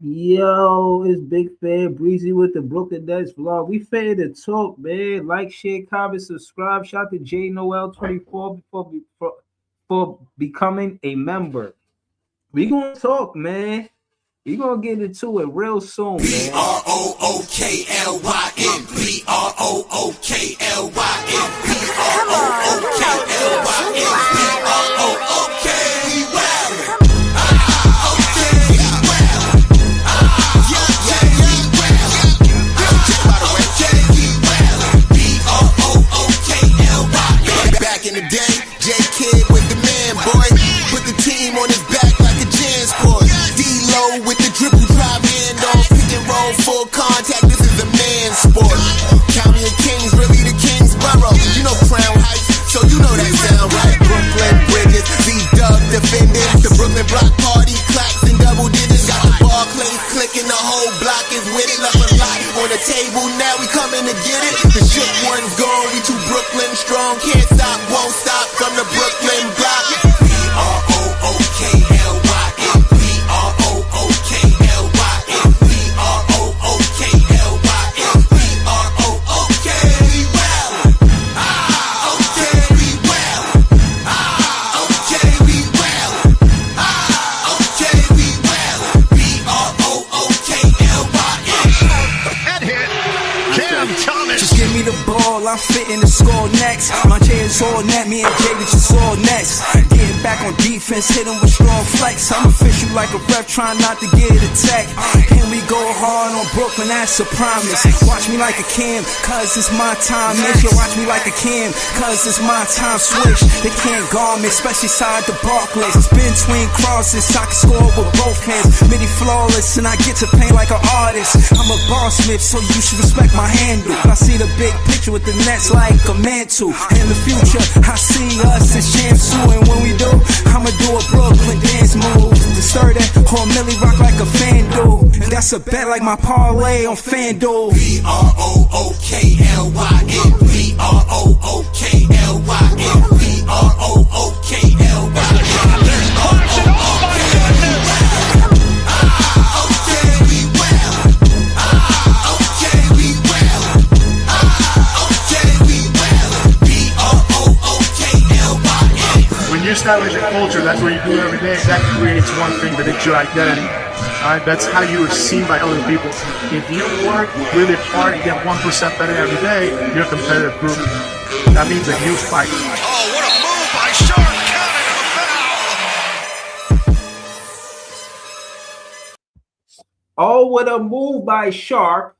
Yo, it's Big Fan Breezy with the Brooklyn Nets vlog. We fan to talk, man. Like, share, comment, subscribe. Shout to J Noel 24 for becoming a member. We gonna talk, man. We gonna get into it real soon, man. BROOKLYN Back in the day, J Kid was the man, boy. Put the team on his back like a jam sport. D-Lo with the dribble drive handoff, pick and roll, full contact. This is a man sport. County of Kings, really the Kingsborough. You know Crown Heights, so you know that sound right. Brooklyn Bridges, Z-Dub defending. The Brooklyn Block Party claps and double digits. Got the Barclays clicking, the whole block is with it. Left a lot on the table, now we coming to get it. The shook one's gone, we too Brooklyn strong. Can't stop, won't stop from the Brooklyn block. BROOKLYN I'm fitting the score next. My J is all net, me and Jay just all next. Getting back on defense, hit him with strong flex. I'm official like a ref, trying not to get attacked. And we go hard on Brooklyn, that's a promise. Watch me like a Cam, cause it's my time. Miss you, watch me like a Cam, cause it's my time. Switch, they can't guard me, especially side the Barclays. Spin twin crosses, I can score with both hands. Midi flawless, and I get to paint like an artist. I'm a boss smith, so you should respect my handle. I see the big picture with the Nets like a mantle. In the future, I see us as champs too. And when we do, I'ma do a Brooklyn dance move. To stir that whole Millie rock like a fan do. And that's a bet like my parlay on FanDuel. BROOKLYN You establish a culture, that's what you do every day. That creates one thing that is your identity. Alright, that's how you are seen by other people. If you work really hard and get 1% better every day, you're a competitive group. That means that you fight. Oh, what a move by Sharp, counting a foul. Oh, what a move by Sharp.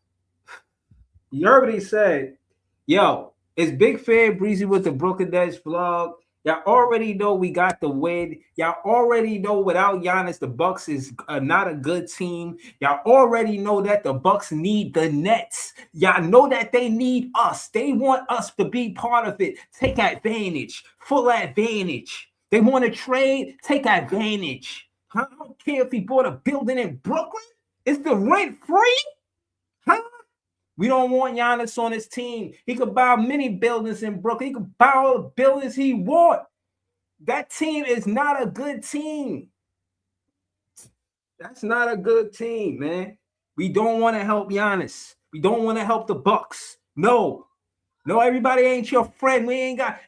You already said, yo, it's Big Fan Breezy with the Brooklyn Nets vlog. Y'all already know we got the win. Y'all already know without Giannis, the Bucks is not a good team. Y'all already know that the Bucks need the Nets. Y'all know that they need us. They want us to be part of it. Take advantage. Full advantage. They want to trade. Take advantage. I don't care if he bought a building in Brooklyn. Is the rent free? Huh? We don't want Giannis on his team. He could buy many buildings in Brooklyn. He could buy all the buildings he want. That team is not a good team. That's not a good team, man. We don't want to help Giannis. We don't want to help the Bucks. No, everybody ain't your friend.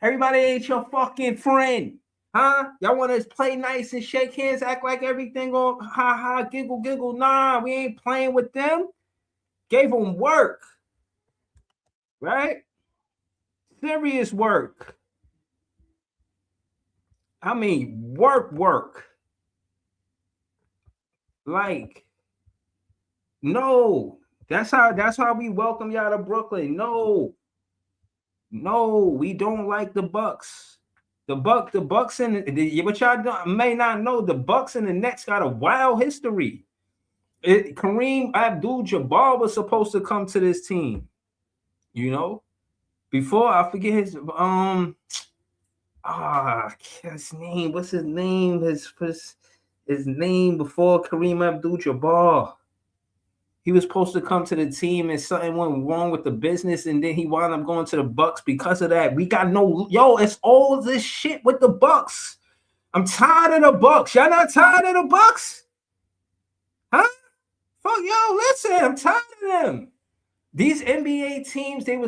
Everybody ain't your fucking friend. Huh? Y'all want to play nice and shake hands, act like everything on ha, giggle, giggle. Nah, we ain't playing with them. Gave them work, right? Serious work. I mean, work. Like, no. That's how we welcome y'all to Brooklyn. No, we don't like the Bucks. The Bucks and what y'all may not know, the Bucks and the Nets got a wild history. Kareem Abdul-Jabbar was supposed to come to this team, you know, before I forget his his name. What's his name? His name before Kareem Abdul-Jabbar. He was supposed to come to the team and something went wrong with the business, and then he wound up going to the Bucks because of that. We got it's all this shit with the Bucks. I'm tired of the Bucks. Y'all not tired of the Bucks? Huh? Fuck, listen, I'm tired of them. These NBA teams, these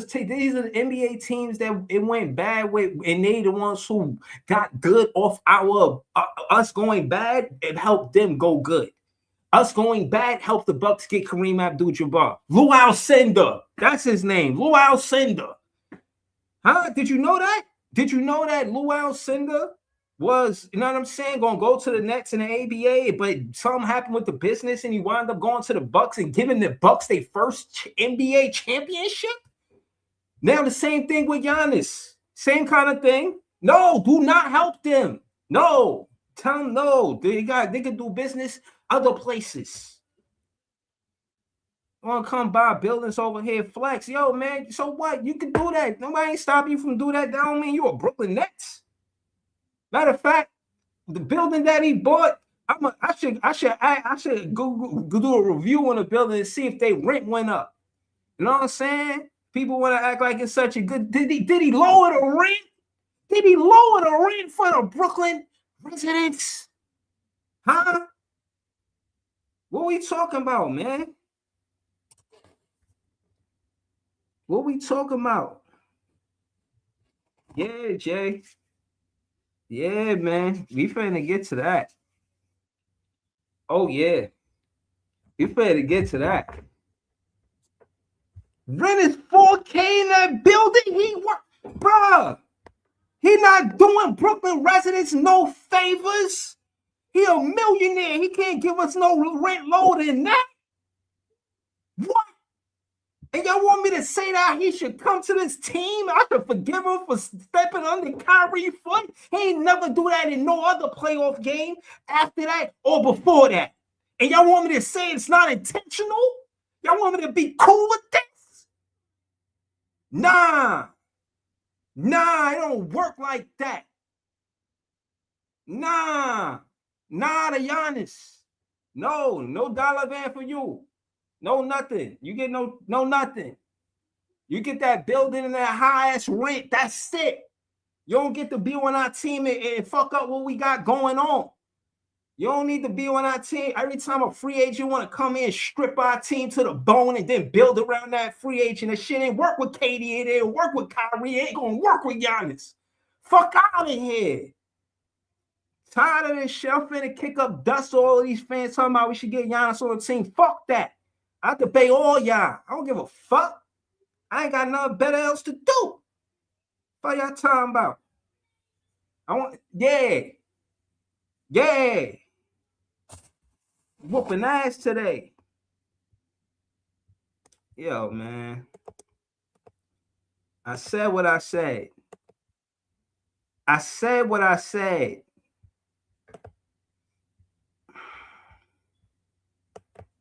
are the NBA teams that it went bad with, and they the ones who got good off us going bad. It helped them go good. Us going bad helped the Bucks get Kareem Abdul-Jabbar. Lou Alcindor, that's his name. Lou Alcindor. Huh? Did you know that? Did you know that Lou Alcindor was, you know what I'm saying, gonna go to the Nets in the ABA, but something happened with the business and he wound up going to the Bucks and giving the Bucks their first NBA championship? Now the same thing with Giannis. Same kind of thing. No, do not help them. No. Tell them no. They can do business other places. Want to come buy buildings over here, flex. Yo, man, so what? You can do that. Nobody ain't stop you from doing that. That don't mean you're a Brooklyn Nets. Matter of fact, the building that he bought, I should go do a review on the building and see if they rent went up. You know what I'm saying? People want to act like it's such a good. Did he lower the rent? Did he lower the rent for the Brooklyn residents? Huh? What we talking about, man? What we talking about? Yeah, Jay. Yeah, man. We finna get to that. Oh, yeah. We finna get to that. Rent is $4K in that building. Bruh. He not doing Brooklyn residents no favors. He a millionaire. He can't give us no rent lower than that. What? And y'all want me to say that he should come to this team? I should forgive him for stepping under Kyrie's foot. He ain't never do that in no other playoff game after that or before that. And y'all want me to say it's not intentional? Y'all want me to be cool with this? Nah, it don't work like that. Nah, to Giannis. No dollar van for you. No nothing. You get no nothing. You get that building and that high-ass rent. That's it. You don't get to be on our team and fuck up what we got going on. You don't need to be on our team. Every time a free agent want to come in and strip our team to the bone and then build around that free agent, that shit ain't work with KD. It ain't work with Kyrie. It ain't going to work with Giannis. Fuck out of here. Tired of this shit. I'm finna kick up dust to all of these fans talking about we should get Giannis on the team. Fuck that. I have to pay all y'all. I don't give a fuck. I ain't got nothing better else to do. What y'all talking about? Yeah. Whooping ass today. Yo, man. I said what I said.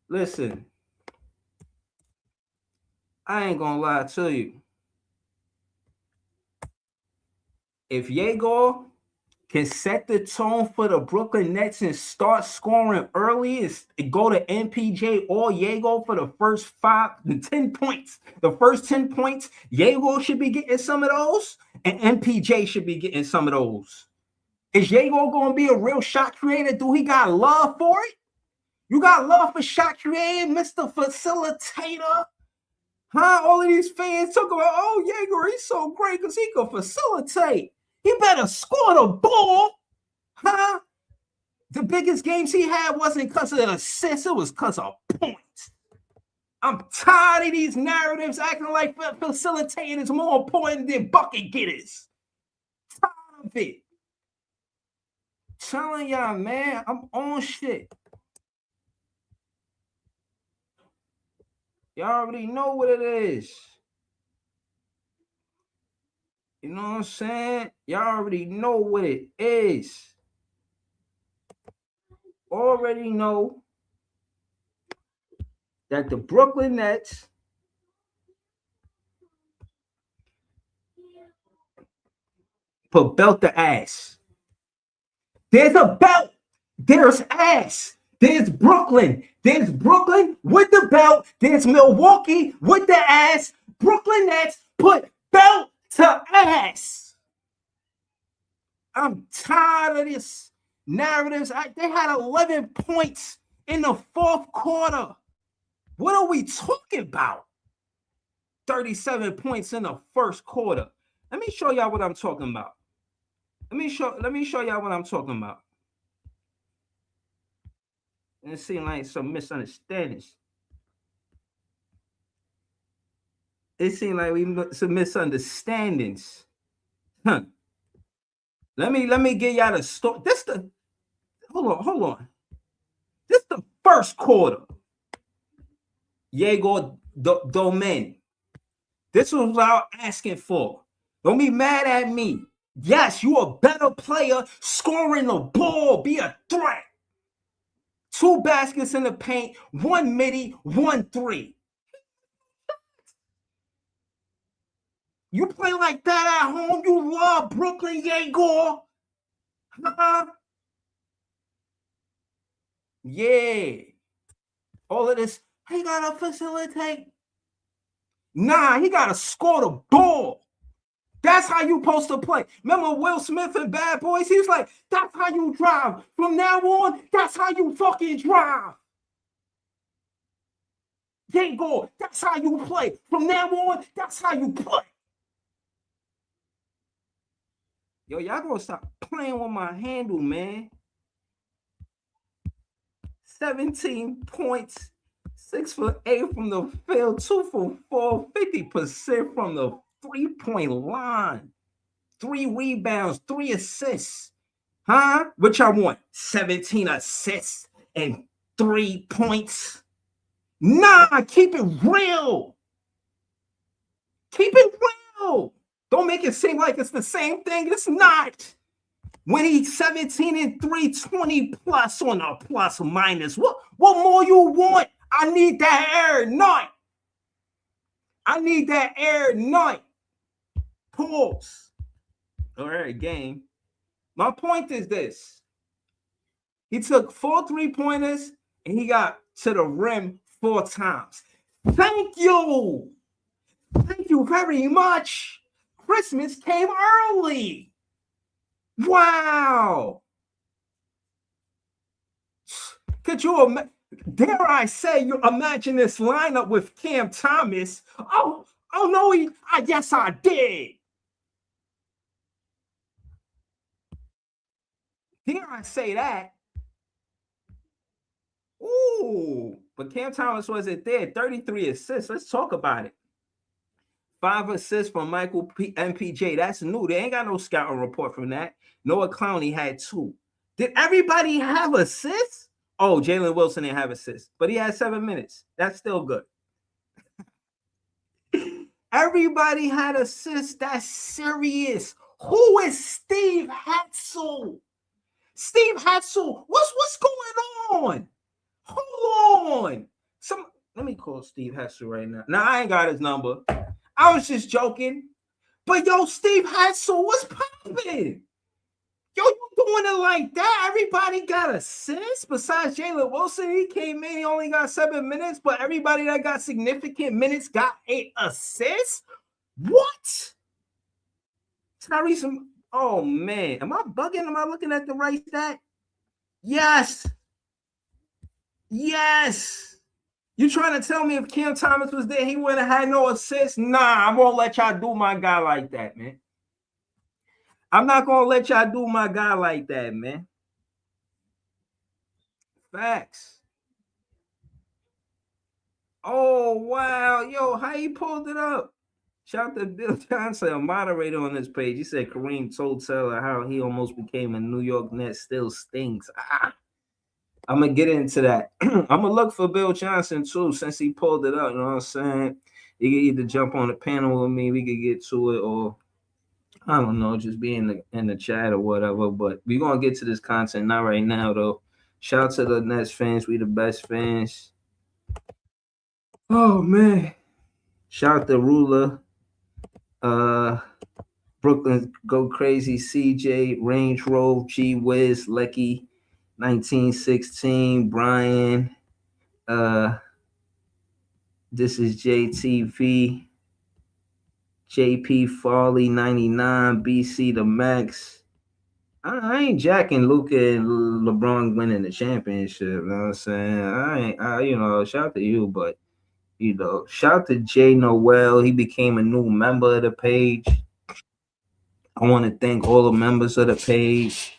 Listen. I ain't gonna lie to you. If Yegor can set the tone for the Brooklyn Nets and start scoring early and go to MPJ or Yegor for the first 10 points. The first 10 points, Yegor should be getting some of those, and MPJ should be getting some of those. Is Yegor going to be a real shot creator? Do he got love for it? You got love for shot creating, Mr. Facilitator? Huh? All of these fans talk about, oh, Yegor, he's so great because he can facilitate. He better score the ball. Huh? The biggest games he had wasn't because of assists. It was because of points. I'm tired of these narratives acting like facilitating is more important than bucket getters. Tired of it. Telling y'all, man, I'm on shit. Y'all already know what it is. You know what I'm saying? Y'all already know what it is. Already know that the Brooklyn Nets Put belt the ass. There's a belt. There's ass. There's Brooklyn. There's Brooklyn with the belt. There's Milwaukee with the ass. Brooklyn Nets put belt to ass. I'm tired of this narratives. They had 11 points in the fourth quarter. What are we talking about? 37 points in the first quarter. Let me show y'all what I'm talking about. Let me show y'all what I'm talking about. And it seems like some misunderstandings. It seems like some misunderstandings. Huh. Let me get y'all the story. Hold on. This the first quarter. Diego Domen. This was what I was asking for. Don't be mad at me. Yes, you a better player scoring the ball, be a threat. 2 baskets in the paint, 1 midi, 1 3. You play like that at home, you love Brooklyn, Diego. Yeah. All of this, he got to facilitate. Nah, he got to score the ball. That's how you supposed to play. Remember Will Smith and Bad Boys? He was like, that's how you drive. From now on, that's how you fucking drive. Diego, that's how you play. From now on, that's how you play. Yo, y'all gonna stop playing with my handle, man. 17 points, 6 for 8 from the field, 2 for 4, 50% from the 3-point line, 3 rebounds, 3 assists. Huh? What y'all want? 17 assists and 3 points? Nah, keep it real. Keep it real. Don't make it seem like it's the same thing. It's not. When he's 17 and 3, 20 plus on a plus minus. What more you want? I need that air night. I need that air night. Pause. All right, game. My point is this. He took 4 3-pointers and he got to the rim 4 times. Thank you. Thank you very much. Christmas came early. Wow. Could you, dare I say, you imagine this lineup with Cam Thomas? Oh no, yes, I did. Dare I say that? Ooh, but Cam Thomas wasn't there. 33 assists. Let's talk about it. 5 assists from Michael MPJ. That's new. They ain't got no scouting report from that. Noah Clowney had 2. Did everybody have assists? Oh, Jalen Wilson didn't have assists, but he had 7 minutes. That's still good. Everybody had assists. That's serious. Who is Steve Hatzel? Steve Hatzel, what's going on? Hold on. Let me call Steve Hatzel right now. Now, I ain't got his number. I was just joking. But yo, Steve Hatzel, what's popping? Yo, you doing it like that? Everybody got assists besides Jalen Wilson. He came in, he only got 7 minutes, but everybody that got significant minutes got 8 assists? What? Tyrese, oh man, am I bugging? Am I looking at the right stat? Yes. You trying to tell me if Cam Thomas was there, he wouldn't have had no assists? Nah, I won't let y'all do my guy like that, man. I'm not going to let y'all do my guy like that, man. Facts. Oh, wow. Yo, how he pulled it up? Shout out to Bill Johnson, a moderator on this page. He said Kareem told Taylor how he almost became a New York Nets, still stinks. I'm going to get into that. I'm going to look for Bill Johnson, too, since he pulled it up. You know what I'm saying? He could either jump on the panel with me, we could get to it, or I don't know, just be in the chat or whatever. But we're going to get to this content. Not right now, though. Shout out to the Nets fans. We the best fans. Oh, man. Shout out to Ruler. Bro Brooklyn Go Crazy, CJ, Range Rover, G Wiz, Lecky, 1916, Brian. This is JTV, JP Farley, 99, BC the Max. I ain't jacking Luca and LeBron winning the championship. You know what I'm saying? Shout out to you, but shout out to Jay Noel. He became a new member of the page. I want to thank all the members of the page.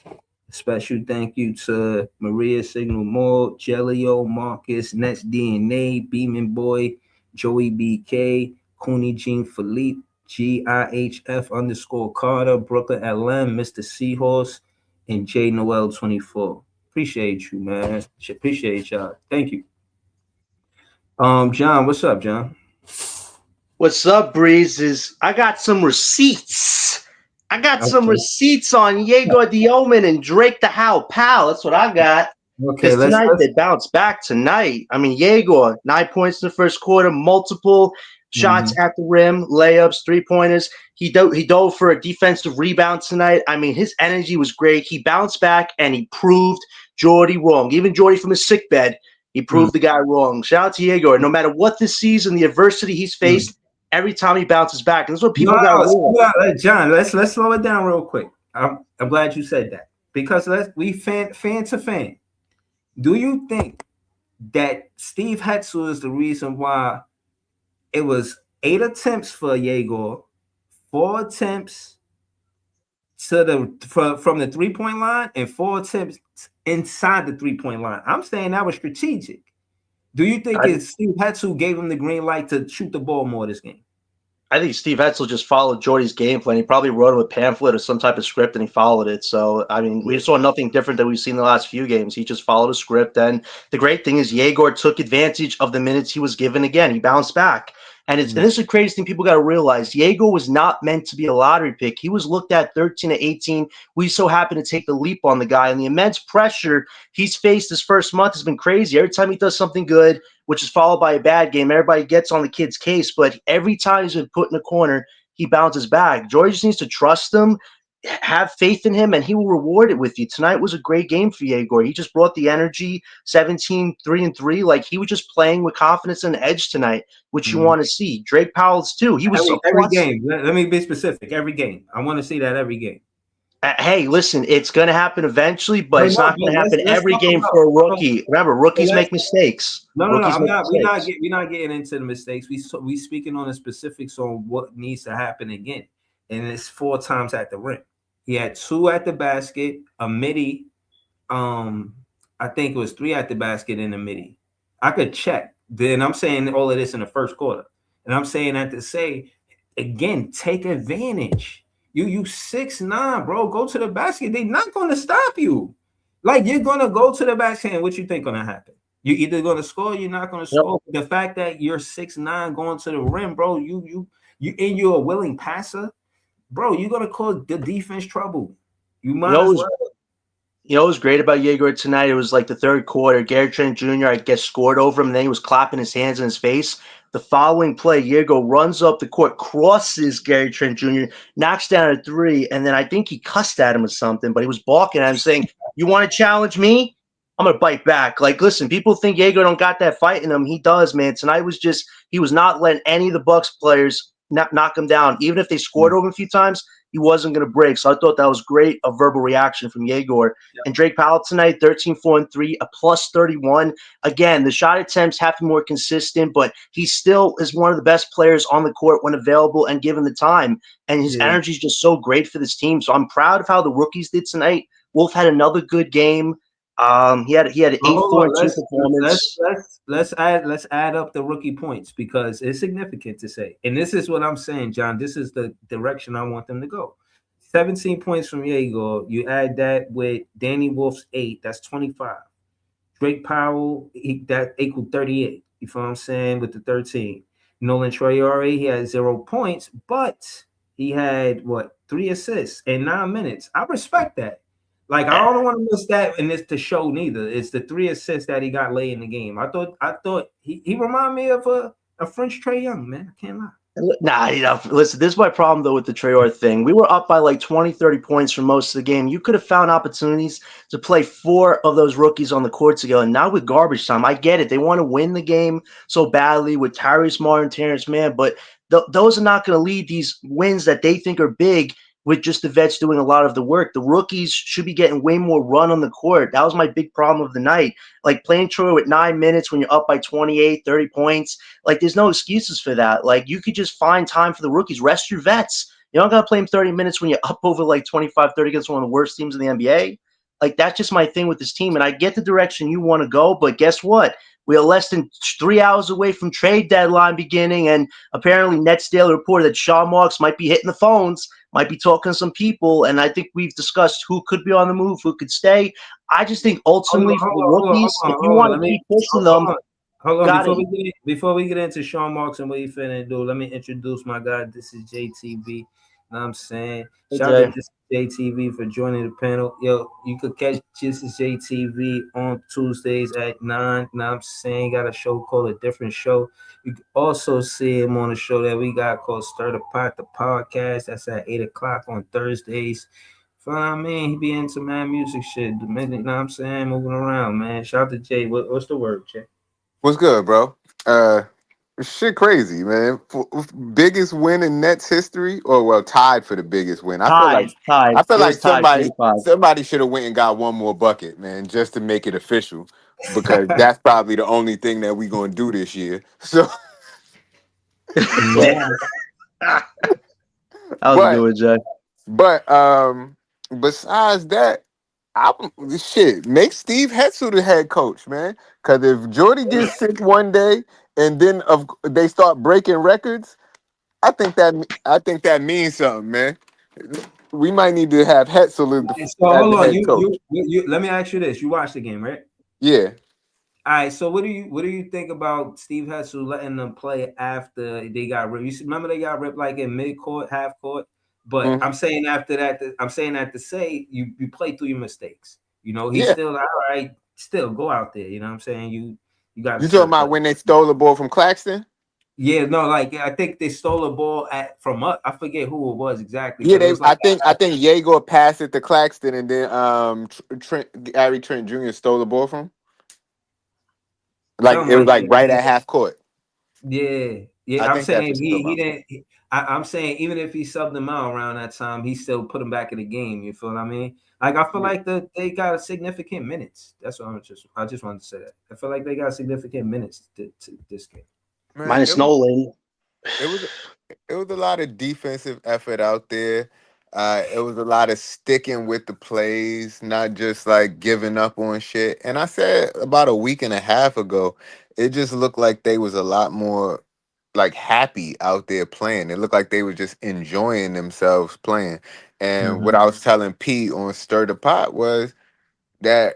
Special thank you to Maria Signal Moore, Jelio, Marcus, Nets DNA, Beeman Boy, Joey BK, Cooney Jean Philippe, GIHF _ Carter, Brooklyn LM, Mr. Seahorse, and J Noel 24. Appreciate you, man. Appreciate y'all. Thank you. John, what's up, John? What's up, Breeze? I got some receipts. I got some receipts on Yegor Dioman and Drake the How Pal. That's what I got. Okay, tonight they bounced back tonight. I mean, Yegor, 9 points in the first quarter, multiple shots at the rim, layups, 3-pointers. He dove for a defensive rebound tonight. I mean, his energy was great. He bounced back and he proved Jordy wrong. Even Jordy from his sickbed, he proved the guy wrong. Shout out to Yegor. No matter what this season, the adversity he's faced, every time he bounces back, and that's what people got to do. John, let's slow it down real quick. I'm glad you said that because we fan to fan. Do you think that Steve Hetzel is the reason why it was 8 attempts for Yegor, 4 attempts from the 3-point line, and 4 attempts inside the 3-point line? I'm saying that was strategic. Do you think it's Steve Hetzel gave him the green light to shoot the ball more this game? I think Steve Hetzel just followed Jordy's game plan. He probably wrote him a pamphlet or some type of script, and he followed it. So, I mean, we saw nothing different than we've seen the last few games. He just followed a script. And the great thing is Yegor took advantage of the minutes he was given again. He bounced back. And and this is the craziest thing people got to realize. Yegor was not meant to be a lottery pick. He was looked at 13 to 18. We so happened to take the leap on the guy. And the immense pressure he's faced this first month has been crazy. Every time he does something good, which is followed by a bad game, everybody gets on the kid's case. But every time he's been put in a corner, he bounces back. Jordy just needs to trust him, have faith in him, and he will reward it with you. Tonight was a great game for Yegor. He just brought the energy, 17, 3-3. Like, he was just playing with confidence and edge tonight, which you want to see. Drake Powell's too. He was every game. Let me be specific. Every game. I want to see that every game. Hey, listen, it's going to happen eventually, but it's not going to happen every game for a rookie. Remember, rookies make mistakes. No. I'm not. We're not getting into the mistakes. We speaking on the specifics on what needs to happen again, and it's 4 times at the rim. He had 2 at the basket, a midi. I think it was 3 at the basket in the midi. I could check. Then I'm saying all of this in the first quarter, and I'm saying that to say again, take advantage. You 6'9", bro. Go to the basket. They're not going to stop you. Like, you're going to go to the basket, and what you think going to happen? You're either going to score, or you're not going to score. The fact that you're 6'9", going to the rim, bro, you're a willing passer, bro, you're going to cause the defense trouble. You might as well. You know what was great about Yegor tonight? It was like the third quarter. Gary Trent Jr., I guess, scored over him, and then he was clapping his hands in his face. The following play, Yegor runs up the court, crosses Gary Trent Jr., knocks down a 3, and then I think he cussed at him or something, but he was balking at him saying, "You want to challenge me? I'm going to bite back." Like, listen, people think Yegor don't got that fight in him. He does, man. Tonight was just – he was not letting any of the Bucks players knock him down. Even if they scored over him a few times, he wasn't going to break. So I thought that was great, a verbal reaction from Yegor. Yeah. And Drake Powell tonight, 13, 4, and 3, a plus 31. Again, the shot attempts have to be more consistent, but he still is one of the best players on the court when available and given the time. And his energy is just so great for this team. So I'm proud of how the rookies did tonight. Wolf had another good game. He had an 8, 4, and 2 performance. Let's add up the rookie points because it's significant to say. And this is what I'm saying, John. This is the direction I want them to go. 17 points from Yegor. You add that with Danny Wolf's 8, that's 25. Drake Powell, that equaled 38. You feel what I'm saying? With the 13. Nolan Traore, he had 0 points, but he had 3 assists in 9 minutes. I respect that. Like, I don't want to miss that in this to show neither. It's the 3 assists that he got late in the game. I thought he reminded me of a French Trae Young, man. I can't lie. Nah, listen, this is my problem, though, with the Traore thing. We were up by like 20, 30 points for most of the game. You could have found opportunities to play four of those rookies on the court together. And now with garbage time, I get it. They want to win the game so badly with Tyrese Martin, Terrence Mann, but those are not going to lead these wins that they think are big with just the vets doing a lot of the work. The rookies should be getting way more run on the court. That was my big problem of the night. Like playing Troy with 9 minutes when you're up by 28, 30 points. Like, there's no excuses for that. Like, you could just find time for the rookies. Rest your vets. You don't got to play them 30 minutes when you're up over like 25, 30 against one of the worst teams in the NBA. Like, that's just my thing with this team. And I get the direction you want to go, but guess what? We are less than 3 hours away from trade deadline beginning, and apparently Nets Daily reported that Sean Marks might be hitting the phones, might be talking to some people, and I think we've discussed who could be on the move, who could stay. I just think Hold ultimately on, for hold the on, hold on, rookies, if you hold on. want Let to me keep pushing hold them, on. Hold on, got it. before we get into Sean Marks and what he finna do, let me introduce my guy. This is JTV. Know what I'm saying? Hey, Shout out Jay. to this JTV for joining the panel. Yo, you could catch this is JTV on Tuesdays at 9. Know what I'm saying? Got a show called A Different Show. You can also see him on a show that we got called Stir the Pot, the podcast. That's at 8 o'clock on Thursdays. Feel what I mean? He be into mad music shit. The minute, you know what I'm saying? Moving around, man. Shout out to Jay. What's the word, Jay? What's good, bro? Uh, shit, crazy, man. Biggest win in Nets history, or well, tied for the biggest win. Tied, tied. I feel It like was tied 45. somebody should have went and got one more bucket, man, just to make it official, because that's probably the only thing that we gonna do this year. So, but Yeah. That was a good but one, Jay. but besides that, I shit make Steve Hetzel the head coach, man. Because if Jordy gets sick one day and then they start breaking records. I think that means something, man. We might need to have Hetzel So as hold the on, head coach. let me ask you this: you watched the game, right? Yeah. All right. So what do you think about Steve Hessel letting them play after they got ripped? Remember they got ripped like in mid court, half court. But Mhm. I'm saying after that, I'm saying that to say you play through your mistakes. He's Yeah. still all right. Still go out there. You know what I'm saying? You got to You talking still play. about when they stole the ball from Claxton? Yeah, no, like I think they stole a ball from us. I forget who it was exactly, Yeah, but it they. was like I think Yeager passed it to Claxton, and then Gary Trent Jr. stole the ball from. Like something it was like like that. right Yeah. at half court. Yeah, I yeah. I'm think that's saying what you're he talking didn't. I'm saying even if he subbed them out around that time, he still put them back in the game. You feel what I mean? Like I feel about. like they got a significant minutes. That's what I just wanted to say that. I feel like they got significant minutes to this game. Man, Minus Nolan. it was it was a lot of defensive effort out there. It was a lot of sticking with the plays, not just like giving up on shit. And I said about a week and a half ago, it just looked like they was a lot more like happy out there playing. It looked like they were just enjoying themselves playing. And what Mm-hmm. I was telling Pete on Stir the Pot was that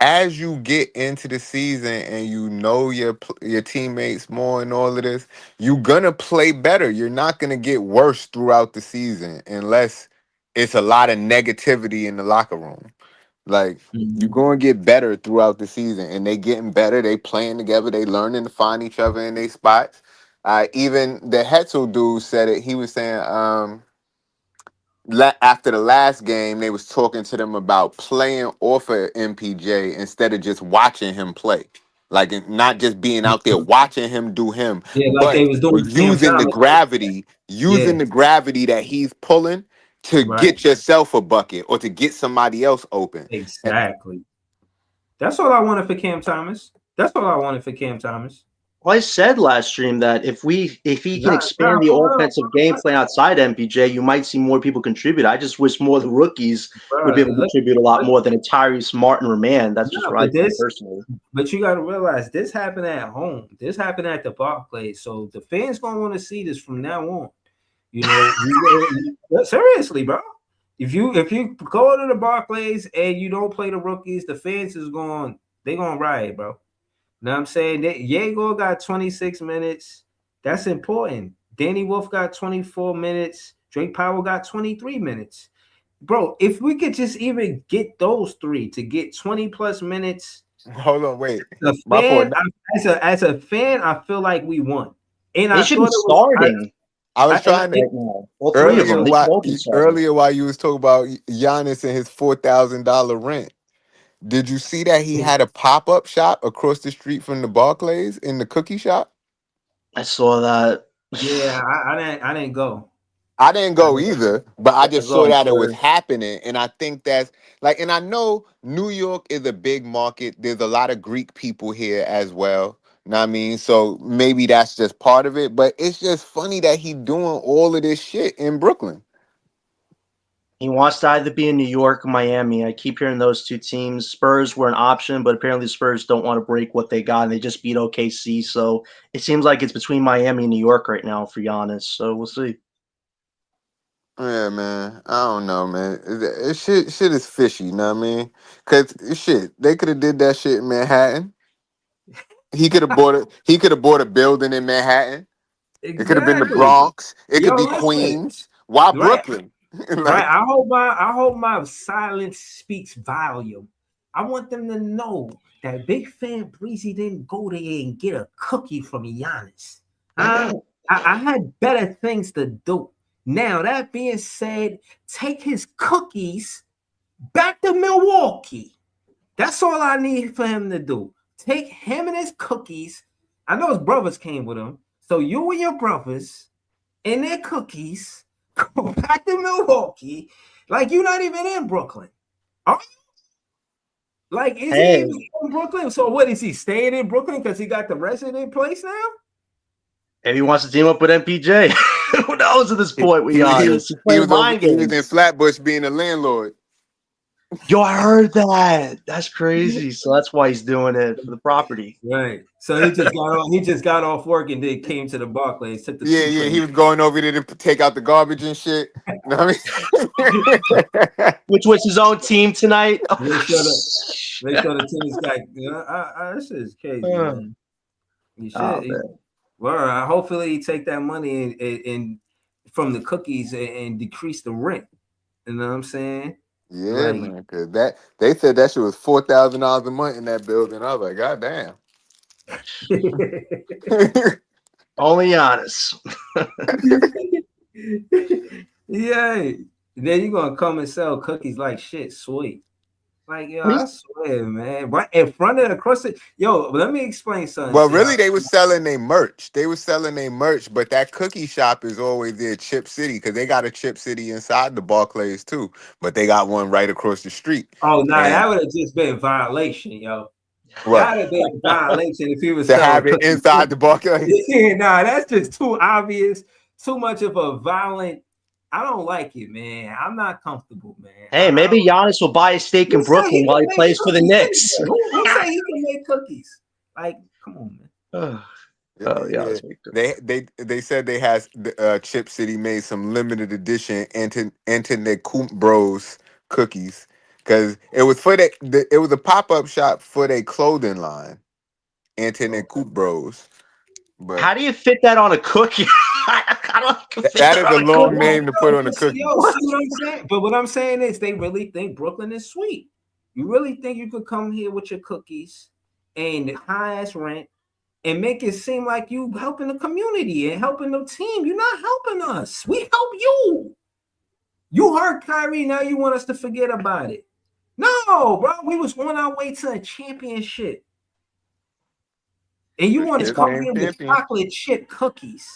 as you get into the season and you know your teammates more and all of this, you're gonna play better. You're not gonna get worse throughout the season unless it's a lot of negativity in the locker room. Like you're Mm-hmm. gonna get better throughout the season, and they getting better. They playing together. They learning to find each other in their spots. Even the Hetzel dude said it. He was saying, after the last game, they was talking to them about playing off of MPJ instead of just watching him play. Like not just being out there watching him do him, Yeah, like they but was doing Cam using the Thomas. gravity, Yeah, using the gravity that he's pulling to right. get yourself a bucket or to get somebody else open. And Exactly. That's all I wanted for Cam Thomas. That's all I wanted for Cam Thomas. Well, I said last stream that if he can Nah, expand the for real, offensive game plan outside MPJ, you might see more people contribute. I just wish more of the rookies would be bro. able to contribute a lot more than a Tyrese Martin or man. That's just No, what I think personally. but you got to realize this happened at home. This happened at the Barclays, so the fans gonna want to see this from now on. Seriously, bro. If you go to the Barclays and you don't play the rookies, the fans is going they gonna riot, bro. Know what I'm saying? Diego got 26 minutes. That's important. Danny Wolf got 24 minutes. Drake Powell got 23 minutes. Bro, if we could just even get those three to get 20 plus minutes, hold on, wait, a my fault. fan, as a fan, I feel like we won. And They I should thought be it was starting I was and trying to right now. All three of them. They should all be starting. earlier while you was talking about Giannis and his $4,000 rent. Did you see that he had a pop up shop across the street from the Barclays in the cookie shop? I saw that. yeah, I didn't go. I didn't I go either, but I I just saw saw on that it was Twitter. happening. And I think that's like, and I know New York is a big market. There's a lot of Greek people here as well. Know what I mean? So maybe that's just part of it. But it's just funny that he doing all of this shit in Brooklyn. He wants to either be in New York or Miami. I keep hearing those two teams. Spurs were an option, but apparently the Spurs don't want to break what they got, and they just beat OKC. So it seems like it's between Miami and New York right now for Giannis. So we'll see. Yeah, man. I don't know, man. Shit is fishy, you know what I mean? Cause shit, they could have did that shit in Manhattan. He could have bought it. He could have bought a building in Manhattan. It could have been the Exactly. Bronx. It Yo, could be listen. Queens. Why Right. Brooklyn? Right. Like, I hope my silence speaks volume. I want them to know that Big Fan Breezy didn't go there and get a cookie from Giannis. Huh? I had better things to do. Now, that being said, take his cookies back to Milwaukee. That's all I need for him to do. Take him and his cookies. I know his brothers came with him. So you and your brothers and their cookies go back to Milwaukee. Like you're not even in Brooklyn. Are you? Like, is he Hey, even in Brooklyn? So what is he staying in Brooklyn because he got the resident place now? if he wants to team up with MPJ, who knows at this point with Giannis? He's playing mind he was in games. Flatbush being a landlord. Yo, I heard that. That's crazy. So that's why he's doing it for the property. Right. So he just got off work and then came to the Barclays, took the Yeah, two yeah. He train. was going over there to take out the garbage and shit. You know what I mean? Which was his own team tonight. Make sure the tennis guy. This is crazy, Oh, man. You should. man. Well, hopefully he take that money and from the cookies and decrease the rent. You know what I'm saying? Yeah, Like, man. Cause that they said that shit was $4,000 a month in that building. I was like, God damn. Only Giannis. yeah. Then you gonna come and sell cookies like shit, sweet. Like, yo, I swear, man. Right in front of the cross. Yo, let me explain something Well, to y'all. really, they were selling their merch. They were selling their merch, but that cookie shop is always there, Chip City, because they got a Chip City inside the Barclays too. But they got one right across the street. Oh, nah, And that would have just been violation, yo. what? That would have been violation if he was To selling have it cookies. inside the Barclays? Yeah, nah, that's just too obvious. Too much of a violent. I don't like it, man. I'm not comfortable, man. Hey, maybe Giannis will buy a steak in Who said Brooklyn he while can he make plays for the cookies Knicks. anyway? Who said he can make cookies? Like, come on, man. Oh, Yeah. Giannis make cookies. They said they has Chip City made some limited edition Internet Coop Bros cookies because it was for it was a pop up shop for their clothing line, Internet Coop Bros. But How do you fit that on a cookie? I don't think you can fit that that is a on a long cookie. name to put on a cookie. Yo, see what I'm saying? But what I'm saying is they really think Brooklyn is sweet. You really think you could come here with your cookies and high ass rent and make it seem like you helping the community and helping the team? You're not helping us. We help you. You hurt Kyrie, now you want us to forget about it. No, bro, we was on our way to a championship. And you The want to It's shit come mi- name here with champion. chocolate chip cookies.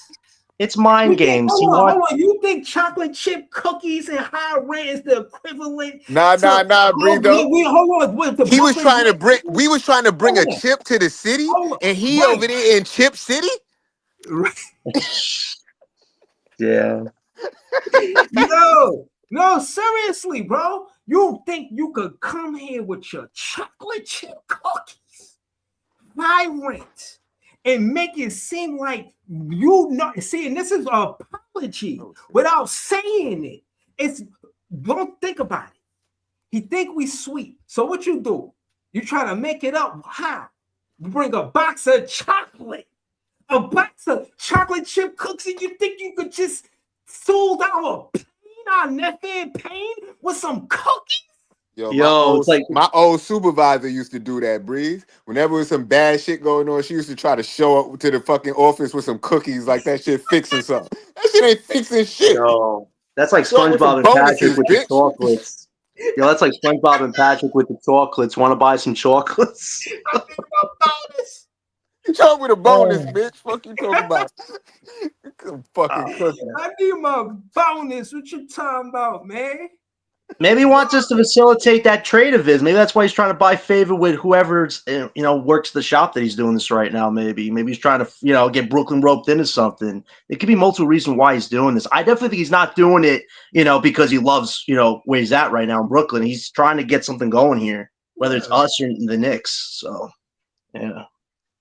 it's mind You think, games. He wants. hold on. You think chocolate chip cookies and high rent is the equivalent Nah, to Breezo. hold on with the He was Brooklyn trying to bring. Nets? We was trying to bring a Hold on, chip to the city, hold on. and he Right. over there in Chip City. Right. Yeah. No, seriously, bro. You think you could come here with your chocolate chip cookies, high rent, and make it seem like you know? See, and this is an apology without saying it. It's don't think about it. He think we sweet. So what you do? You try to make it up. How? You bring a box of chocolate, a box of chocolate chip cookies, and you think you could just soothe our pain, our nephew pain with some cookies? Yo, Yo, it's like my old supervisor used to do that, Breeze. Whenever there's some bad shit going on, she used to try to show up to the fucking office with some cookies like that shit fixing something. That shit ain't fixing shit. yo, that's like Show up with some SpongeBob and Patrick bonuses, with the bitch. chocolates. Yo, that's like SpongeBob and Patrick with the chocolates. Want to buy some chocolates? Bonus. Show up with a bonus, Oh. bitch. Fuck you talking about? Some fucking Oh. cookies. I need my bonus. What you talking about, man? Maybe he wants us to facilitate that trade of his. Maybe that's why he's trying to buy favor with whoever's works the shop that he's doing this right now. Maybe he's trying to get Brooklyn roped into something. It could be multiple reasons why he's doing this. I definitely think he's not doing it because he loves where he's at right now in Brooklyn. He's trying to get something going here, whether it's us or the Knicks. So yeah.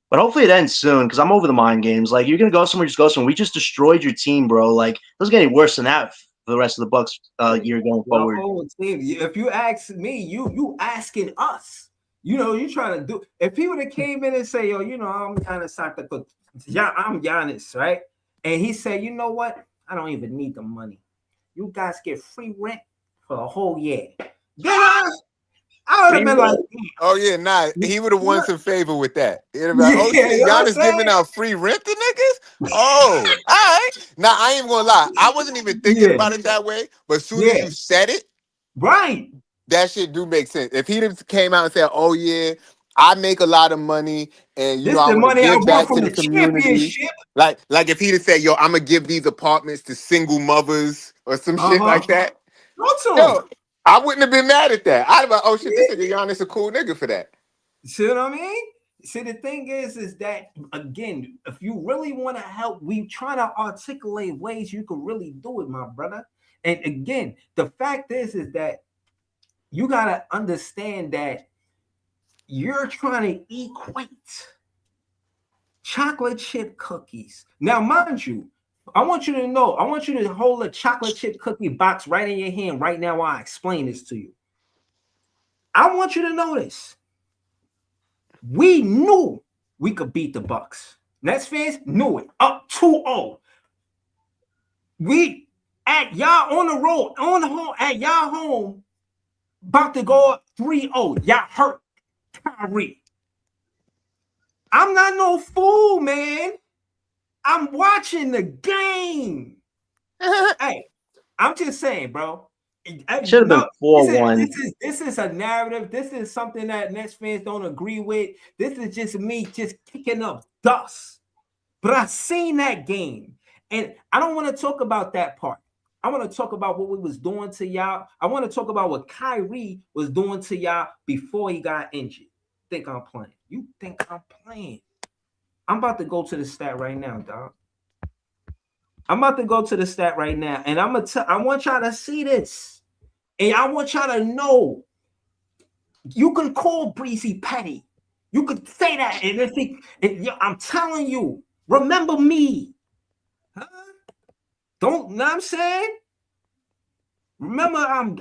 But hopefully it ends soon because I'm over the mind games. Like, you're gonna go somewhere, just go somewhere. We just destroyed your team, bro. Like, it doesn't get any worse than that for the rest of the Bucks year going Your forward. whole team. If you ask me, you asking us. You trying to do. If he would have came in and say, yo, I'm Giannis Antetokounmpo. Yeah, I'm Giannis, right? And he said, you know what? I don't even need the money. You guys get free rent for a whole year. Then I would have been like, oh yeah, nah. He would have won some favor with that. He'd have been like, oh yeah, shit, Giannis giving out free rent to niggas. Oh, all right. Now I ain't gonna lie. I wasn't even thinking Yeah. about it that way. But as soon as you said it, right. that shit do make sense. If he just came out and said, "Oh yeah, I make a lot of money, and This I the want to money I give won back from to the the community," championship. like if he'd have said, "Yo, I'm gonna give these apartments to single mothers" or some shit like that, Go to yo, him. I wouldn't have been mad at that. I'd have been, "Oh shit, this nigga Giannis a cool nigga for that." See what I mean? See, the thing is that again, if you really want to help, we try to articulate ways you can really do it, my brother. And again, the fact is that you gotta understand that you're trying to equate chocolate chip cookies. Now, mind you, I want you to hold a chocolate chip cookie box right in your hand right now while I explain this to you. I want you to notice. We knew we could beat the Bucks. Nets fans knew it. Up 2-0. We at y'all on the road, on the home, at y'all home, about to go up 3-0. Y'all hurt Kyrie. I'm not no fool, man. I'm watching the game. Hey, I'm just saying, bro. Should have been 4-1. This is a narrative. This is something that Nets fans don't agree with. This is just me just kicking up dust. But I've seen that game, and I don't want to talk about that part. I want to talk about what we was doing to y'all. I want to talk about what Kyrie was doing to y'all before he got injured. Think I'm playing? You think I'm playing? I'm about to go to the stat right now, dog. I'm about to go to the stat right now, and I want y'all to see this, and I want y'all to know. You can call Breezy petty. You could say that, and I'm telling you, remember me. Huh? Don't know what I'm saying? Remember,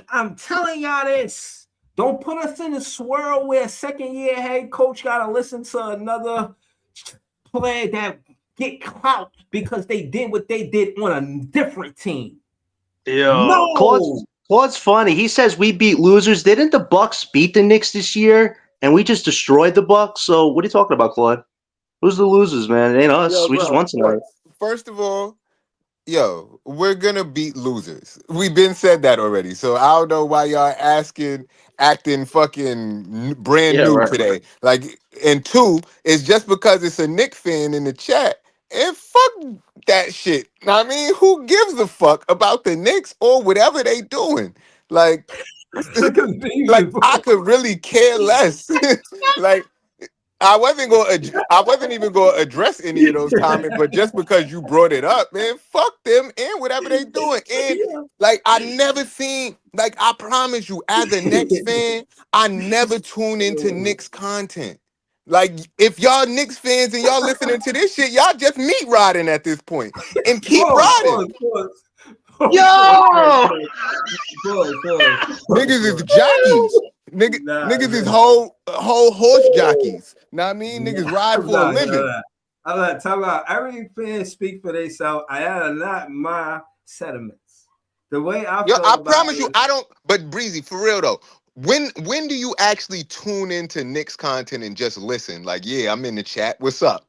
I'm telling y'all this. Don't put us in a swirl where second year head coach gotta listen to another player that get clout because they did what they did on a different team. Yo, no, Claude's funny. He says we beat losers. Didn't the Bucks beat the Knicks this year? And we just destroyed the Bucks. So what are you talking about, Claude? Who's the losers, man? It ain't us. Yo, We just bro, won tonight. first of all, yo, we're gonna beat losers. We've been said that already. So I don't know why y'all acting fucking brand new Right. today. Like, and two, it's just because it's a Knick fan in the chat. And fuck that shit. I mean, who gives a fuck about the Knicks or whatever they doing? Like, like I could really care less. Like, I wasn't even going to address any of those comments, but just because you brought it up, man, fuck them and whatever they doing. And like I never seen, like I promise you, as a Knicks fan, I never tune into Knicks content. Like if y'all Knicks fans and y'all listening to this shit, y'all just meat riding at this point and keep riding. Yo! Niggas is jockeys. Niggas is whole horse jockeys. Know what I mean? Niggas ride for a living. I'm not talking about every fan speak for themselves. I am not my sentiments. The way I Yo, feel I about promise you, it, I don't. But Breezy, for real though, When do you actually tune into Knicks content and just listen? Like, yeah, I'm in the chat. What's up?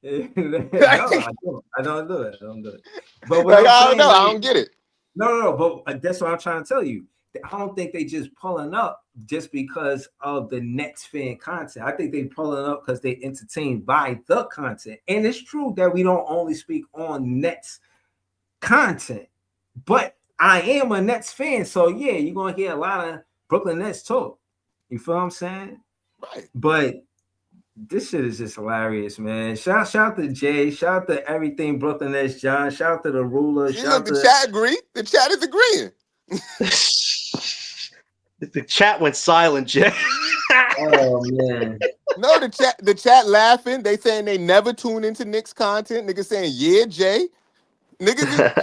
No, I don't. I don't do it. I don't do it. But what Like, I'm I don't saying, know. I like, don't get it. no, but that's what I'm trying to tell you. I don't think they just pulling up just because of the Nets fan content. I think they pulling up because they entertained by the content. And it's true that we don't only speak on Nets content, but I am a Nets fan. So yeah, you're gonna hear a lot of Brooklyn Nets talk. You feel what I'm saying? Right. But this shit is just hilarious, man. Shout to Jay, shout to everything Brooklyn Nets, John, shout to the ruler, See, look, shout the to chat agree. The chat is agreeing. The chat went silent, Jay. oh man. No, the chat laughing. They saying they never tune into Knicks content. Niggas saying, yeah, Jay. Niggas,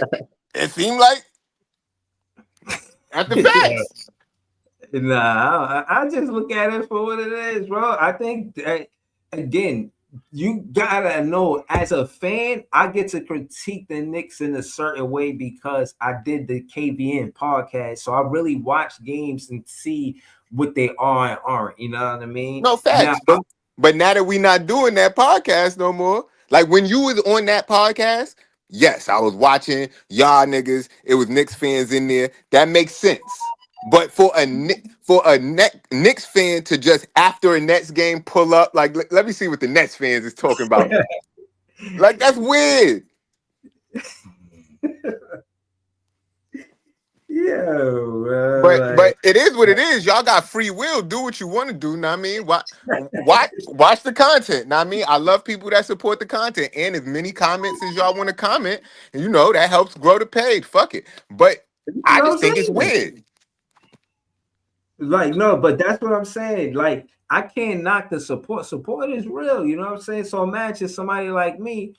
it seemed like at the Yeah. facts. Nah, I just look at it for what it is, bro. I think that again, you gotta know as a fan, I get to critique the Knicks in a certain way because I did the KVN podcast. So I really watch games and see what they are and aren't. You know what I mean? No Now, facts. But now that we not doing that podcast no more, like when you was on that podcast, yes, I was watching y'all niggas. It was Knicks fans in there. That makes sense. But Knicks fan to just after a Nets game pull up, like let me see what the Nets fans is talking about. Like that's weird. But like, it is what it is. Y'all got free will. Do what you want to do. Know what I mean? Watch the content. Know what I mean? I love people that support the content. And as many comments as y'all want to comment, that helps grow the page. Fuck it. But you I know what just I'm think it's saying? weird. Like, no, but that's what I'm saying. Like, I can't knock the support. Support is real, you know what I'm saying? So imagine somebody like me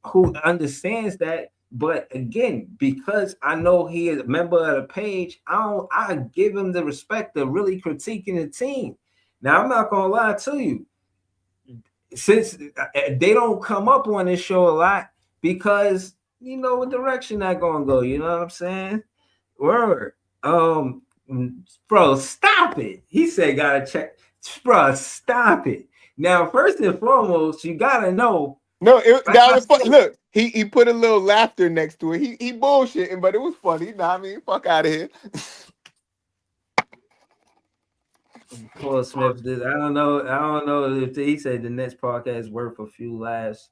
who understands that. But again, because I know he is a member of the page, I give him the respect of really critiquing the team. Now I'm not gonna lie to you, since they don't come up on this show a lot because you know what direction they're gonna go, you know what I'm saying? Word. Um, bro, stop it. He said, gotta check. Bro, stop it. Now, first and foremost, you gotta know. No, Like that I was fun. said, Look, he put a little laughter next to it. He bullshitting, but it was funny. Know what I mean? Fuck out of here. Paul Smith did. I don't know. I don't know if he said the next podcast worth a few laughs.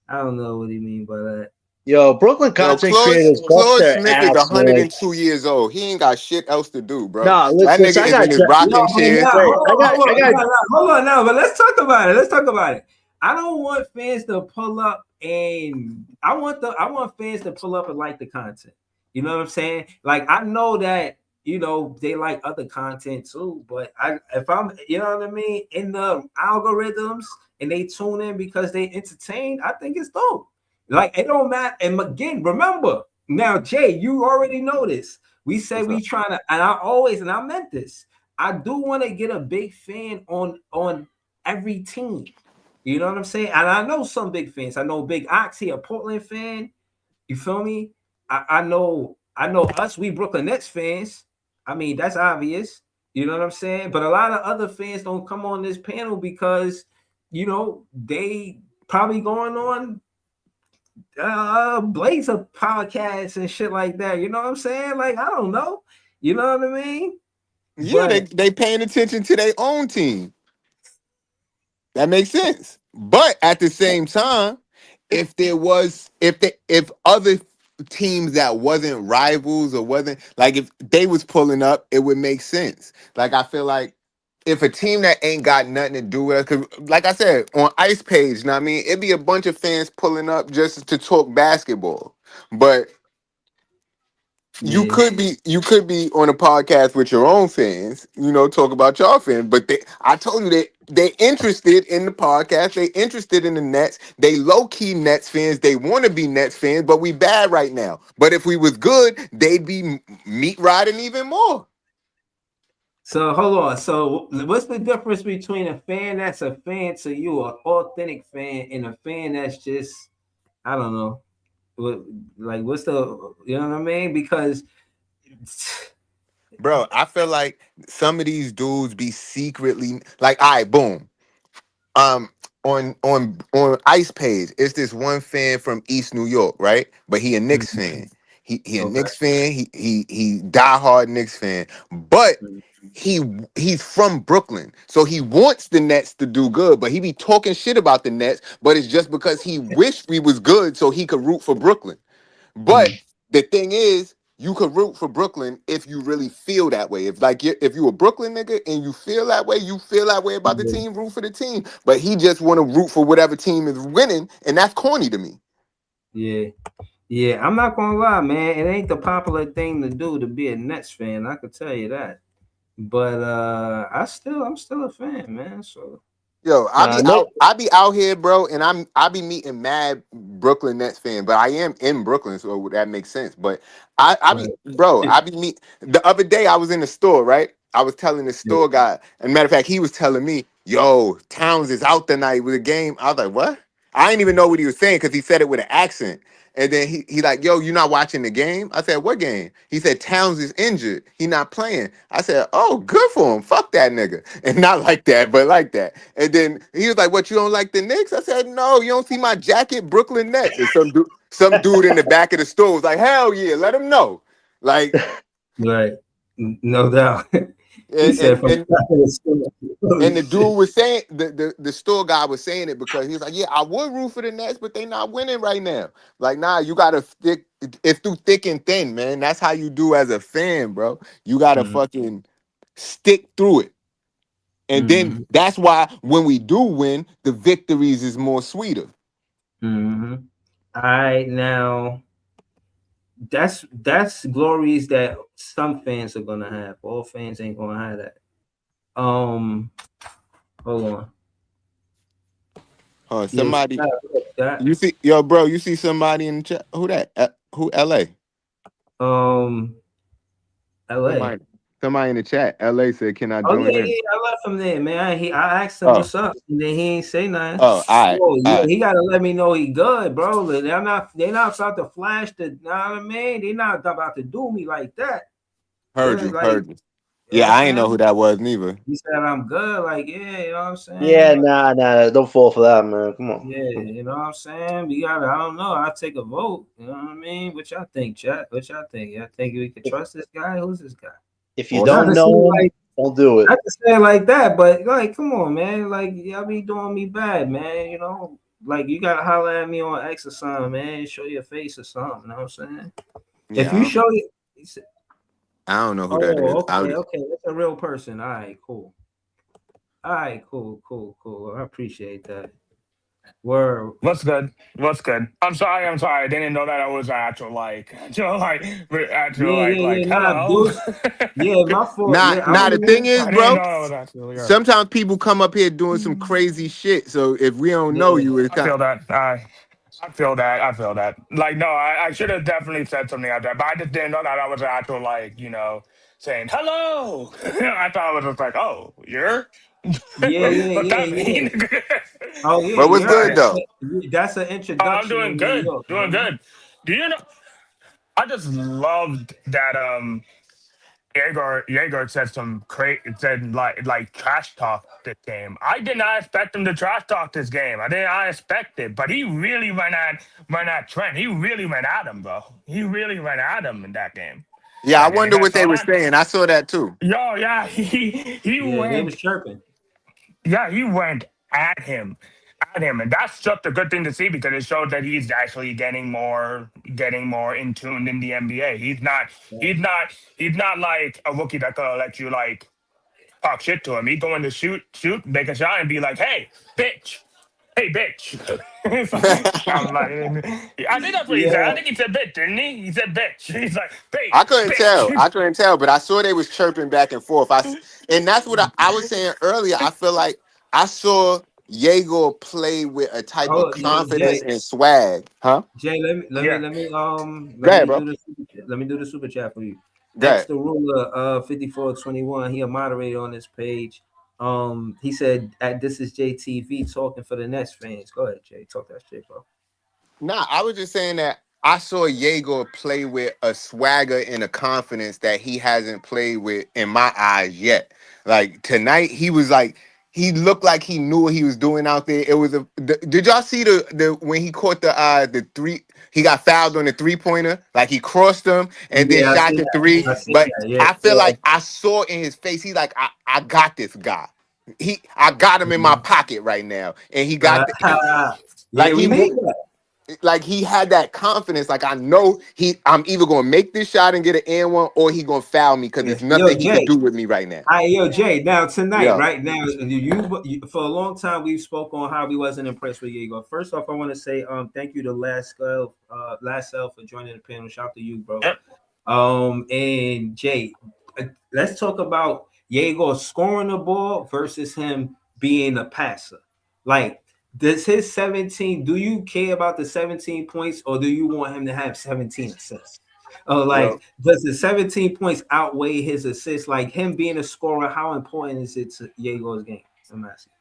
I don't know what he mean by that. Yo, Brooklyn Yo, content creators bust Claude their Smith is ass, man. 102 years old. He ain't got shit else to do, bro. No, That listen, nigga I is got in his No, rocking but chair. now, wait. I got. hold on now, but let's talk about it. Let's talk about it. I don't want fans to pull up and I want fans to pull up and like the content. You know what I'm saying? Like I know that they like other content too, but if I'm what I mean in the algorithms and they tune in because they entertain, I think it's dope. Like it don't matter. And again, remember now, Jay, you already know this. We said What's we up? trying to, and I meant this. I do want to get a big fan on every team. You know what I'm saying? And I know some big fans. I know Big Ox, he a Portland fan. You feel me? I know us, we Brooklyn Nets fans. I mean, that's obvious. You know what I'm saying? But a lot of other fans don't come on this panel because they probably going on Blazer podcasts and shit like that. You know what I'm saying? Like, I don't know. You know what I mean? Yeah, they But they paying attention to their own team. That makes sense. But at the same time, if other teams that wasn't rivals or wasn't like if they was pulling up, it would make sense. Like I feel like if a team that ain't got nothing to do with us, because like I said, on Ice Page, you know what I mean, it'd be a bunch of fans pulling up just to talk basketball. But you yeah. could be on a podcast with your own fans, talk about your fans. But I told you they interested in the podcast. They interested in the Nets. They low key Nets fans. They want to be Nets fans, but we bad right now. But if we was good, they'd be meat riding even more. So hold on. So what's the difference between a fan that's a fan to you, an authentic fan, and a fan that's just I don't know. What, like what's the you know what I mean? Because bro, I feel like some of these dudes be secretly like, all right, boom. Um, on Ice Page, it's this one fan from East New York, right? But he a Knicks Mhm. fan. He a Okay. Knicks fan. He diehard Knicks fan. But Mhm. he he's from Brooklyn, so he wants the Nets to do good. But he be talking shit about the Nets. But it's just because he wished we was good, so he could root for Brooklyn. But Mhm. the thing is, you could root for Brooklyn if you really feel that way. If like if you a Brooklyn nigga and you feel that way, you feel that way about the Yeah. team, root for the team. But he just want to root for whatever team is winning, and that's corny to me. Yeah. Yeah. I'm not gonna lie, man. It ain't the popular thing to do to be a Nets fan. I could tell you that. But I'm still a fan, man. So Yo, No, I be out here, bro, and I be meeting mad Brooklyn Nets fan, but I am in Brooklyn, so that makes sense. But I be, right. bro, I be meet the other day I was in the store, right? I was telling the Yeah. store guy, and matter of fact, he was telling me, yo, Towns is out tonight with a game. I was like, what? I didn't even know what he was saying because he said it with an accent. And then he like, yo, you not watching the game? I said, what game? He said, Towns is injured. He not playing. I said, oh, good for him. Fuck that nigga. And not like that, but like that. And then he was like, what, you don't like the Knicks? I said, no, you don't see my jacket, Brooklyn Nets. And some dude in the back of the store was like, hell yeah, let him know. Like, Right. No doubt. He and said and, from and holy And the shit. dude was saying the store guy was saying it because he was like, "Yeah, I would root for the Nets, but they not winning right now. Like, nah, you gotta stick. It's through thick and thin, man. That's how you do as a fan, bro. You gotta Mm-hmm. fucking stick through it. And then Mm-hmm. that's why when we do win, the victories is more sweeter. Mm-hmm. All right, now that's glories that some fans are gonna have. All fans ain't gonna have that. Hold on. Yeah, Somebody that. you see, yo, bro, you see somebody in the chat? Who that? Who? L.A. Um, L.A. Somebody, somebody in the chat. L.A. said, "Can I Oh join yeah, in?" yeah. I left him there, man. I asked him Oh, what's up, and then he ain't say nothing. oh, all right, Oh all yeah, right. he gotta let me know he good, bro. They not about to flash the. Know what I mean? They not about to do me like that. Heard Yeah, you, like heard you. you know what Yeah, I'm I ain't know who saying. that was neither. He said I'm good. Like yeah, you know what I'm yeah, saying. Like, nah, don't fall for that, man. Come on. yeah, you know what I'm saying. We gotta. I don't know. I take a vote. You know what I mean. What y'all think, chat? What y'all think? Y'all think we can If, trust this guy? Who's this guy? if you Or Not don't to some say know him, like don't do it. not to say it like that, but like, come on, man. Like, y'all be doing me bad, man. You know, like you gotta holler at me on X or something, man. Show your face or something. You know what I'm saying? If yeah, you show it, I don't know who that is. oh, okay, okay, that's a real person. All right, cool. All right, cool. I appreciate that. Word. What's good? What's good? I'm sorry. I'm sorry. I didn't know that I was actual actual Yeah, yeah, like yeah. Nah, hello. dude. Yeah, my fault. Nah, Yeah, I nah. don't The thing even. is, I didn't bro, know I was actually here. sometimes people come up here doing some crazy shit. So if we don't know Yeah, you, it's I kind. feel that. I feel that. I feel that. Like, no, I should have definitely said something out there, but I just didn't know that I was actual saying hello. I thought I was just like, oh, you're. yeah, yeah, What's yeah, that yeah. mean? Oh yeah, But what's yeah. good though? That's an I'm introduction doing in New good. York. You know Doing what I mean? good. Do you know? I just loved that. Jaeger said said like trash talk this game. I did not expect him to trash talk this game. I did not expect it, but he really went at Trent. He really went at him, bro. He really went at him in that game. Yeah, I That game. wonder Yeah, what so they were that saying. I saw that too. yo, yeah, he Yeah, they went was chirping. yeah, he went at him, and that's just a good thing to see because it shows that he's actually getting more in tune in the NBA. He's not like a rookie that could let you like talk shit to him. He going to shoot, make a shot, and be like, "Hey, bitch." Hey, bitch. It's like- I'm like, I think that's what he said. I Yeah. think he said bitch, didn't he? He said bitch. He's like, hey, I couldn't tell. bitch. I couldn't tell, but I saw they was chirping back and forth. And that's what I was saying earlier. I feel like I saw Jaeger play with a type of Oh, yo, confidence and swag. Huh? Jay, Yeah. Go let ahead, me bro. do the super chat. Let me do the super chat for you. Go X ahead. the ruler, 5421. He a moderator on this page. He said, "This is JTV talking for the Nets fans." Go ahead, Jay. Talk that shit, bro. Nah, I was just saying that I saw Jaeger play with a swagger and a confidence that he hasn't played with in my eyes yet. Like tonight, he was like he looked like he knew what he was doing out there. It was did y'all see the when he caught the three? He got fouled on the 3-pointer, like he crossed him and then Yeah, I shot see the that. three. I see But that. Yeah, I feel like I saw in his face, he's like, I got this guy. I got him in my pocket right now, and he got the yeah, like we he need that. like he had that confidence. Like I know I'm either gonna make this shot and get an and one, or he gonna foul me because Yeah. there's Yo, nothing he could Jay. do with me right now. Yo, Jay. Now tonight, Yo, right now, for a long time we've spoke on how we wasn't impressed with Diego. First off, I want to say thank you to Last Cell for joining the panel. Shout out to you, bro. Yep. And Jay, let's talk about Diego scoring the ball versus him being a passer. Like, does his 17? Do you care about the 17 points, or do you want him to have 17 assists? yo, Like, does the 17 points outweigh his assists? Like him being a scorer, how important is it to Diego's game? I'm asking.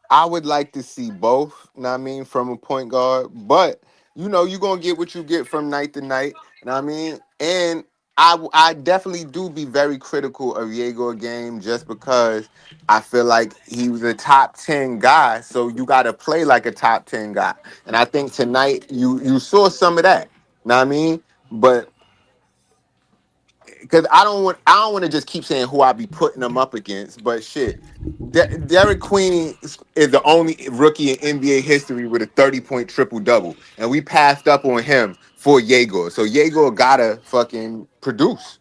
I would like to see both. Know what I mean, from a point guard, but you're gonna get what you get from night to night. Know what I mean, and I definitely do be very critical of Diego game just because I feel like he was a top 10 guy, so you got to play like a top 10 guy. And I think tonight you saw some of that. Know what I mean, but because I don't want to just keep saying who I be putting them up against, but shit, Derek Queen is the only rookie in NBA history with a 30-point triple double, and we passed up on him for Yegor. So Yegor gotta fucking produce.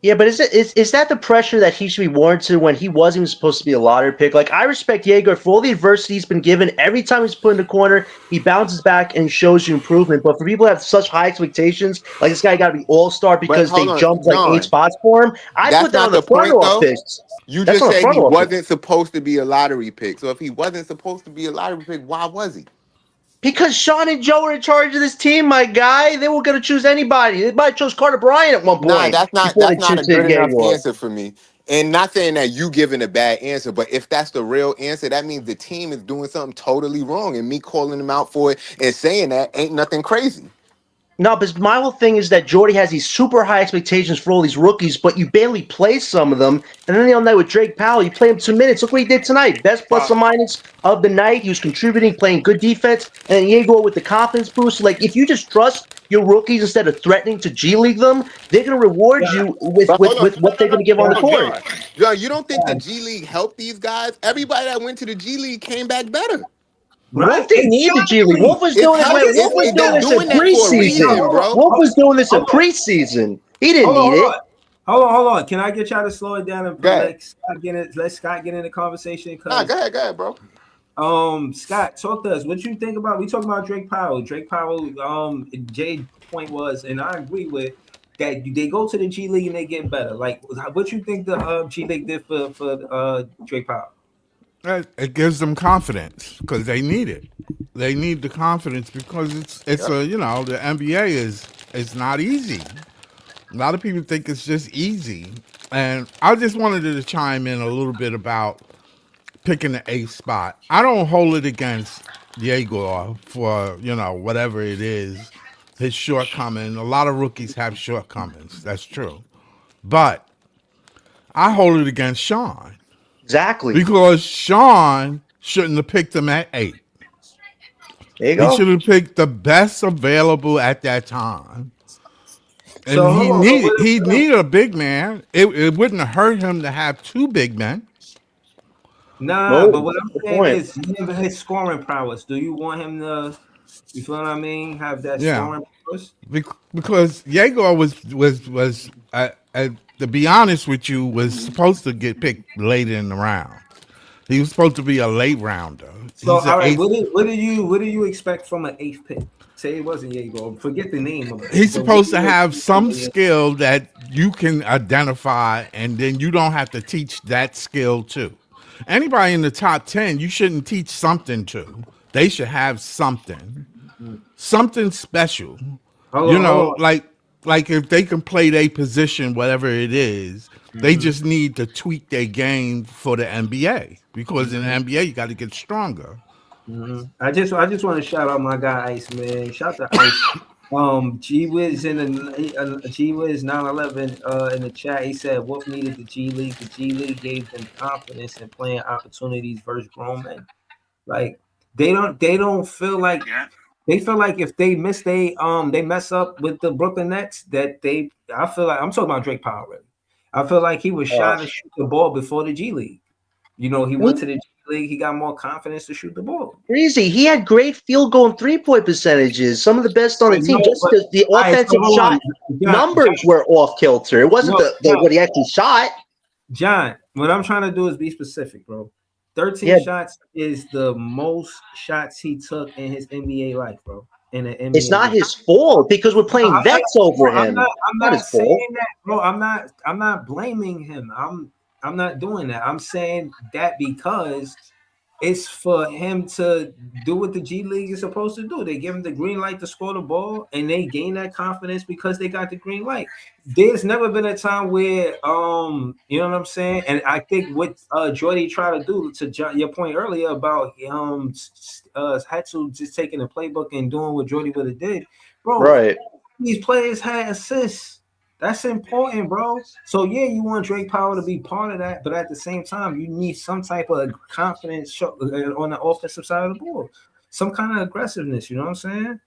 Yeah, but is that the pressure that he should be warranted when he wasn't even supposed to be a lottery pick? Like, I respect Jaeger for all the adversity he's been given. Every time he's put in the corner, he bounces back and shows you improvement. But for people to have such high expectations, like this guy got to be all-star But because hold they on, jumped like 8 John, spots for him, I that's put that not on the the front point though. office. You That's just on the said front he office. wasn't supposed to be a lottery pick. So if he wasn't supposed to be a lottery pick, why was he? Because Sean and Joe are in charge of this team, my guy. They were going to choose anybody. They might have chose Carter Bryant at one Nah, point that's not before they that's not a choose good enough Jaeger. answer for me. And not saying that you giving a bad answer, but if that's the real answer, that means the team is doing something totally wrong. And me calling them out for it and saying that ain't nothing crazy. No, but my whole thing is that Jordy has these super high expectations for all these rookies, but you barely play some of them. And then the other night with Drake Powell, you play him 2 minutes. Look what he did tonight. Best plus or minus of the night. He was contributing, playing good defense. And then Diego with the confidence boost. Like, if you just trust your rookies instead of threatening to G League them, they're going to reward you with, But with, hold on, with what they're going to give on the no, court. John. John, you don't think the G League helped these guys? Everybody that went to the G League came back better. Wolf Right? didn't need the G League. Exactly. Wolf was It's doing it. help. Wait, Wolf was They're doing this in doing that for a Yo, preseason. reason, hold bro. Wolf on. was doing this in Hold on. preseason. He didn't Hold on. need Hold it. on. Hold on. Can I get y'all to slow it down and Go ahead. let Scott get in the conversation? Nah, Because go ahead, bro. Scott, talk to us. What you think about? We talking about Drake Powell. Jay's point was, and I agree with that. They go to the G League and they get better. Like, what you think the G League did for Drake Powell? It gives them confidence because they need it. They need the confidence because it's Yep. the NBA is not easy. A lot of people think it's just easy, and I just wanted to chime in a little bit about picking the eighth spot. I don't hold it against Diego for whatever it is, his shortcoming. A lot of rookies have shortcomings. That's true, but I hold it against Sean Exactly. because Sean shouldn't have picked him at 8. There you He go. should have picked the best available at that time. And So hold on. he needed a big man. It wouldn't have hurt him to have 2 big men. Nah, but No, what I'm good saying point. is his scoring prowess. Do you want him to? You feel what I mean? Have that Yeah, scoring prowess? because Jaeger was to be honest with you, was supposed to get picked later in the round. He was supposed to be a late rounder. So, He's an all right, eighth. what do you expect from an eighth pick? Say it wasn't Diego. Forget the name of it. He's But what supposed do to you have expect from some a- skill that you can identify, and then you don't have to teach that skill to. Anybody in the top 10, you shouldn't teach something to. They should have something special. Hold on, hold on. Like if they can play their position, whatever it is, they Mhm, just need to tweak their game for the NBA because in the mhm, NBA you got to get stronger. mhm. I just want to shout out my guy Ice, man. Shout out to Ice. G Wiz in the G Wiz 911 in the chat. He said Wolf needed the G League. The G League gave them confidence and playing opportunities versus grown men. Like they don't feel like Yeah. they feel like if they mess up with the Brooklyn Nets that they I feel like I'm talking about Drake Powell really. I feel like he was Uh, shy to shoot the ball before the G League. You know, he went to the G League, he got more confidence to shoot the ball. Breezy, he had great field goal and 3-point percentages, some of the best on I the team. know, Just but the all right, so offensive hold shot on, numbers were off kilter. It wasn't no, the what he actually shot. John, what I'm trying to do is be specific, bro. 13 Yeah, shots is the most shots he took in his NBA life, bro. In an it's NBA not game. his fault because we're No, playing vets over I'm him. not. It's I'm not his not fault. saying that, bro. I'm not blaming him. I'm not doing that. I'm saying that because it's for him to do what the G League is supposed to do. They give him the green light to score the ball, and they gain that confidence because they got the green light. There's never been a time where, you know what I'm saying. And I think what Jordy tried to do to your point earlier about Hatsu just taking the playbook and doing what Jordy would have did, bro. Right. These players had assists. That's important, bro. So yeah, you want Drake Power to be part of that, but at the same time, you need some type of confidence on the offensive side of the ball, some kind of aggressiveness. You know what I'm saying?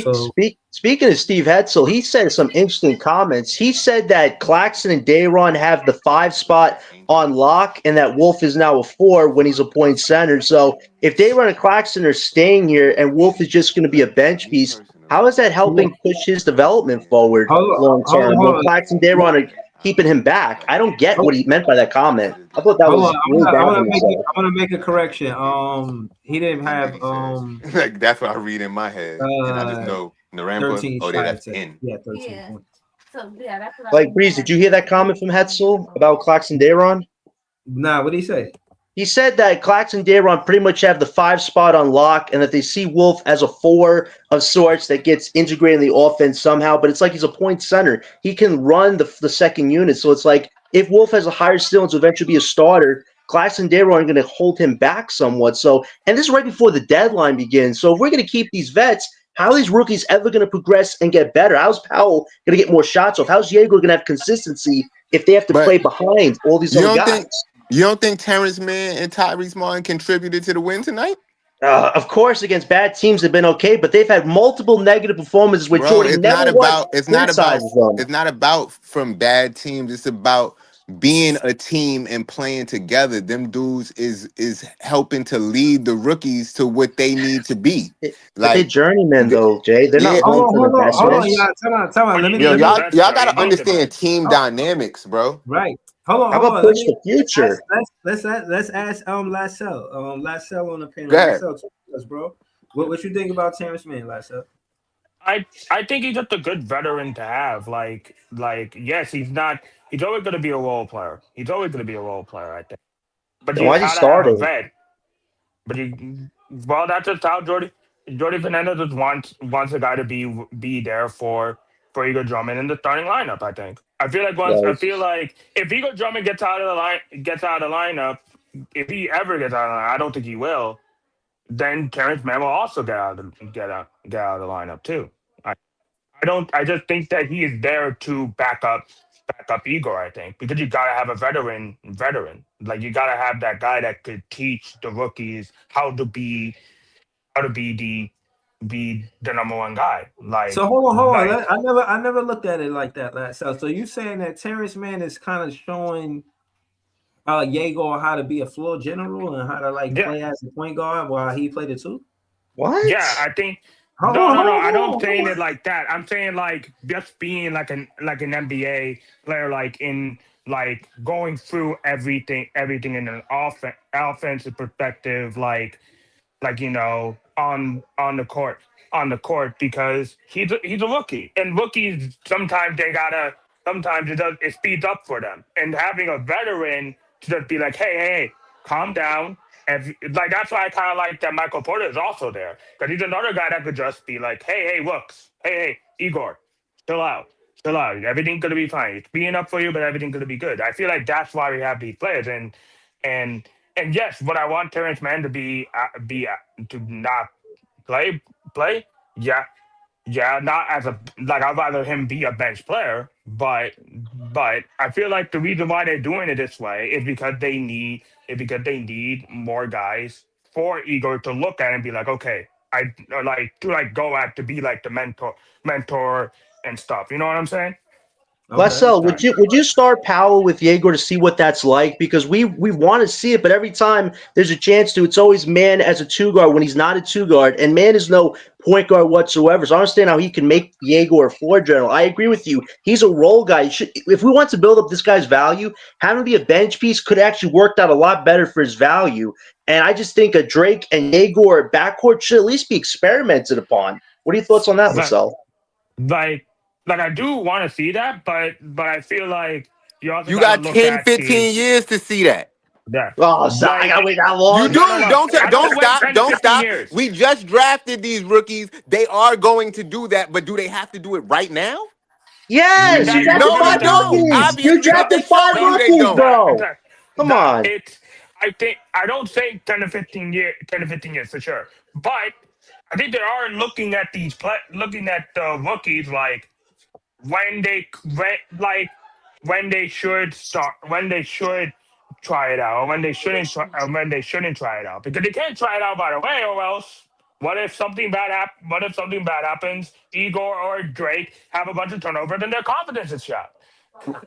So Speaking of Steve Hetzel, he said some interesting comments. He said that Claxton and Dayron have the 5 spot on lock, and that Wolf is now a 4 when he's a point center. So if Dayron and Claxton are staying here, and Wolf is just going to be a bench Me piece, how is personally, that helping push his development forward hold on, long hold on, term when hold on. Claxton and Dayron are keeping him back? I don't get what he meant by that comment. I thought that Hold on. was really I'm bad gonna what he make it. said. I'm gonna make a correction. He didn't thing that have he said. Like that's what I read in my head, and I just uh know Narampa. 13 Oh, yeah, that's shots. in. Yeah, 13 points. Like, Breeze, did you hear that comment from Hetzel about Claxton Dayron? Nah, what did he say? He said that Clax and Dayron pretty much have the 5 spot on lock, and that they see Wolf as a 4 of sorts that gets integrated in the offense somehow. But it's like he's a point center. He can run the second unit. So it's like if Wolf has a higher ceiling to eventually be a starter, Clax and Dayron are going to hold him back somewhat. So, and this is right before the deadline begins. So if we're going to keep these vets, how are these rookies ever going to progress and get better? How's Powell going to get more shots off? How's Jaeger going to have consistency if they have to But play behind all these you other don't guys? think you don't think Terrence Mann and Tyrese Martin contributed to the win tonight? Of course, against bad teams have been okay, but they've had multiple negative performances where Bro, Jordy never once criticizes them. it's not about from bad teams. It's about being a team and playing together. Them dudes is helping to lead the rookies to what they need to be. But they're Like, journeymen, th- though, Jay. They're yeah, not long-term Hold on, investments. y'all. Time on. But Let you me, yo, need let the me. y'all vets, y'all though. You gotta need the understand vets. team Oh, dynamics, bro. right. How Hold about on. Let push me the future? let's ask Lassell. Lassell on the panel. Go ahead. Lassell, talk to us, bro. What you think about Terrence Mann, Lassell? I think he's just a good veteran to have. Yes, he's not. He's always going to be a role player. He's always going to be a role player. I think, but Then you why is he gotta have a starting? vet. But well, that's just how Jordy Fernandez just wants a guy to be there for Igor Drummond in the starting lineup. I Right. feel like if Igor Drummond gets out of the lineup, if he ever gets out of the lineup, I don't think he will. Then Terrence Mann will also get out of the lineup too. I, I don't. I just think that he is there to back up Igor. I think because you gotta have a veteran. Like you gotta have that guy that could teach the rookies how to be the number one guy. So hold on. I never looked at it like that, Lassell. So you saying that Terrence Mann is kind of showing Jaeger how to be a floor general and how to like yeah, play as a point guard while he played it too? yeah. What? I think Hold on, hold no. on, I hold don't on, saying hold it on. like that. I'm saying like just being like an NBA player, like going through everything in an offensive perspective, on the court because he's a rookie and rookies sometimes it speeds up for them and having a veteran to just be like hey calm down and like that's why I kind of like that Michael Porter is also there because he's another guy that could just be like hey looks hey Igor chill out everything's gonna be fine it's being up for you but everything's gonna be good I feel like that's why we have these players and and yes, would I want Terrence Mann to be to not play play? Yeah, Yeah, not as a like I'd rather him be a bench player, but I feel like the reason why they're doing it this way is because they need more guys for Igor to look at and be like, okay, I or like to like go at to be like the mentor and stuff. You know what I'm saying? Okay. Lessell, Right. would you start Powell with Jaeger to see what that's like? Because we want to see it, but every time there's a chance to, it's always Man as a two guard when he's not a two guard, and Man is no point guard whatsoever. So I understand how he can make Jaeger a floor general. I agree with you. He's a role guy. If we want to build up this guy's value, having him be a bench piece could actually worked out a lot better for his value. And I just think a Drake and Jaeger backcourt should at least be experimented upon. What are your thoughts on that, But Lessell? like I do want to see that, but I feel like you also You got to got look 10, at the 15 years to see that. yeah. Oh, stop. I Like gotta wait that You long. no, do. no. I Don't don't wait stop. 10 to Don't 15 stop. years. We just drafted these rookies. They are going to do that, but do they have to do it right now? Yes, you You drafted No, do they need five to don't. rookies. You Obviously, but drafted they five showing you they rookies, don't. bro. Come on. it's I think I don't say 10 to 15 years for sure. But I think they are looking at the rookies like when they when, like when they should start when they should try it out or when they shouldn't try it out because they can't try it out right away or else what if something bad happens, Igor or Drake have a bunch of turnovers and their confidence is shot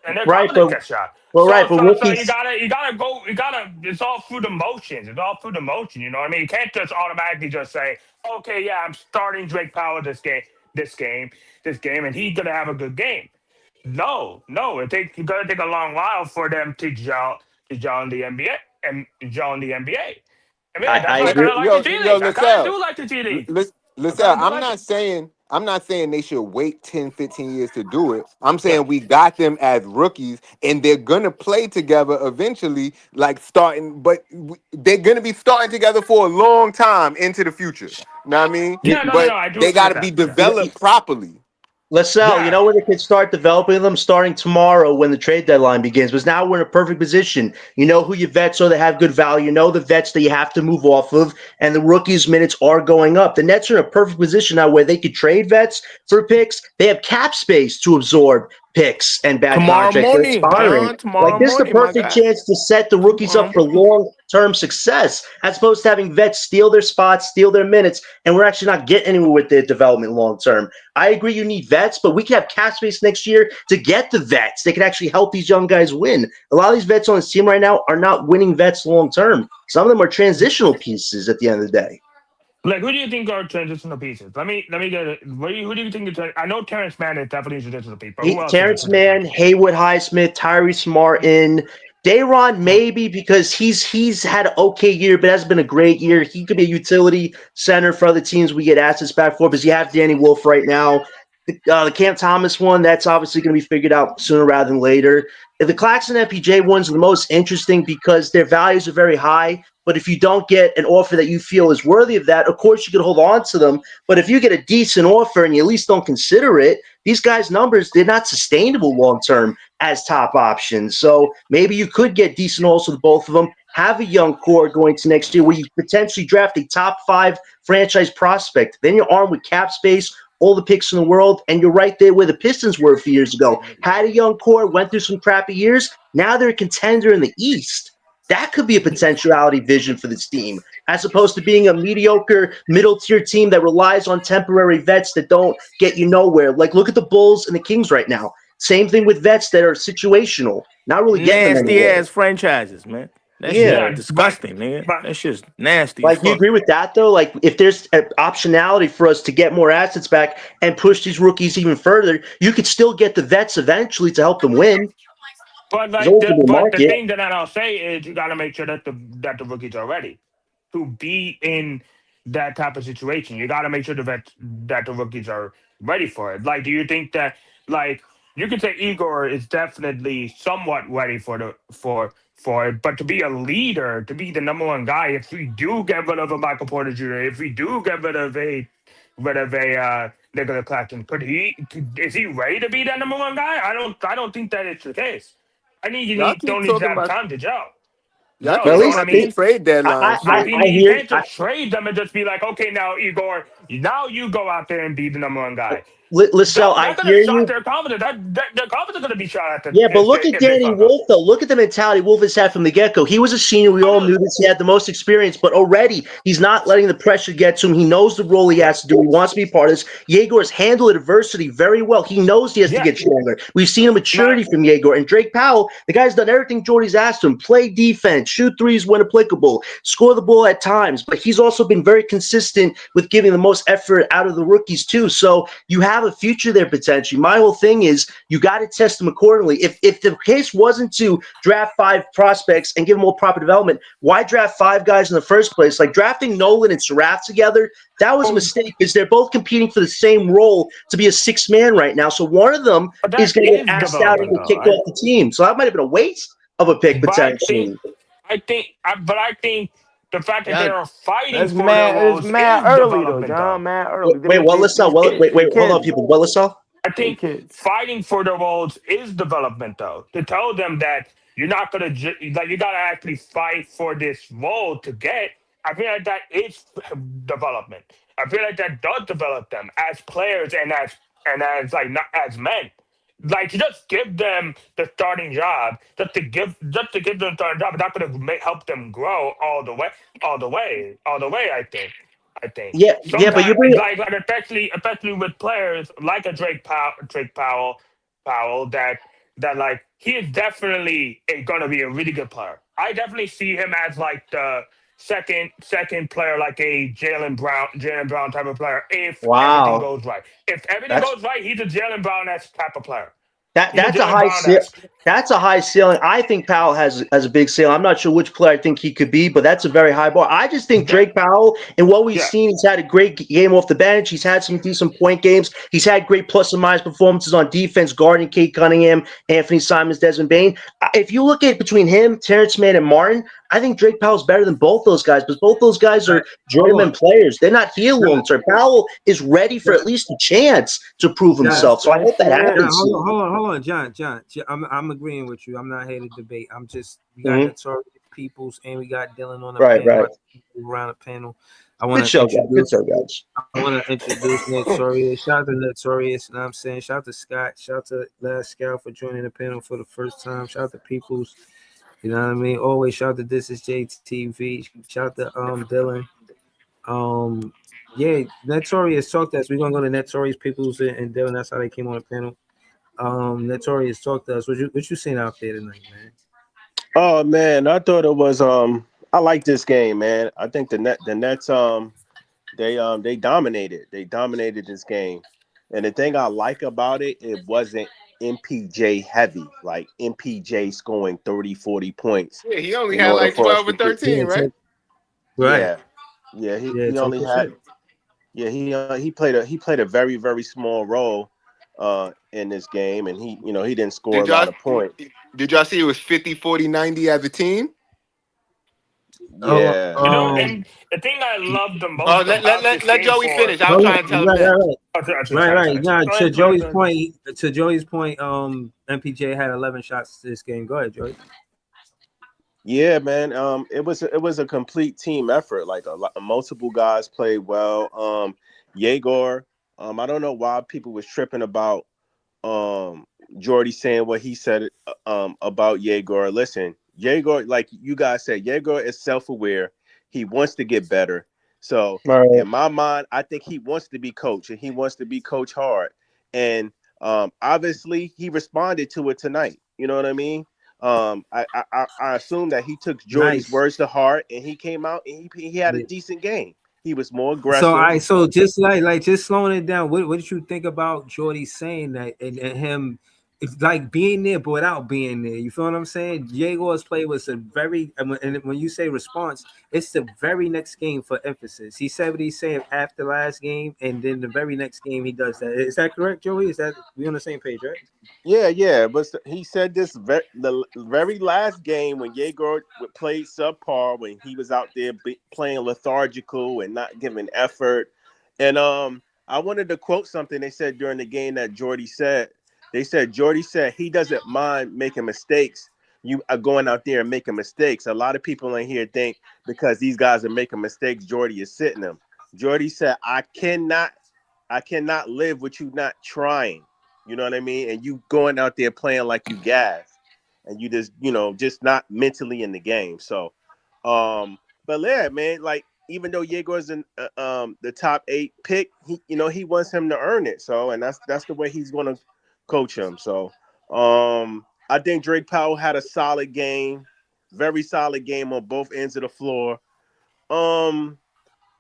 and their Right, confidence gets shot. but So rookies. you gotta go. You gotta. It's all through the motions. It's all through the motion. You know what I mean? You can't just automatically just say, okay, yeah, I'm starting Drake Powell this game, this game, and he's gonna have a good game. No, it's gonna take a long while for them to gel in the NBA and gel in the NBA. I mean, that's I why I kind agree. of like the G Yo, League. I kind of Lissell. do like the G League. I kind Lissell, of do I'm like it. not saying they should wait 10, 15 years to do it. I'm Yeah. saying we got them as rookies and they're gonna play together eventually, like starting, but they're gonna be starting together for a long time into the future. Know what I mean? You, Yeah, no. But I do they agree with gotta be that. Yeah. developed properly. LaSalle, you Yeah. know where they could start developing them? Starting tomorrow when the trade deadline begins. Because now we're in a perfect position. You know who your vets are that have good value. You know the vets that you have to move off of, and the rookies' minutes are going up. The Nets are in a perfect position now where they could trade vets for picks. They have cap space to absorb picks and bad Tomorrow contracts. They're morning, expiring. John. Like Tomorrow this is the morning, my perfect guy. chance to set the rookies Tomorrow up for morning. long-term success, as opposed to having vets steal their spots, steal their minutes, and we're actually not getting anywhere with their development long-term. I agree you need vets, but we can have cap space next year to get the vets. They can actually help these young guys win. A lot of these vets on this team right now are not winning vets long term. Some of them are transitional pieces at the end of the day. Like, who do you think are transitional pieces? Let me get it. Who do you think? I know Terrence Mann is definitely a transitional piece, but who else is a Terrence transitional Mann, piece? Haywood Highsmith, Tyrese Martin, Dayron maybe because he's had an okay year, but hasn't been a great year. He could be a utility center for other teams we get assets back for because you have Danny Wolf right now. The Cam Thomas one, that's obviously going to be figured out sooner rather than later. The Claxton FPJ ones are the most interesting because their values are very high. But if you don't get an offer that you feel is worthy of that, of course you could hold on to them. But if you get a decent offer and you at least don't consider it, these guys' numbers, they're not sustainable long term as top options. So maybe you could get decent also with both of them. Have a young core going to next year where you potentially draft a top 5 franchise prospect. Then you're armed with cap space, all the picks in the world, and you're right there where the Pistons were a few years ago. Had a young core, went through some crappy years. Now they're a contender in the East. That could be a potentiality vision for this team, as opposed to being a mediocre middle tier team that relies on temporary vets that don't get you nowhere. Like, look at the Bulls and the Kings right now. Same thing with vets that are situational, not really getting them Nasty anywhere. ass franchises, man. That shit Yeah. Yeah, disgusting, nigga. but That shit's nasty as Like, you fuck. agree with that, though? Like, if there's an optionality for us to get more assets back and push these rookies even further, you could still get the vets eventually to help them win. There's always going to be a the market. thing that I'll say is you got to make sure that the rookies are ready to be in that type of situation. You got to make sure that the rookies are ready for it. Like, do you think that like you could say Igor is definitely somewhat ready for it, but to be a leader, to be the number one guy, if we do get rid of a Michael Porter Jr., if we do get rid of a Nicola Claxton, is he ready to be that number one guy? I don't think that it's the case. I think Y'all don't keep need to talking have about time to gel. Y'all No, But can at you know come what I least at the mean? trade deadline Like shit. you hear. can't just trade them and just be like, okay, now Igor, now you go out there and be the number one guy. Lissell, I That's gonna hear shot you. their confidence. Their confidence is gonna be shot at Yeah, but look at if they Danny fuck up. Wolf, though. Look at the mentality Wolf has had from the get go. He was a senior. We I all know. knew this. He had the most experience, but already he's not letting the pressure get to him. He knows the role he has to do. He wants to be part of this. Yegor has handled adversity very well. He knows he has to Yeah. get stronger. We've seen a Now, maturity from Yegor. And Drake Powell, the guy's done everything Jordy's asked him: play defense, shoot threes when applicable, score the ball at times. But he's also been very consistent with giving the most effort out of the rookies, too. So you have a future there potentially. My whole thing is you got to test them accordingly. If the case wasn't to draft 5 prospects and give them more proper development, why draft 5 guys in the first place? Like drafting Nolan and Saraf together, that was a oh, mistake because they're both competing for the same role to be a 6th man right now. So one of them but is that going to get is asked out and development, get though. kicked off the team. So that might have been a waste of a pick But potentially. I think the fact that they Yeah, are fighting for their It's roles mad is early though, development, John. though. Mad Wait, early. wait, what, Lissell? These kids, Wait, they hold on, kids, people. What, Lissell? I they think kids. fighting for the roles is development, though. To tell them that you're not gonna like you gotta actually fight for this role to get. I feel like that is development. I feel like that does develop them as players and as like not as men. Like to just give them the starting job, just to give them the starting job, is not gonna help them grow all the way. I think Yeah, but you sometimes, bring like especially with players like a Powell, that like he is definitely gonna be a really good player. I definitely see him as like the second player, like a Jalen Brown type of player. If everything wow. goes right, if everything That's goes right, he's a Jalen Brown esque type of player. That He's a that's a Jalen high Brown ce- esque. that's a high ceiling. I think Powell has a big ceiling. I'm not sure which player I think he could be, but that's a very high bar. I just think Yeah, Drake Powell and what we've yeah. seen, he's had a great game off the bench. He's had some decent point games. He's had great plus and minus performances on defense, guarding Kate Cunningham, Anthony Simons, Desmond Bain. If you look at between him, Terrence Mann, and Martin, I think Drake Powell's better than both those guys because both those guys Right. are Hold journeyman on. players. They're not here long John, term. Powell is ready for at John, least a chance to prove John, himself. So I hope that John, happens hold on, soon. John. I'm agreeing with you. I'm not here to debate. I'm just we got Mhm. Notorious Peoples and we got Dylan on the Right, panel. right. I think we around the panel. Good show, guys. Good show, guys. I want to introduce Notorious. Shout out to Notorious. You know what I'm saying? Shout out to Scott. Shout out to Last Scout for joining the panel for the first time. Shout out to Peoples. You know what I mean? Always shout out to This Is JTV. Shout out to Dylan. Um, yeah, Notorious talk to us. We're gonna go to Notorious Peoples and Dylan. That's how they came on the panel. Notorious talk to us. What you seen out there tonight, man? Oh man, I thought it was I like this game, man. I think the Nets they dominated. They dominated this game. And the thing I like about it, it wasn't MPJ heavy. Like MPJ scoring 30, 40 points Yeah, he only in had order like for us 12 or to get 13, right? Right. yeah. Yeah, he, Yeah, he talk only your had shit. yeah, he played a very, very small role in this game and he didn't score a Did y'all lot of points. did y'all see it was 50, 40, 90 as a team? Oh, Yeah. You know, and the thing I love the Oh, most let, let, about let, this let game Joey for finish. I was hold on. trying to tell him Right, that. right, right. Right. Nah, Go to ahead, go ahead, Joey's go ahead. point, MPJ had 11 shots this game. Go ahead, Joey. Yeah, man. It was a complete team effort. Like multiple guys played well. Yegor. I don't know why people was tripping about um Jordy saying what he said about Yegor. Listen, Yegor, like you guys said, Yegor is self-aware. He wants to get better. So Right. in my mind, I think he wants to be coach and he wants to be coach hard. And obviously he responded to it tonight. You know what I mean? I assume that he took Jordy's Nice. words to heart and he came out and he had a Yeah. decent game. He was more So aggressive. I so just like just slowing it down. What did you think about Jordy saying that and him? It's like being there, but without being there. You feel what I'm saying? Jaguars play was a very, and when you say response, it's the very next game for emphasis. He said what he said after last game, and then the very next game he does that. Is that correct, Joey? Is that we on the same page, right? Yeah, yeah, but he said this the very last game when Yegor played subpar when he was out there playing lethargical and not giving effort. And I wanted to quote something they said during the game that Jordy said. They said Jordy said he doesn't mind making mistakes you are going out there and making mistakes. A lot of people in here think because these guys are making mistakes, Jordy is sitting them. Jordy said, I cannot live with you not trying. You know what I mean? And you going out there playing like you gas, and you just, just not mentally in the game. So, but yeah, man, like even though Yegor's in the top 8 pick, he wants him to earn it. So, and that's the way he's going to coach him. So, I think Drake Powell had a solid game, very solid game on both ends of the floor. Um,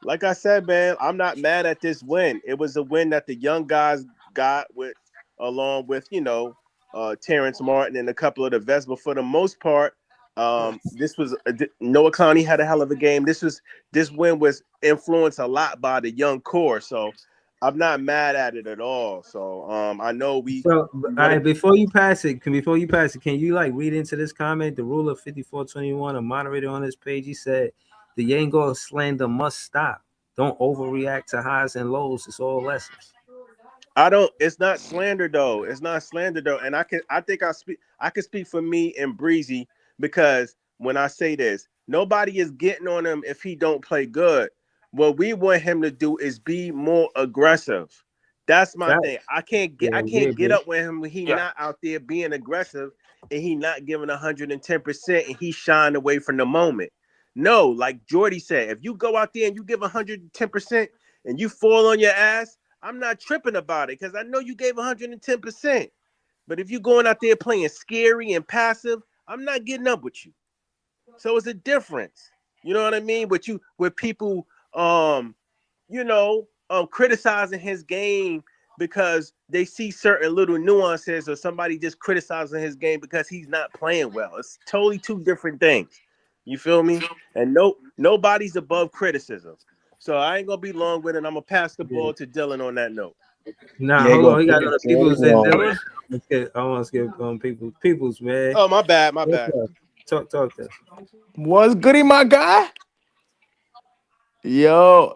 like I said, man, I'm not mad at this win. It was a win that the young guys got with, along with Terrence Martin and a couple of the vets. But for the most part, this was Noah Clowney had a hell of a game. This win was influenced a lot by the young core. So I'm not mad at it at all. So I know So, we all want right, to. before you pass it, can you like read into this comment? The rule of 5421, a moderator on this page, he said, the Yango slander must stop. Don't overreact to highs and lows. It's all lessons. I don't. It's not slander though. It's not slander though. And I think I can speak for me and Breezy because when I say this, nobody is getting on him if he don't play good. What we want him to do is be more aggressive. That's my thing. Facts. Yeah, I we can't get agree. up with him when he Yeah. not out there being aggressive and he not giving 110% and he shying away from the moment. No, like Jordy said, if you go out there and you give 110% and you fall on your ass, I'm not tripping about it because I know you gave 110%. But if you're going out there playing scary and passive, I'm not getting up with you. So it's a difference. You know what I mean? With people criticizing his game because they see certain little nuances, or somebody just criticizing his game because he's not playing well. It's totally two different things. You feel me? And nobody's above criticism. So I ain't gonna be long with it. I'm gonna pass the Yeah. ball to Dylan on that note. Nah, hold on. Diego, We got prove other it people's in It there. wrong. was I want to skip people's man. Oh, my bad, my What's bad. up? Talk to us. Was goody, my guy? Yo,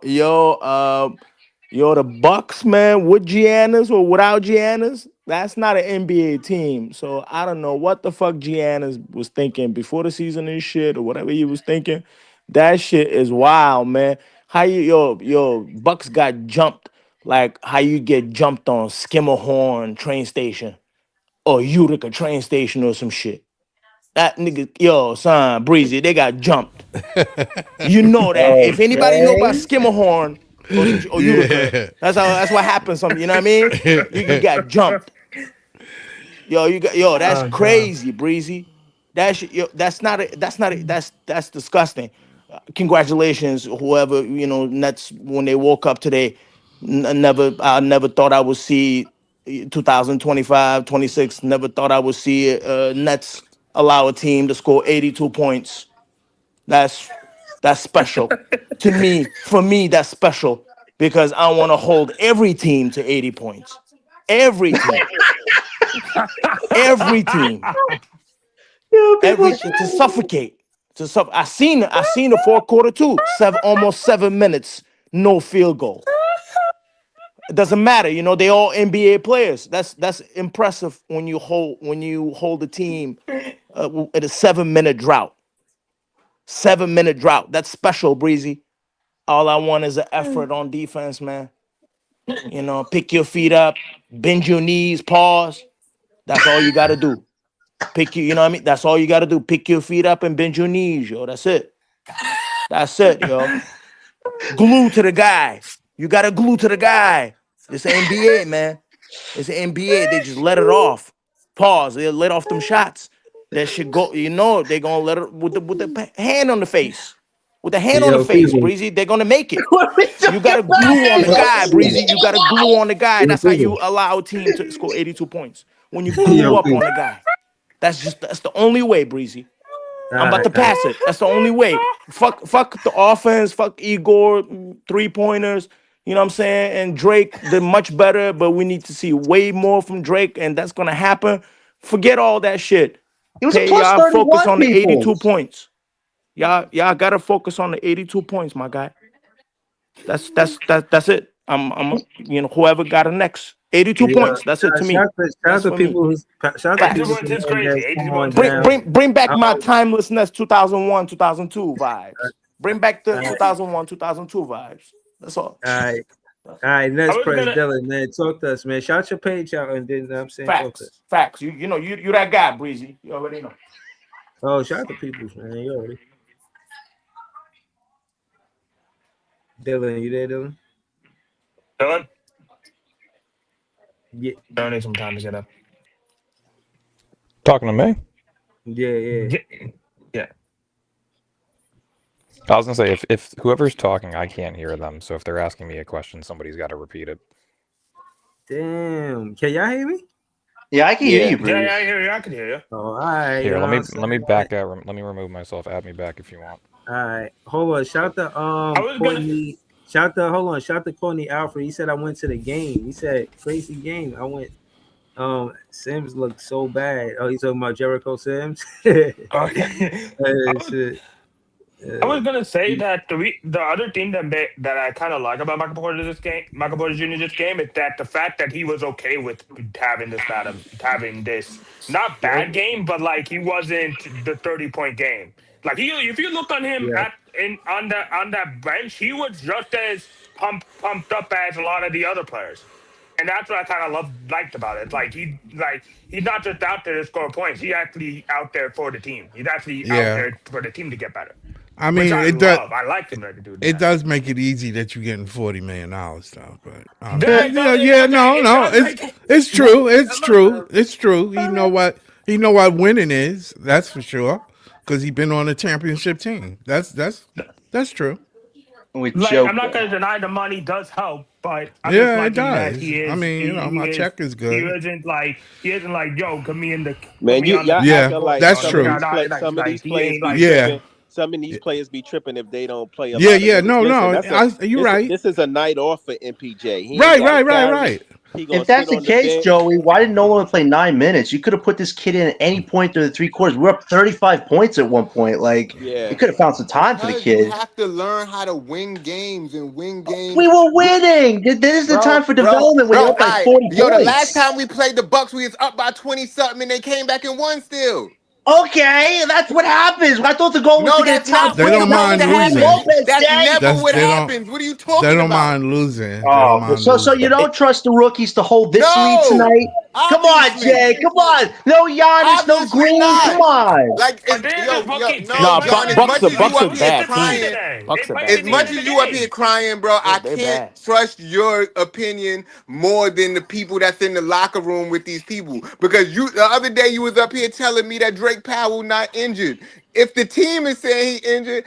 the Bucks, man, with Giannis or without Giannis, that's not an NBA team. So I don't know what the fuck Giannis was thinking before the season and shit or whatever he was thinking. That shit is wild, man. How yo Bucks got jumped like how you get jumped on Skimmerhorn train station or Utica train station or some shit. That nigga, yo, son, Breezy, they got jumped. You know that. If anybody know about Okay. Skimmerhorn or Utica, Yeah. that's what happens. Some, you know what I mean? You got jumped. That's Oh no. crazy, Breezy. That's disgusting. Congratulations, whoever Nets when they woke up today. I never thought I would see 2025, 26. Never thought I would see Nets allow a team to score 82 points. That's that's special to me. For me, that's special because I want to hold every team to 80 points. Every team, Yo, people every should. to suffocate. I seen the fourth quarter too. Almost 7 minutes, no field goal. It doesn't matter, they all NBA players. That's impressive when you hold a team at a 7 minute drought. 7 minute drought. That's special, Breezy. All I want is an effort on defense, man. Pick your feet up, bend your knees, pause. That's all you got to do. You know what I mean? That's all you got to do. Pick your feet up and bend your knees, yo. That's it. That's it, yo. Glue to the guy. You got to glue to the guy. This NBA, man. It's NBA. They just let it off. Pause. They let off them shots. That should go. They're gonna let it with the hand on the face. With the hand on the Yo, face, people. Breezy. They're gonna make it. What are we You got talking to about? glue on the guy, Breezy. You got to glue on the guy. Yo, That's how people. you allow a team to score 82 points. When you glue Yo, up on people. the guy. That's the only way, Breezy. All I'm about right, to all right. pass it. That's the only way. Fuck the offense. Fuck Igor 3 pointers. You know what I'm saying? And Drake did much better, but we need to see way more from Drake, and that's gonna happen. Forget all that shit. He was a Pay plus y'all focus 31, on the 82 people. points. Y'all gotta focus on the 82 points, my guy. That's it. I'm whoever got it next. 82 Yeah, points. That's it to me. shout That's to for me. people who shout to 82 people Facts. points is who crazy. that's 82 come on points is Bring down. crazy. bring back my Oh, timelessness 2001, 2002 vibes. Bring back the all 2001, 2002 vibes. That's all. right, That's all right. I Next was press, gonna. Dylan, man. Talk to us, man. Shout your page out, and then I'm saying talk to facts. us. Facts. You know you that guy, Breezy. You already know. Oh, shout out to people, man. You already. Dylan, you there, Dylan? Dylan, Yeah, I need some time to get up. Talking to me? yeah. Yeah. Yeah. I was gonna say if whoever's talking, I can't hear them. So if they're asking me a question, somebody's got to repeat it. Damn. Can y'all hear me? Yeah, I can hear Yeah. you, Yeah, Breeze. I hear you. I can hear you. Oh, all right. You Here, know what I'm let me saying? back out. Let me remove myself. Add me back if you want. All right. Hold on. Shout to I was gonna. Courtney. Shout to Courtney Alfred. He said I went to the game. He said crazy game. I went. Sims looked so bad. Oh, he's talking about Jericho Sims. Okay. I was Shit. I was gonna say that the other thing that I kind of like about Michael Porter Jr. this game is that the fact that he was okay with having this not bad game, but like he wasn't the 30-point game. Like if you look on him Yeah. on that bench, he was just as pumped up as a lot of the other players. And that's what I kind of liked about it. He's not just out there to score points. He's actually out there for the team. He's actually out Yeah. there for the team to get better, I which mean, I it does. love. I like him to do It that. does make it easy that you're getting $40 million though, but It does- it does- no, it no, does make it- it's true, it's true, it's true. He know what winning is. That's for sure, because he been on a championship team. That's true. With Like Joe. I'm not gonna deny the money does help, but I'm just Yeah, it liking that does. I mean, he my is check is he good. isn't like yo put Man, me on the y'all Yeah, acting backboard, like that's yo. some of true. these play some of these Like he players ain't be like Yeah, tripping. Some of these players be tripping if they don't play a yeah, lot of yeah. minutes. No, Listen, no. You're right. this is a night off for MPJ. He ain't Right, got to right, right, carry. right. He gonna If sit that's the on the case, bench. Joey, why did Nolan play 9 minutes? You could have put this kid in at any point through the 3 quarters. We're up 35 points at one point. Like, Yeah. you could have found some time for the Because you kid. have to learn how to win games and win games. We were winning. This is the time for development when you're up by I 40 yo, the last points. time we played the Bucks, we was up by 20 something, and they came back and won still. Okay, that's what happens. I thought the goal was No, to get a that's top not They what win. don't I'm not supposed mind to going to have losing. happen. Lopez That's Day. never what They don't. happens. What are you They talking don't about? mind losing. They don't Oh, mind so you losing. don't trust the rookies to hold this lead No, tonight? Come on, obviously, Jay. Come on. No Giannis, no obviously Green. Come not. on. Like, but they're the rookie. They no, Nah, played John. the As Bucks much are as you Bucks are up they here played the bad team team. crying, today. They Bucks are played bad the as team much in team. the as you up here game. crying, bro, I They can't bad. trust your opinion more than the people that's in the locker room with these people. Because you, the other day, you was up here telling me that Drake Powell not injured. If the team is saying he injured,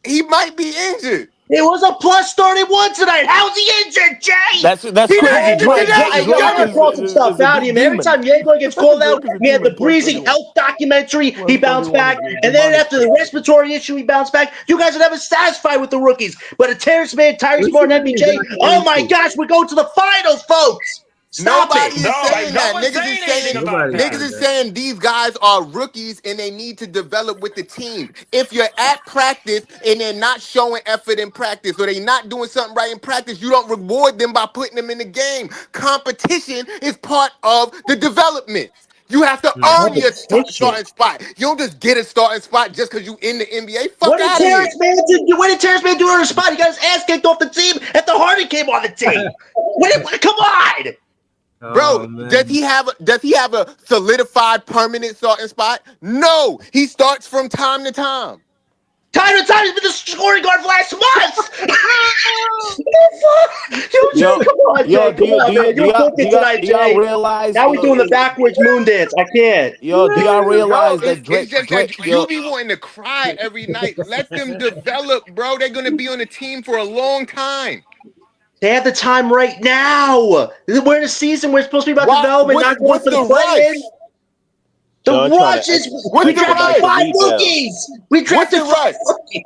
he might be injured. It was a plus 31 tonight. How's he injured, Jay? That's He not crazy. injured Drake today. Drake Hey, You yo, I'm Drake got gonna it. throw some stuff is a out of him. Every demon. time Diego gets called out, Drake is a he had the demon. Plus breathing 31. health documentary. He Plus bounced 31 back, is and then demonic. after the respiratory issue, he bounced back. You guys are never satisfied with the rookies, but a Terrence Mann, Tyrese Listen Martin, to the MPJ. Oh my documentary. gosh, we're going to the finals, folks. Stop it. Nobody is No, like saying no that. one's saying anything about Nobody Niggas said that. is that. saying these guys are rookies and they need to develop with the team. If you're at practice and they're not showing effort in practice or they're not doing something right in practice, you don't reward them by putting them in the game. Competition is part of the development. You have to earn your Competition. starting spot. You don't just get a starting spot just because you in the NBA. What Fuck did out of here. Terrence Mann do? What did Terrence Mann do on the spot? He got his ass kicked off the team after Harden came on the team. Come on. Bro, Oh does man. he have a solidified permanent starting spot? No, he starts from time to time. Tyler Tyler's been the scoring guard for last month. Yo, Jay, Yo, come on, yo, Jay. Come on, man. You're cooking tonight, do y'all Jay. realize Now we're doing the backwards moon dance. I can't. do y'all Bro, realize that it's Drake just Drake that you yo be wanting to cry every night. Let them develop, bro. They're gonna be on the team for a long time. They have the time right now. We're in a season where it's supposed to be about Why? development, not going What's for the the play-in. rush? The John trying to rush is What's we the drafted rush? expedite the 5 rebuild. rookies. We What's drafted the 5 rush? rookies.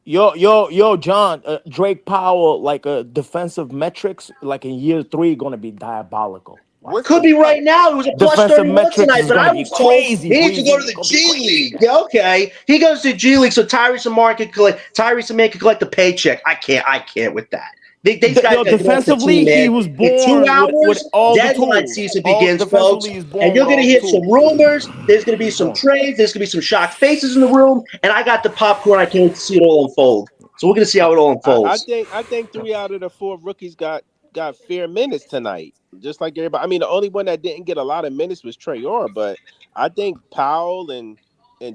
yo John Drake Powell like a defensive metrics like in year 3 gonna be diabolical. What's Could the be rush? right now. It was a plus Defensive 31 metrics tonight, is but gonna I be was told crazy, he needs to go to Breezy. It's the gonna be G crazy. League. Yeah, okay. He goes to G League so Tyrese and Mark can collect Tyrese and Man can collect the paycheck. I can't with that. These guys got to get off the team, Defensively, he man. was In two born with hours, all the deadline tools. season All begins, folks. defensively, he's And born you're with going to all the hear some tools. rumors. There's going to be He's some born. trades. There's going to be some shocked faces in the room. And I got the popcorn. I can't wait to see it all unfold. So we're going to see how it all I unfolds. think 3 out of the 4 rookies got fair minutes tonight, just like everybody. I mean, the only one that didn't get a lot of minutes was Trayor, but I think Powell and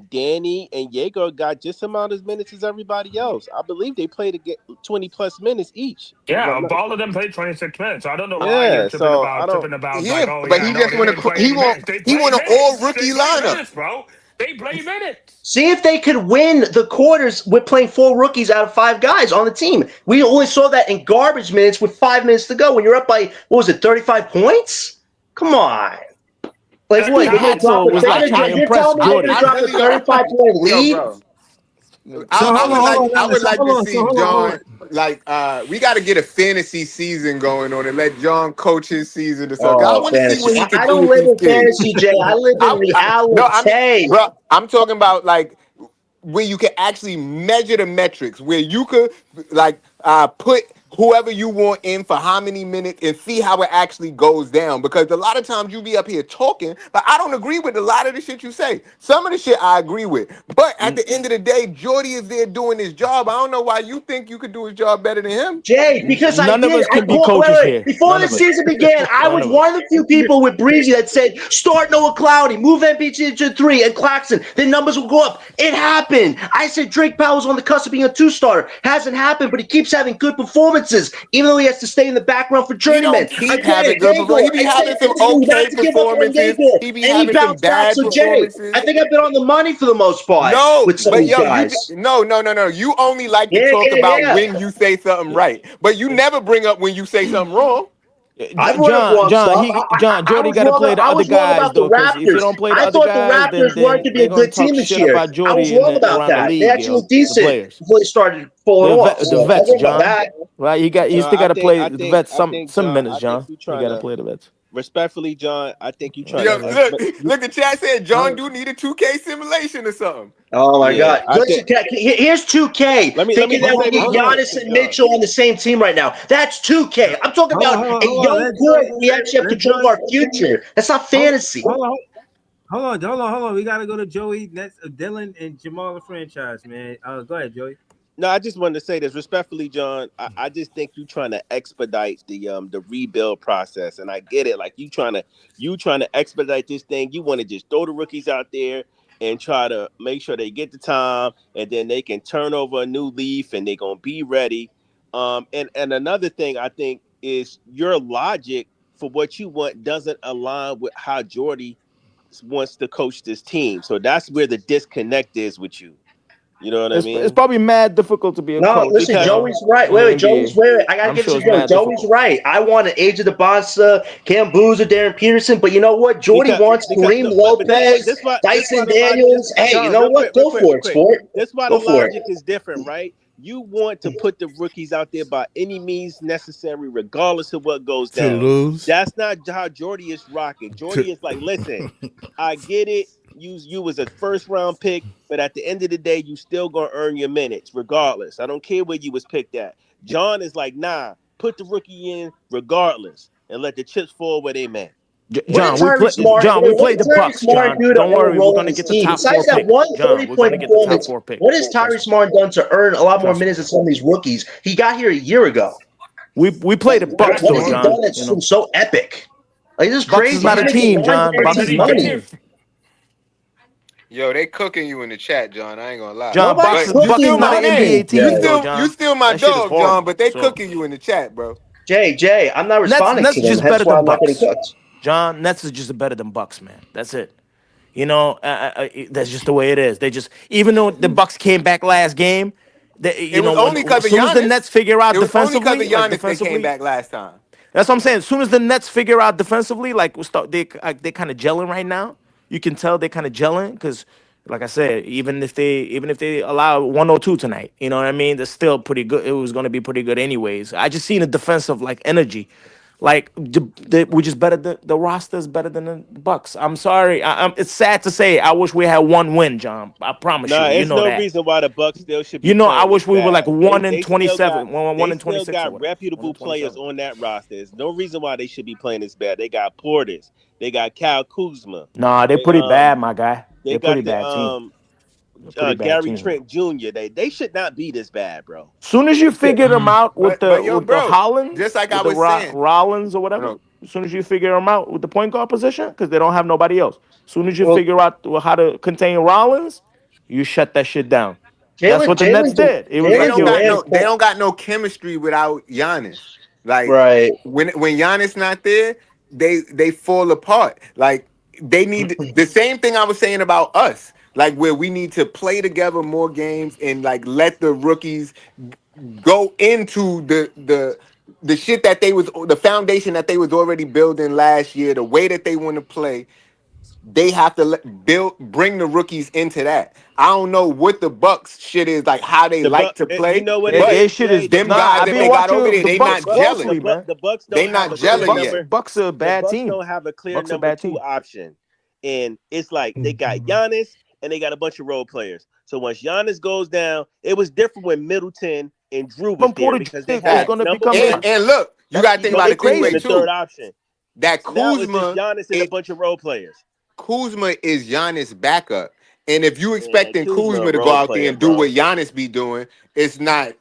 Danny and Jaeger got just amount as minutes as everybody else. I believe they played to get 20 plus minutes each. If Yeah, I'm not, all of them played 26 minutes. So I don't know why you're yeah, so I don't. tripping about Yeah, like, oh but yeah, he no, just they want didn't to play he any want minutes. They he played want an all minutes. rookie They played lineup. minutes, bro. They played minutes. See if they could win the quarters with playing 4 rookies out of 5 guys on the team. We only saw that in garbage minutes with 5 minutes to go when you're up by, what was it, 35 points? Come on. Like And what? He They're gonna had drop to a was like thirty. trying to You're impress telling me they're gonna Jordy. I drop a really don't. 35-point Yo, lead? bro. So I hold on, would like hold I on, would so like hold to on, so see hold on, hold John on. like we got to get a fantasy season going on and let John coach his season or something. I Oh, want to see fantasy! what he I could do don't with live these in kids. fantasy, Jay. I live in No, I mean, reality. bro, I'm talking about like where you can actually measure the metrics, where you could like put whoever you want in for how many minutes and see how it actually goes down. Because a lot of times you be up here talking, but I don't agree with a lot of the shit you say. Some of the shit I agree with. But at the end of the day, Jordy is there doing his job. I don't know why you think you could do his job better than him. Jay, because I None of did. us I can be called. Wait, coaches wait. here. Before None the of us. season began, I None was of us. one of the few people with Breezy that said start Noah Cloudy, move MPG to 3, and Claxton. The numbers will go up. It happened. I said Drake Powell's on the cusp of being a 2-starter. Hasn't happened, but he keeps having good performances, even though he has to stay in the background for He journeyman. don't I keep said having good performance. He Jaegor. be I said having some not okay to give up on performances. Jaegor, He be and he having some bounced back. bad So Jay, I performances. think I've been on the money for the most part No, with some of but these yo, guys. no. You only like to Yeah, talk yeah, about yeah. when you say something right, but you never bring up when you say something wrong. I brought up wrong stuff. I Jordy was got to wrong. play the I other was wrong guys about the though, because if you Raptors. don't play the I other thought the guys, Raptors weren't going to be they're a gonna good talk team this shit year. about I was Jordy wrong about around the that. They league, actually yo. looked The decent players, before they started falling off. So the I was vets, wrong about John. that. Right? You John, still got to play I the think, vets I think, some John, minutes, I think John. you You trying got to to play the vets. respectfully, John. I think you trying Yo, to. look, the chat said John do need a 2K simulation or something. Oh my Yeah, God! I Listen, think. here's 2K. Let me Thinking just that say we this get real quick Giannis to and John. Mitchell on the same team right now. That's 2K. I'm talking about a Hold on. young core where we actually have control of our future. That's not fantasy. Hold on. Hold on. We gotta go to Joey, next, Dylan, and Jamal the franchise, man. Go ahead, Joey. No, I just wanted to say this respectfully, John. I just think you trying to expedite the rebuild process, and I get it. Like you trying to expedite this thing. You want to just throw the rookies out there and try to make sure they get the time, and then they can turn over a new leaf, and they're gonna be ready. And another thing I think is your logic for what you want doesn't align with how Jordy wants to coach this team. So that's where the disconnect is with you. You know what I It's mean? probably mad difficult to be a No, coach, listen, Because Joey's yo, right. in the Wait, Joey's NBA. wait. I gotta I'm give this sure to it's Joey. mad Joey's difficult. right. I want an Age of the Bonsa, Cam Boozer, Darren Peterson, but you know what? Jordy wants because Kareem no, but Lopez, this why Dyson the logic this Daniels. Hey, you John know what? real Go quick for real it, quick. sport. This why the Go for it. logic is different, right? You want to put the rookies out there by any means necessary, regardless of what goes To down. lose, That's not how Jordy is rocking. to Jordy is like, listen, I get it. You was a first round pick, but at the end of the day, you still gonna earn your minutes, regardless. I don't care where you was picked at. John is like, nah, put the rookie in regardless, and let the chips fall where they may. What did John, we What did played the Terry Bucks, Smart John. do to Don't earn a worry, we're role on gonna this get the team? top four Besides that pick. one John, we're 40-point gonna get the top performance, four pick. what has Trust Tyree me. Smart done to earn a lot more Trust me. minutes than some of these rookies? He got here a year ago. We played the Bucks What though, has he John. done that's You know, so epic? Like this is Bucks is crazy. not He's a making team, nine John. But Bucks did is guaranteed he not a get money. here? team. Yo, they cooking you in the chat, John. I ain't gonna lie. John, Nobody's Bucks But you cooking still is not my an nothing, NBA man. You team Jay. though, still you John. still my That shit is dog, John. horrible. But they So cooking you in the chat, bro. Jay, I'm not responding Nets to them. just Hence better why than I'm not getting Bucks. cooked. John, Nets is just better than Bucks, man. That's it. You know, that's just the way it is. They just, even though the Bucks came back last game, they, It you was know, when only because as of soon as the Giannis. Nets figure out It was only because of defensively, like Giannis they came defensively, back last time. that's what I'm saying. As soon as the Nets figure out defensively, like we start, they kind of gelling right now. You can tell they're kind of gelling because, like I said, even if they allow 102 tonight, you know what I mean? They're still pretty good. It was going to be pretty good anyways. I just seen a defensive like energy Like we just better the roster is better than the Bucks. I'm sorry. It's sad to say. I wish we had one win, John. I promise Nah, you. You it's know no that. reason why the Bucks still should You be know, I playing wish this we were like bad. one in They still got 27, one they in still 26 or got whatever. One in reputable players 27. on that roster. There's no reason why they should be playing this bad. They got Portis, they got Cal Kuzma, Nah, they're they pretty bad, my guy. they They're pretty got the bad team. They're pretty bad Gary team. Trent Jr. They should not be this bad, bro. Soon as you figure them Mm. out But yo, with the bro, just Hollins, like I with the was saying, Rollins or you whatever, know, as soon as you figure them out with the point guard position, because they don't have nobody else. As soon as you Well, figure out how to contain Rollins, you shut that shit down. That's Jalen what the Nets Jalen did. It was they like, Jalen don't yo, got Duran no hey, they don't got no chemistry without Giannis. Like right. when Giannis not there, they fall apart. Like they need the same thing I was saying about us. Like where we need to play together more games and like let the rookies go into the shit that they was the foundation that they was already building last year, the way that they want to play. They have to bring the rookies into that. I don't know what the Bucks shit is like, how they like to You play, know what it but their is, shit Jay. is The them nah. Bucks, guys I the that be they Bucks, got over watching there, the they the Bucks not Bucks, gelling. closely, man. the Bucks They don't have not a The clear gelling Bucks yet. number. Bucks are a The bad Bucks team. don't have a clear Bucks are a number bad two team. option, and it's like they got Mhm. Giannis and they got a bunch of role players. So once Giannis goes down, it was different when Middleton and Drew was From there Porter because they Jr. is had Facts. gonna number become one. And look, you that's gotta think So about they it put this him in way the crazy. third too. option. That Now it's just Kuzma, Giannis and a it bunch of role players. Kuzma is Giannis' backup. And if you Man, expecting Kuzma a Kuzma to go role out there player, and do what bro. Giannis be doing, it's not.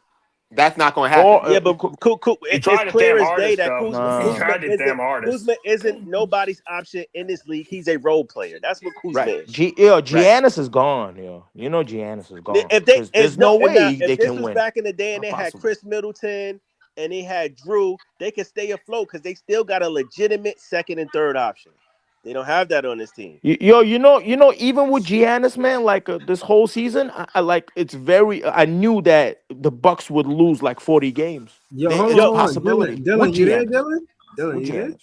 That's not gonna happen. Or Yeah, but He it's tried his clear damn as day hardest that though. He nah. tried his damn hardest. Kuzma isn't nobody's option in this league. He's a role player. That's what Kuzma Right, is. right. Giannis is gone, yo. You know Giannis is gone. If they Cause and there's no no and now way if they this can was win. back in the day and Not they had possible. Chris Middleton and they had Drew, they could stay afloat because they still got a legitimate second and third option. They don't have that on this team. Yo, even with Giannis, man, like this whole season, I like it's very. I knew that the Bucks would lose like 40 games. Yo, It's a Yo, hold on. possibility with Dylan, you there, Giannis. Dylan? Dylan, With you there? Giannis,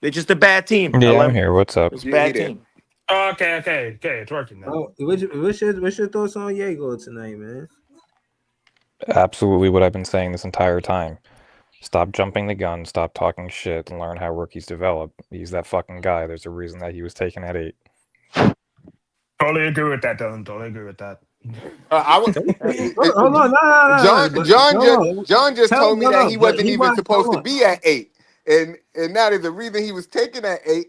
they're just a bad team. Yeah, I'm LM, here. What's up? it's a He bad there. team. Oh, okay. It's working then. Oh, what's your thoughts on Diego tonight, man? Absolutely what I've been saying this entire time. Stop jumping the gun, stop talking shit, and learn how rookies develop. He's that fucking guy. There's a reason that he was taken at 8. Totally agree with that, Dylan. Totally agree with that. I would. Hold on, no. But hold on. John just Tell told me that no, he but wasn't he even might supposed hold to on. be at 8, and now there's a reason he was taken at 8.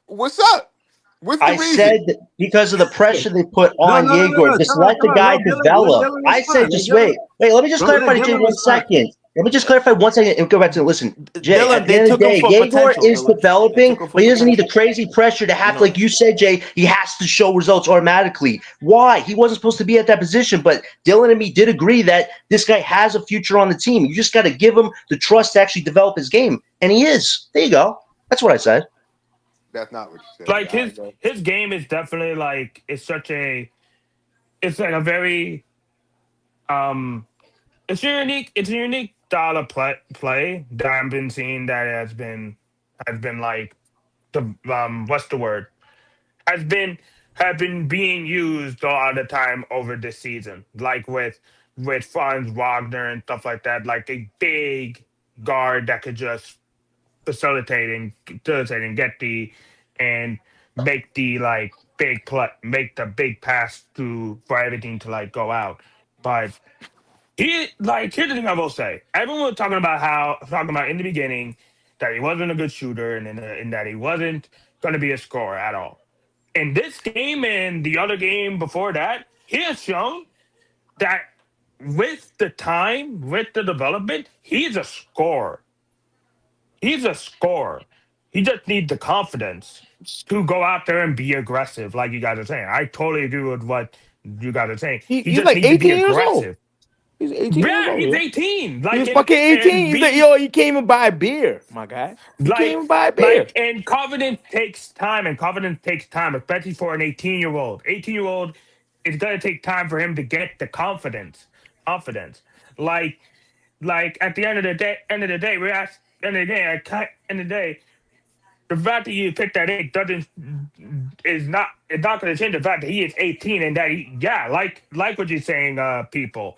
What's up? What's the I said reason? because of the pressure they put No, on Yegor, just let the guy Let develop. Dylan I said respond. just wait. Wait, let me just Let clarify to Jay Dylan 1 second. respond. Let me just clarify 1 second and go back to listen. Jay, at Dylan, the they end of took the him day, for Yegor potential. is Dylan, they developing, took him for but he doesn't need the potential. crazy pressure to You have, know, like you said, Jay, he has to show results automatically. Why? He wasn't supposed to be at that position, but Dylan and me did agree that this guy has a future on the team. You just got to give him the trust to actually develop his game, and he is. There you go. That's what I said. That's not what you said, but Like I his go. his game is definitely like it's like a very um it's a unique style of play that I've been seeing that has been like the what's the word has been have been being used a lot of the time over this season, like with Franz Wagner and stuff like that, like a big guard that could just facilitate and get the and make the like big play, make the big pass to for everything to like go out. But here's the thing I will say. Everyone was talking about in the beginning that he wasn't a good shooter and that he wasn't going to be a scorer at all. In this game and the other game before that, he has shown that with the time, with the development, he's a scorer. He's a scorer. He just needs the confidence to go out there and be aggressive, like you guys are saying. I totally agree with what you guys are saying. He he's just like needs to be 18 years old. aggressive. He's 18 years Yeah, old, he's yo. 18. He Like was fucking 18. and He's like, being yo, he came and buy a beer, my guy. He came like and buy a beer. and confidence takes time, especially for an 18-year-old. 18-year-old, it's gonna take time for him to get the confidence. Confidence. Like at the end of the day, we're at end of the day, end of the day, the fact that you picked that age doesn't is not it's not going to change the fact that he is 18 and that he yeah like what you're saying people.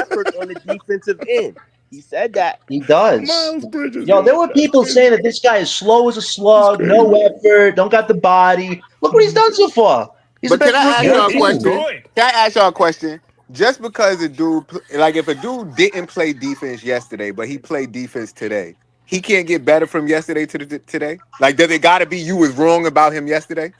effort on the defensive end. He said that. He does. Miles Bridges, Yo, there were that's people crazy. saying that this guy is slow as a slug, no effort, don't got the body. Look what he's done so far. He's the But can best I rookie ask on Yeah, the y'all a he's team. question? good. Can I ask y'all a question? Just because a dude, like if a dude didn't play defense yesterday, but he played defense today, he can't get better from yesterday to today? Like, does it got to be you was wrong about him yesterday?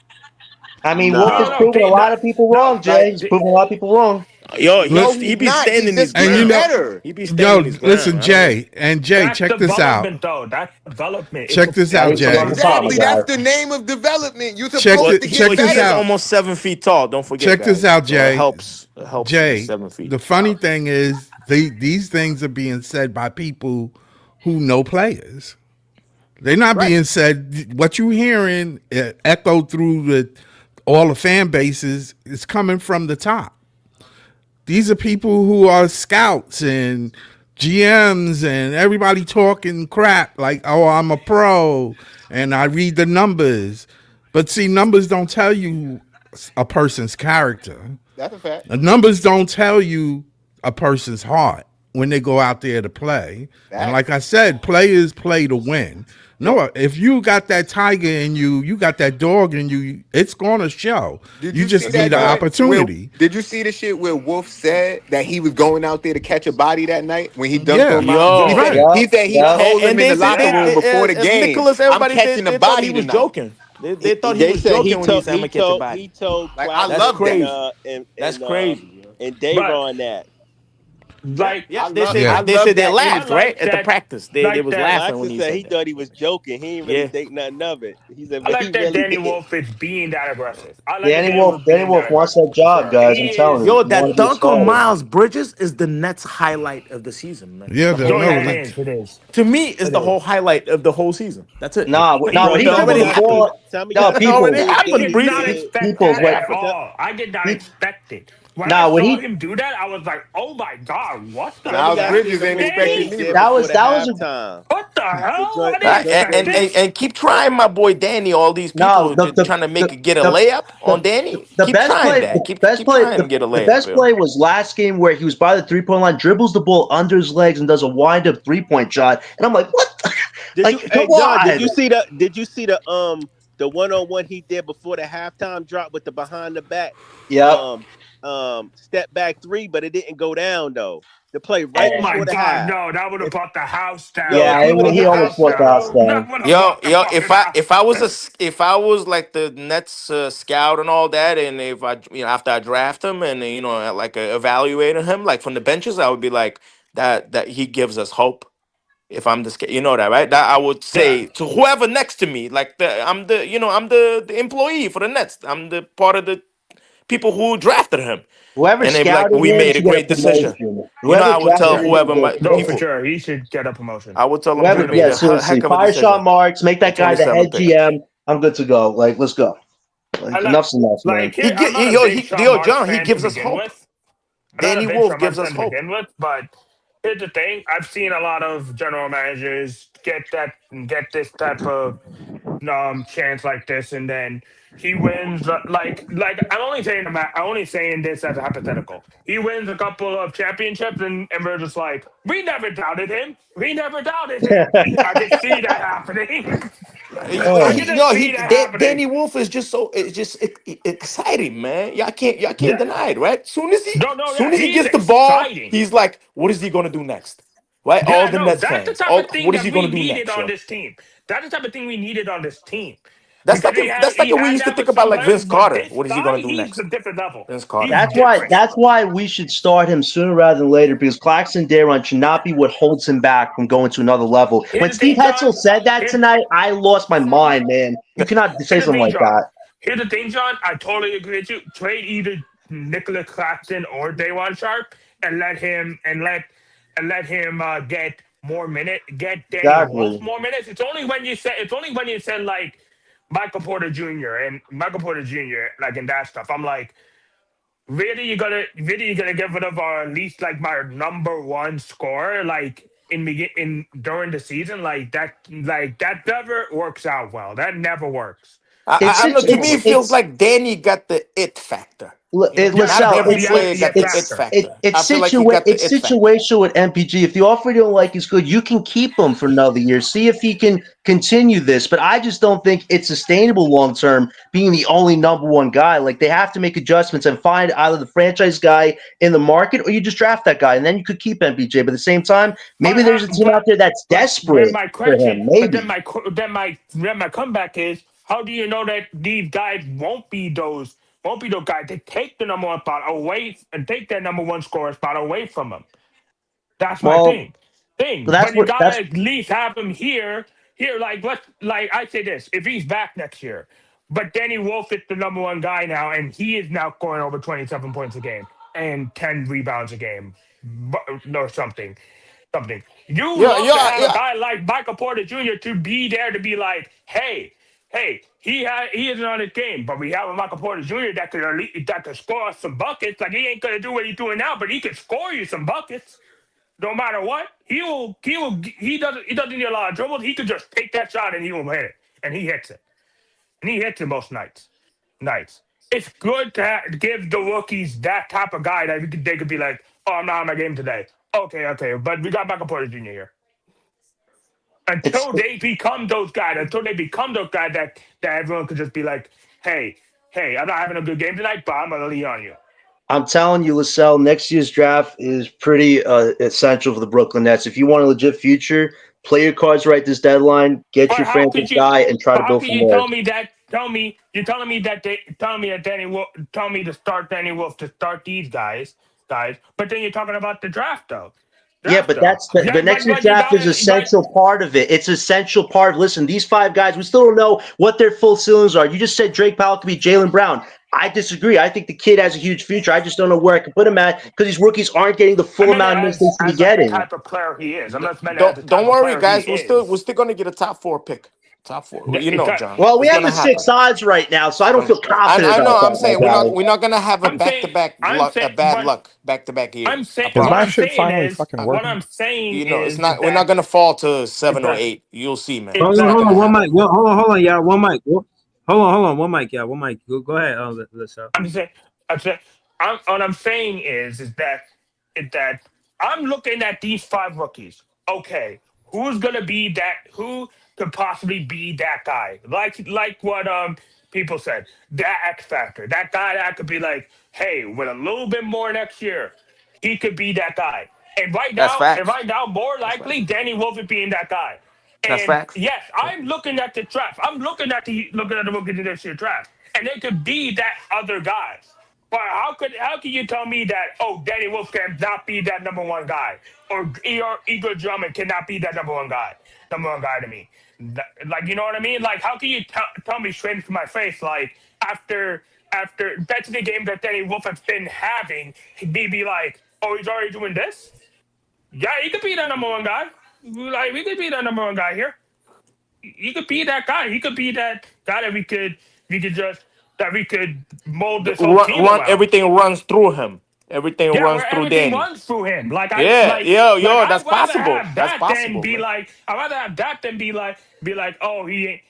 I mean, Wolf No, is Nah. no, proving a lot of people no. wrong, Like, Jay. He's proving a lot of people wrong. Yo, no, he he's be not. He's standing his just And getting you know, ground. better. He be standing yo, his ground. listen, I don't. Jay, That's check this out. development, though. That's development. It's Check a this out, Thanks for letting Jay. us on, my Exactly. That's guy. the name of development. You're Check Well, supposed the to well, get check he this is better. out. almost 7 feet tall. Don't forget, Check this guys. out, So it Jay. helps. It helps to be Jay, 7 feet. the funny thing is these things are being said by people who know players. They're not Right. being said. What you hearing echoed through all the fan bases is coming from the top. These are people who are scouts and GMs and everybody talking crap like, oh, I'm a pro and I read the numbers. But see, numbers don't tell you a person's character. That's a fact. The numbers don't tell you a person's heart when they go out there to play. And like Facts. I said, players play to win. Yep. No, if you got that tiger in you, you got that dog in you, it's gonna show. Did You you see just need that an joint where? opportunity. Did you see the shit where Wolf said that he was going out there to catch a body that night when he dunked Yeah, on Miles? He Yo, said right. Yep, he said he yep. told him and in the they said locker room before the game, Nicholas, "I'm everybody catching a they thought he body was tonight." joking. They thought he They was said joking when he said, "I'm gonna catch a body." he told Like I That's Claxton love that. crazy. That's crazy, yo. and but Dayron that. Yeah, like, Yeah, Yeah. I they love said they that I laughed energy. right like at the that. practice. They Like was that. laughing when Claxton he said said he that. thought he was joking. He didn't really Yeah, think nothing of it. He said, I but he like that really Danny did. Wolf is being that aggressive. I like that Danny Danny Wolf. Wolf Danny being Wolf that wants aggressive that for job, sure. guys. I'm He telling is. you. yo, You want that to be a dunk on starter. Miles Bridges is the Nets highlight of the season, man. Yeah, The whole No, no, yeah, it highlight. is. It is. To me, is It the is. whole highlight of the whole season. That's it. Nah, He nah. was When It he no, dribbled already the no. happened. ball, Tell me no y'all It think already this people, dude I happened, did did not Breezy. did expect people. that What? at all. I did not He, expect it. When I nah, when saw he him do that, I was like, "Oh my god, what the tell me Miles y'all heck, seen Bridges the ain't move that he expecting Danny? did neither. before the that was a halftime. What the The hell? I joint the didn't Right? joint expect that this." And keep trying, my boy Danny. All these no people trying to make it get a the layup the on Danny. the Keep best trying play, that. Keep trying to get a the layup, best yo. play was last game where he was by the 3 point line, dribbles the ball under his legs and does a wind up 3 point shot, and I'm like, what? did you Like, come hey John, on. did you see the one on one he did before the halftime drop with the behind the back Yep. um step back three, but it didn't go down though. The play right Oh Eh, my before the god, half. no, that would have If brought the house down. yo, if Yeah, That he would would have have he brought hit the that almost house brought shot, the house down. That down. would have Yo, brought the yo, fucking house down. if I was like the Nets scout and all that, and if I after I draft him and like evaluating him like from the benches, I would be like that he gives us hope. If I'm the you know that, right? That I would Yeah, say to whoever next to me, like I'm the employee for the Nets. I'm the part of the people who drafted him, Whoever and they be like, scouted we him made a should get a great decision. promotion. I Whoever would tell drafted yeah. him should whoever get a my No, for promotion. people, sure. He should get a promotion. I would tell them we Whoever, made yeah, a Legitimately. seriously. heck of a Fire Sean decision. Marks, make The that guy the 27 head pick. GM. I'm good to go. Like, let's go. I Like, like enough's enough, man. like here. I'm not a Yo, big Sean Marks John, he fan to gives us begin hope. with. I'm not a Danny big Wolf Sean gives Marks us fan to hope. begin with, but here's the thing: I've seen a lot of general managers get this type of chance like this, and then he wins. Like I'm only saying I'm only saying this as a hypothetical. He wins a couple of championships, and we're just like, we never doubted him. We never doubted him. I can see that happening. I can just see that happening. Danny Wolf is just so it's just exciting, man. Y'all can't Yeah. deny it, right? No, no, Soon yeah, as he he's gets the ball, exciting. he's like, what is he gonna do next? Right? All Yeah, the no, Nets that's the fans, type of thing what is that he we gonna do needed next, on yo? this team. That's the type of thing we needed on this team. That's Because like he we had used to that think with about some like players, Vince but Carter. this What is he guy, gonna do he's next? a different level. Vince He's Carter. That's why. different. That's why we should start him sooner rather than later because Claxton Dayron should not be what holds him back from going to another level. Here's When the Steve thing, Hetzel John. said that Here's tonight, I lost my mind, man. You cannot say here's the something thing, like John. that. Here's the thing, John. I totally agree with you. Trade either Nicholas Claxton or Daywan Sharp, and let him get more minute, get Danny Wolf Exactly. more minutes. It's only when you said like Michael Porter Jr. like and that stuff. I'm like, really you gonna get rid of our at least like my number one scorer like in during the season like that never works out well. That never works. It's I don't know. To me, it feels it's like Danny got the it factor. You know, not LaSalle. every He has player the got the it factor. factor. I feel like he got the It's it factor. situational with MPG. If the offer you don't like is good, you can keep him for another year. See if he can continue this. But I just don't think it's sustainable long term. Being the only number one guy, like they have to make adjustments and find either the franchise guy in the market or you just draft that guy, and then you could keep MPJ. But at the same time, But maybe there's a team out there that's then desperate my for question, him. but Maybe. then my comeback is, how do you know that these guys won't be those guys? They take the number one spot away and take that number one scorer spot away from them. That's my Well, thing. that's But you what gotta that's at least have him here. Here, like I say this: if he's back next year, but Danny Wolf is the number one guy now, and he is now scoring over 27 points a game and 10 rebounds a game, or something. You Yeah, love to yeah, have a yeah. guy like Michael Porter Jr. to be there to be like, hey, he isn't on his game, but we have a Michael Porter Jr. that could score us some buckets. Like he ain't gonna do what he's doing now, but he could score you some buckets. No matter what, he doesn't need a lot of dribbles. He could just take that shot and he will hit it, and he hits it, and he hits it most nights. It's good to give the rookies that type of guy that they could be like, oh, I'm not on my game today. Okay, but we got Michael Porter Jr. here. it's Until they become those guys that everyone could just be like, hey, I'm not having a good game tonight, but I'm gonna lean on you. I'm telling you, LaSalle, next year's draft is pretty essential for the Brooklyn Nets. If you want a legit future, play your cards right this deadline, get But your how franchise could you? guy, and try But to how build can from you there. tell me that? You're telling me that Danny Wolf. Tell me to start Danny Wolf to start these guys. But then you're talking about the draft though. Yeah, Draft but though. but Yeah, next year's but you draft got is it. But essential part of it. It's essential part. Listen, these five guys, we still don't know what their full ceilings are. You just said Drake Powell could be Jalen Brown. I disagree. I think the kid has a huge future. I just don't know where I can put him at because these rookies aren't getting the I full meant it amount of minutes they should be as like the getting. type of player he is. I'm not meant it as the Don't type of worry, player he guys. We're is. still gonna get a top four pick. Top four. You It know, got, John. Well, we It's have gonna the happen. six odds right now, so I don't feel confident I about know. I'm that, my saying guy. we're not gonna have a I'm back to saying back I'm luck, a saying bad what luck back to back I'm years. I saying Is what my I'm promise. shit saying finally is fucking what working? I'm saying You know, it's is not. We're not that gonna fall to is 7 or that 8. You'll see, man. Hold It's on, not hold gonna on, one happen. mic. Hold on, y'all. One mic. One mic, y'all. One mic. Go ahead. Let's I'm just saying, I'm saying, what I'm saying is that I'm looking at these five rookies. Okay, who's gonna be that? Who could possibly be that guy? Like what people said, that X factor, that guy that could be like, hey, with a little bit more next year, he could be that guy. That's And facts. right now, more That's facts. likely, Danny Wolf is being that guy. That's And facts. yes, I'm looking at the draft. I'm looking at the rookies in this year draft, and they could be that other guy. But how can you tell me that Danny Wolf cannot be that number one guy, or Igor Drummond cannot be that number one guy to me? Like you know what I mean? Like how can you tell me straight into my face like after that's the game that Danny Wolf has been having, he'd be like, oh, he's already doing this? Yeah, he could be that number one guy. Like we could be that number one guy here. He could be that guy. He could be that guy that we could mold this whole team Run. around. Everything runs through him. Everything Yeah, runs where through everything Danny. runs through him. Yeah, yo, I'd that's rather possible. have That's that than possible, be man. like I'd rather have that than be like, oh, he ain't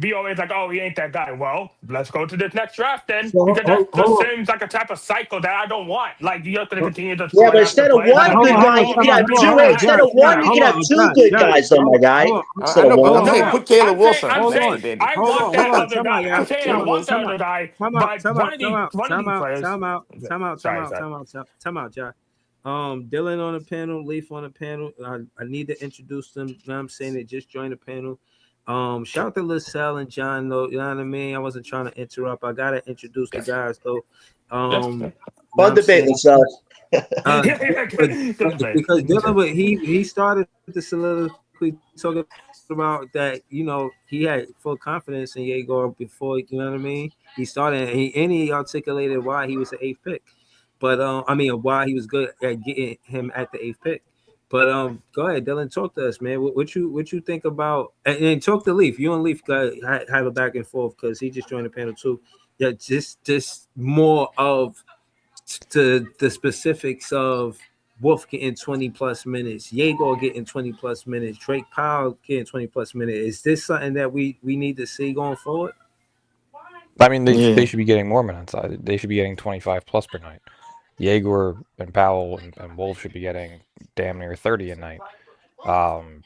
be always like, oh, he ain't that guy. Well, let's go to this next draft then. so Because that just hold on. seems like a type of cycle that I don't want. Like you're gonna continue just Yeah, going but after instead of players All that right, one are hold good on, gonna guy, hold on. you could leave. Time have out. I mean, Hold you're on, two. hold gonna Wait, on, have instead Josh. of one, you Hold could have on, two good Josh. guys, though, my guy. I Instead of know, but one. I'm no, saying no. put Caleb I'm saying, Wilson I'm next saying, to Danny. I Hold want on, hold that on. other Time out, guy. I'm y'all. Put saying I Caleb Time out. want that Wilson. Time other out. guy, Time out. but Time out. Time out. one of Time these out. players. Time out. Time out. Time Sorry, out. sorry. Time out. Time out, Josh. Dylan on the panel, Leaf on the panel. I need to introduce them. You know what I'm saying? They just joined the panel. Shout out to LaSalle and John, though. You know what I mean? I wasn't trying to interrupt. I gotta introduce the guys, though. Yes. You know what Fun I'm debate, saying? LaSalle. Uh, Yeah, yeah, but good play. because Dylan, but he started the soliloquy talking about that. He had full confidence in Yegor before. You know what I mean? He started and he articulated why he was an eighth pick. But I mean, why he was good at getting him at the eighth pick. But go ahead, Dylan, talk to us, man. What you think about and talk to Leaf. You and Leaf got have a back and forth because he just joined the panel too. Yeah, just more of to the specifics of Wolf getting 20 plus minutes, Yegor getting 20 plus minutes, Drake Powell getting 20 plus minutes. Is this something that we need to see going forward? I mean, they Yeah. should be getting more minutes. They should be getting 25 plus per night. Jaeger and Powell and Wolf should be getting damn near 30 a night. Um,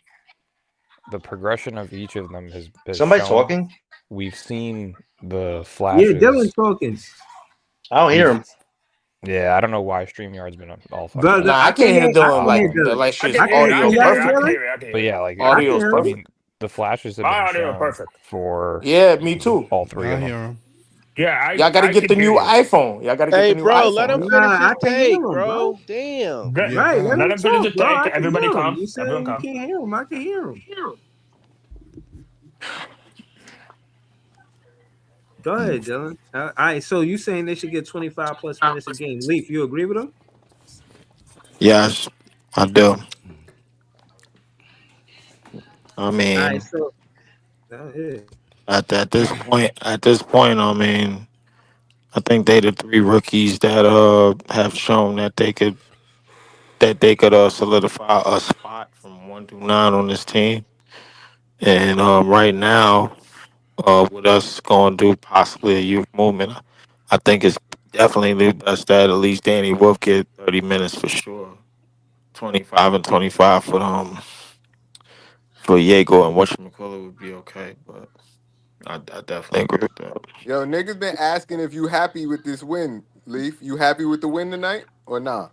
the progression of each of them has Somebody shown. talking? We've seen the Yeah, Dylan flashes. talking. I don't hear We've him. Yeah, I don't know why StreamYard's been all fucked But up. Nah, I I can can't hear. hear I Dylan can hear like Um, that. Dylan. Like I shit's can I hear can. you. I audio Can can hear y'all you. hear I perfect. can Dylan? hear you. I can but hear you. yeah, like I can Audio is hear I him. perfect. mean, the flashes have been My audio is shown perfect. for Yeah, me too. all three I of them. hear him. Yeah, Y'all got to I get can the hear new you. iPhone. Y'all got to get Hey, the new bro, let him iPhone. finish Nah, his I can hear take, him, bro. bro. Damn. Good. Yeah, go Right, let ahead. Let him him finish talk, the bro. take. I can Everybody hear him. calm. You Everyone saying you calm. can't hear him? I can hear him. Go ahead, Dylan. All right, so you saying they should get 25 plus minutes a game? Leaf, you agree with him? Yes, I do. I All right, mean, so yeah. at this point, I mean, I think they the three rookies that have shown that they could solidify a spot from 1 through 9 on this team. And right now, with us going through possibly a youth movement, I think it's definitely the best that at least Danny Wolf get 30 minutes for sure. 25 and 25 for Diego and whatchamacallit would be okay, but I definitely agree with that. Yo, niggas been asking if you happy with this win, Leaf. You happy with the win tonight or nah?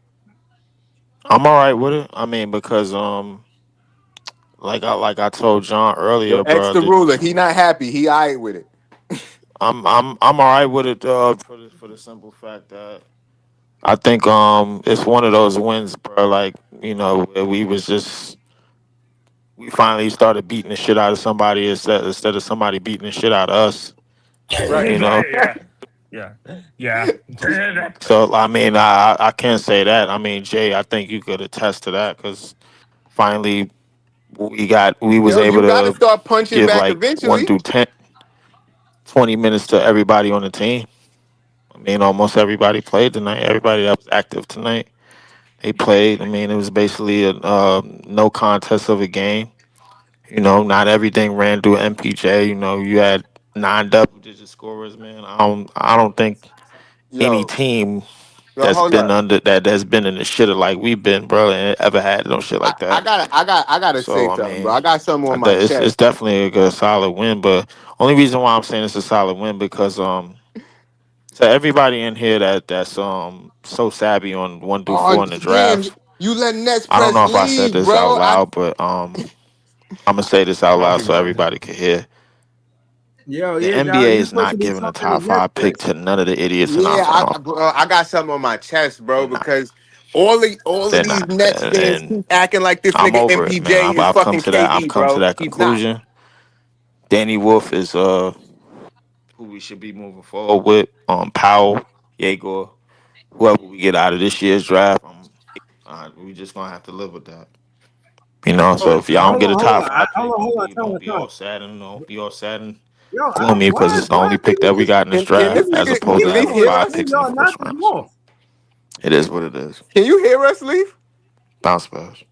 I'm all right with it. I mean, because like I told John Yo, earlier, X bro, the that ruler. He not happy. He alright with it. I'm all right with it for the simple fact that I think it's one of those wins, bro. Like where we finally started beating the shit out of somebody instead of somebody beating the shit out of us. Right. You know. Yeah. Yeah. Yeah. So I mean, I can't say that. I mean, Jay, I think you could attest to that because finally we was Yo, able you gotta to start punching give back like one eventually. through 10, 20 minutes to everybody on the team. I mean, almost everybody played tonight. Everybody that was active tonight, they played. I mean, it was basically a no contest of a game. Not everything ran through MPJ. You had 9 double-digit scorers, man. I don't think any Yo, team yo, that's hold been up. under that that's been in the shitter like we've been, bro, and ever had no shit I, like I that. gotta I gotta So say I something, bro. mean, I got something on my it's chest. definitely a good solid win. But only reason why I'm saying it's a solid win because to everybody in here that's so savvy on 1 through 4 Oh in the damn, draft. you let Nets I don't press know if I said leave, this out bro. loud, but I'm gonna say this out My loud big so man. everybody can hear. Yo, The yeah, dog, NBA you is supposed to not be giving a talking to top Nets five pick fans. to none of the idiots in our Yeah, front bro, I got something on my chest, bro, They're not. because all of They're these not. Nets fans And keep acting like this I'm nigga over it, man. MPJ is I've come fucking to that. I've KD, come to bro. that He's not. conclusion. Danny Wolf is who we should be moving forward with. Powell, Yegor, whoever we get out of this year's draft. We just gonna have to live with that. So Oh, if y'all don't get a hold top on. five pick, Hold on. don't Time, be time. all sad and don't be all sad and Yo, gloomy because why, it's the only pick people that we just got in this Can this draft, as nigga opposed leave to Leaf him having hear alone? five us? picks in the Y'all first knock round. him So off. it is what it is. Can you hear us, Leaf? Bounce back.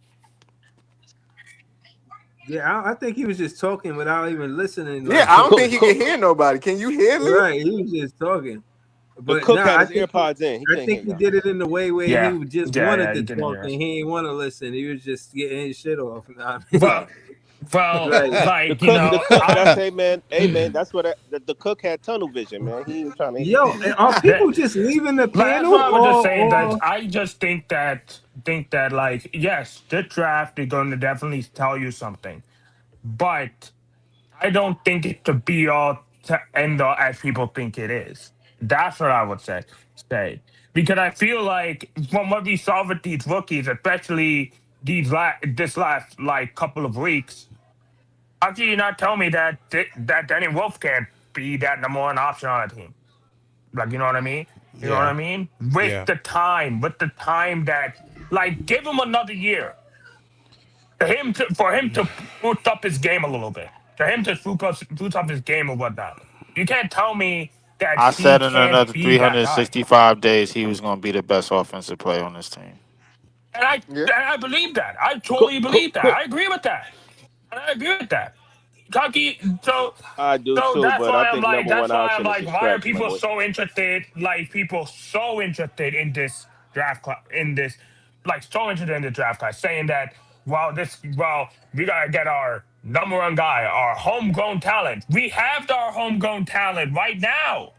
Yeah, I think he was just talking without even listening. Yeah, Like, I don't Cook, think he can Cook, hear nobody. Can you hear, Leaf? right, he was just talking. the But no, cook had his earpods in. He I can't think hear he y'all. did it in the way where he Yeah. just Yeah. wanted Yeah. to You can talk hear and us. he didn't want to listen. He was just getting his shit off. You know what I mean? Well, well, Like, like you The know, cook. That's I'm hey man. That's what the cook had tunnel vision, man. He ain't trying to hear yo, y'all. are that. people just leaving the Like, that's panel what I was just saying. That or I just think that like yes, the draft is going to definitely tell you something, but I don't think it to be all to end all as people think it is. That's what I would say because I feel like from what we saw with these rookies, especially this last like couple of weeks, how can you not tell me that that Danny Wolf can't be that number one option on a team? Like, you know what I mean? You know what Yeah. I mean? Yeah. With the time that, like, give him another year for him to boost up his game a little bit, for him to boost up his game or whatnot. You can't tell me that I he said in can't another be that guy. 365 days he was going to be the best offensive player on this team. And I Yeah. and I believe that. I Cook, totally cook, believe that. cook. I agree with that. And I agree with that. Cocky. I do So too, that's but I why I'm think like, number one option is a why are stretch, my people boy. so interested? Like, people so interested in this draft class, like, so interested in the draft class, saying that, well, we gotta get our number one guy, our homegrown talent. We have our homegrown talent right now.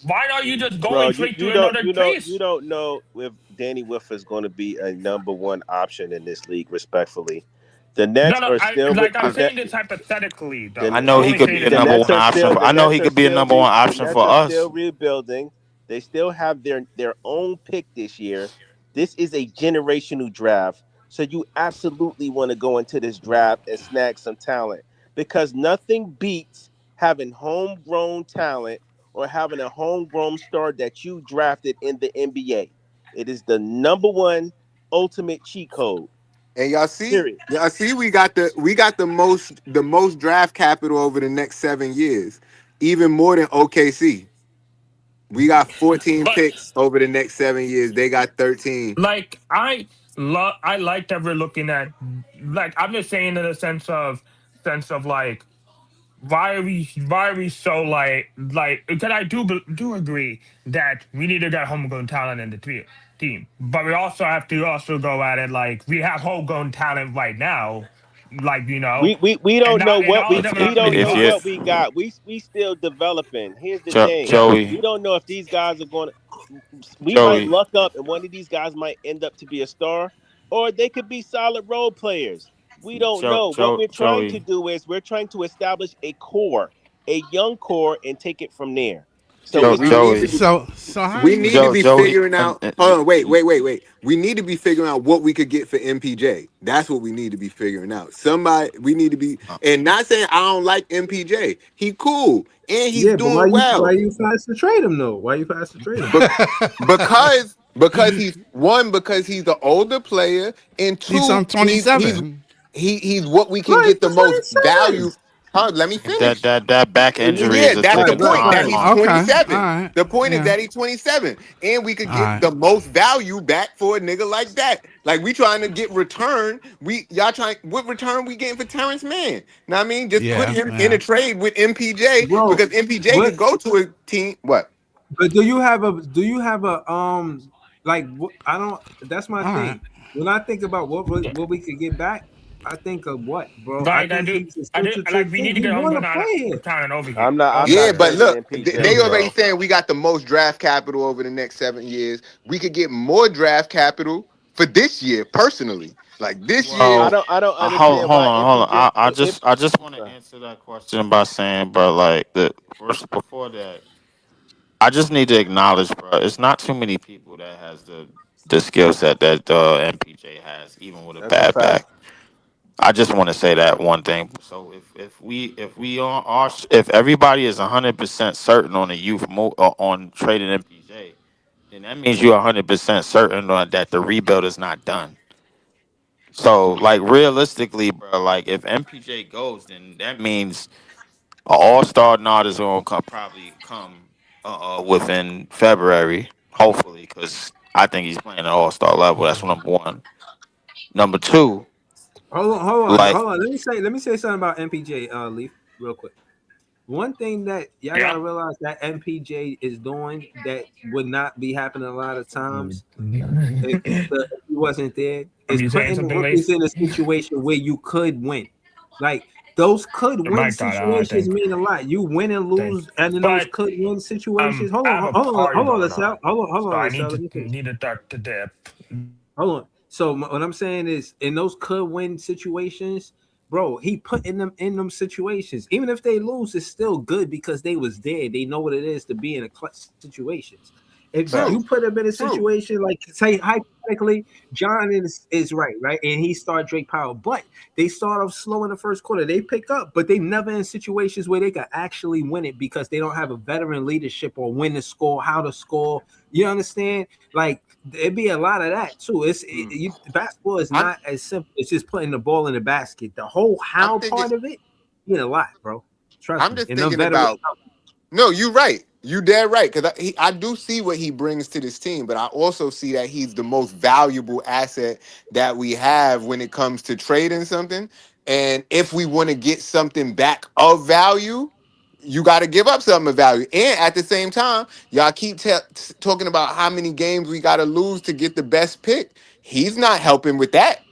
Why are you just Bro, going you, straight you to don't another you don't you piece? don't know if Danny Wolf is going to be a number one option in this league. Respectfully, the No, Nets no, are still like, I'm the saying net. this hypothetically, The I though. know I'm he only could saying be this a the number Nets one are option still for. the I know Nets he are could be a still number one the option Nets for are still us. rebuilding. They still have their own pick this year. This is a generational draft. So you absolutely want to go into this draft and snag some talent because nothing beats having homegrown talent or having a homegrown star that you drafted in the NBA. It is the number one ultimate cheat code. And Period. y'all see, we got the most draft capital over the next 7 years, even more than OKC. We got 14 but picks over the next 7 years. They got 13. like, I like that we're looking at, like, I'm just saying in the sense of like, why are we so like, because I do agree that we need to get homegrown talent in the team, but we also have to also go at it like we have homegrown talent right now, like, We and don't know not and what all of we them are we not going to don't be know If you, what busts. we got. We still developing. Here's the thing. Yeah, We Joey, don't know if these guys are going to we might Joey, luck up and one of these guys might end up to be a star or they could be solid role players. We don't know. What we're trying to Joey, do is we're trying to establish a core, a young core and take it from there. So Yo, it's we need to Joey, be So how we you need to gonna? be Joey. figuring out. Hold on, wait. We need to be figuring out what we could get for MPJ. That's what we need to be figuring out. Somebody we need to be, and not saying I don't like MPJ. He cool and he's Yeah, but doing why well. you fast to trade him though? Why you fast to trade him? But because he's one, because he's the older player, and He's two, on 27. he's what we can Right, get the that's what most he value. said. Let me That finish. that that back injury is Yeah, a that's the Right, ticking right, point. That time right. he's bomb. Okay. All 27. right. The point is Yeah. that he's 27. And we could All get right. the most value back for a nigga like that. Like we trying to get return. Y'all trying what return we getting for Terrence Mann? Know what I mean? Just put Yeah. him in a Yeah. trade with MPJ Bro, because MPJ what could go to a team. What? but do you have a like I don't that's my All right. thing. When I think about yeah. what we could get back, I think of what, bro? I Like, think he's I do essential to the like, we team. need to He get want to homegrown play here. talent over here. I'm Yeah, not but trading look, they MPJ, already bro. saying we got the most draft capital over the next 7 years. We could get more draft capital for this year, personally. Like this year, Well, I don't hold understand hold why on, hold on. MPJ I just want to answer that question by saying, bro, like the first before that, I just need to acknowledge, bro. It's not too many people that has the skill set that MPJ has, even with a that's a bad back. fact. I just want to say that one thing. So if we are if everybody is 100% certain on the on trading MPJ, then that means you're 100% certain on that the rebuild is not done. So like realistically, bro, like if MPJ goes, then that means an All Star nod is gonna probably come within February, hopefully, because I think he's playing at All Star level. That's number one. Number two, like Hold on. Let me say something about MPJ Leaf real quick. One thing that y'all Yeah. gotta realize that MPJ is doing that would not be happening a lot of times if he wasn't there Are is you saying putting the something, rookies Leaf? in a situation where you could win. Like those could Your win mic got out, I situations think. mean a lot. You win and Thing. lose, and in those But could win situations. I have a party Hold on, going let's on, hold so on, I let's need Let to me finish. need to duck to dip. Hold on. So what I'm saying is, in those could win situations, bro, he put in them situations. Even if they lose, it's still good because they was there. They know what it is to be in a clutch situations. If you true, Facts. put them in a true. situation like say hypothetically, John is right, and he start Drake Powell, but they start off slow in the first quarter. They pick up, but they never in situations where they can actually win it because they don't have a veteran leadership or when to score, how to score. You understand? Like it'd be a lot of that too. Mm. Basketball is I'm not as simple. It's just putting the ball in the basket. The whole I'm how thinking part of it, you know, a lot, bro. Trust I'm me. just And them thinking veteran. about. No, you're right. You dead right. Because I do see what he brings to this team, but I also see that he's the most valuable asset that we have when it comes to trading something. And if we want to get something back of value, you got to give up something of value. And at the same time, y'all keep talking about how many games we got to lose to get the best pick. He's not helping with that.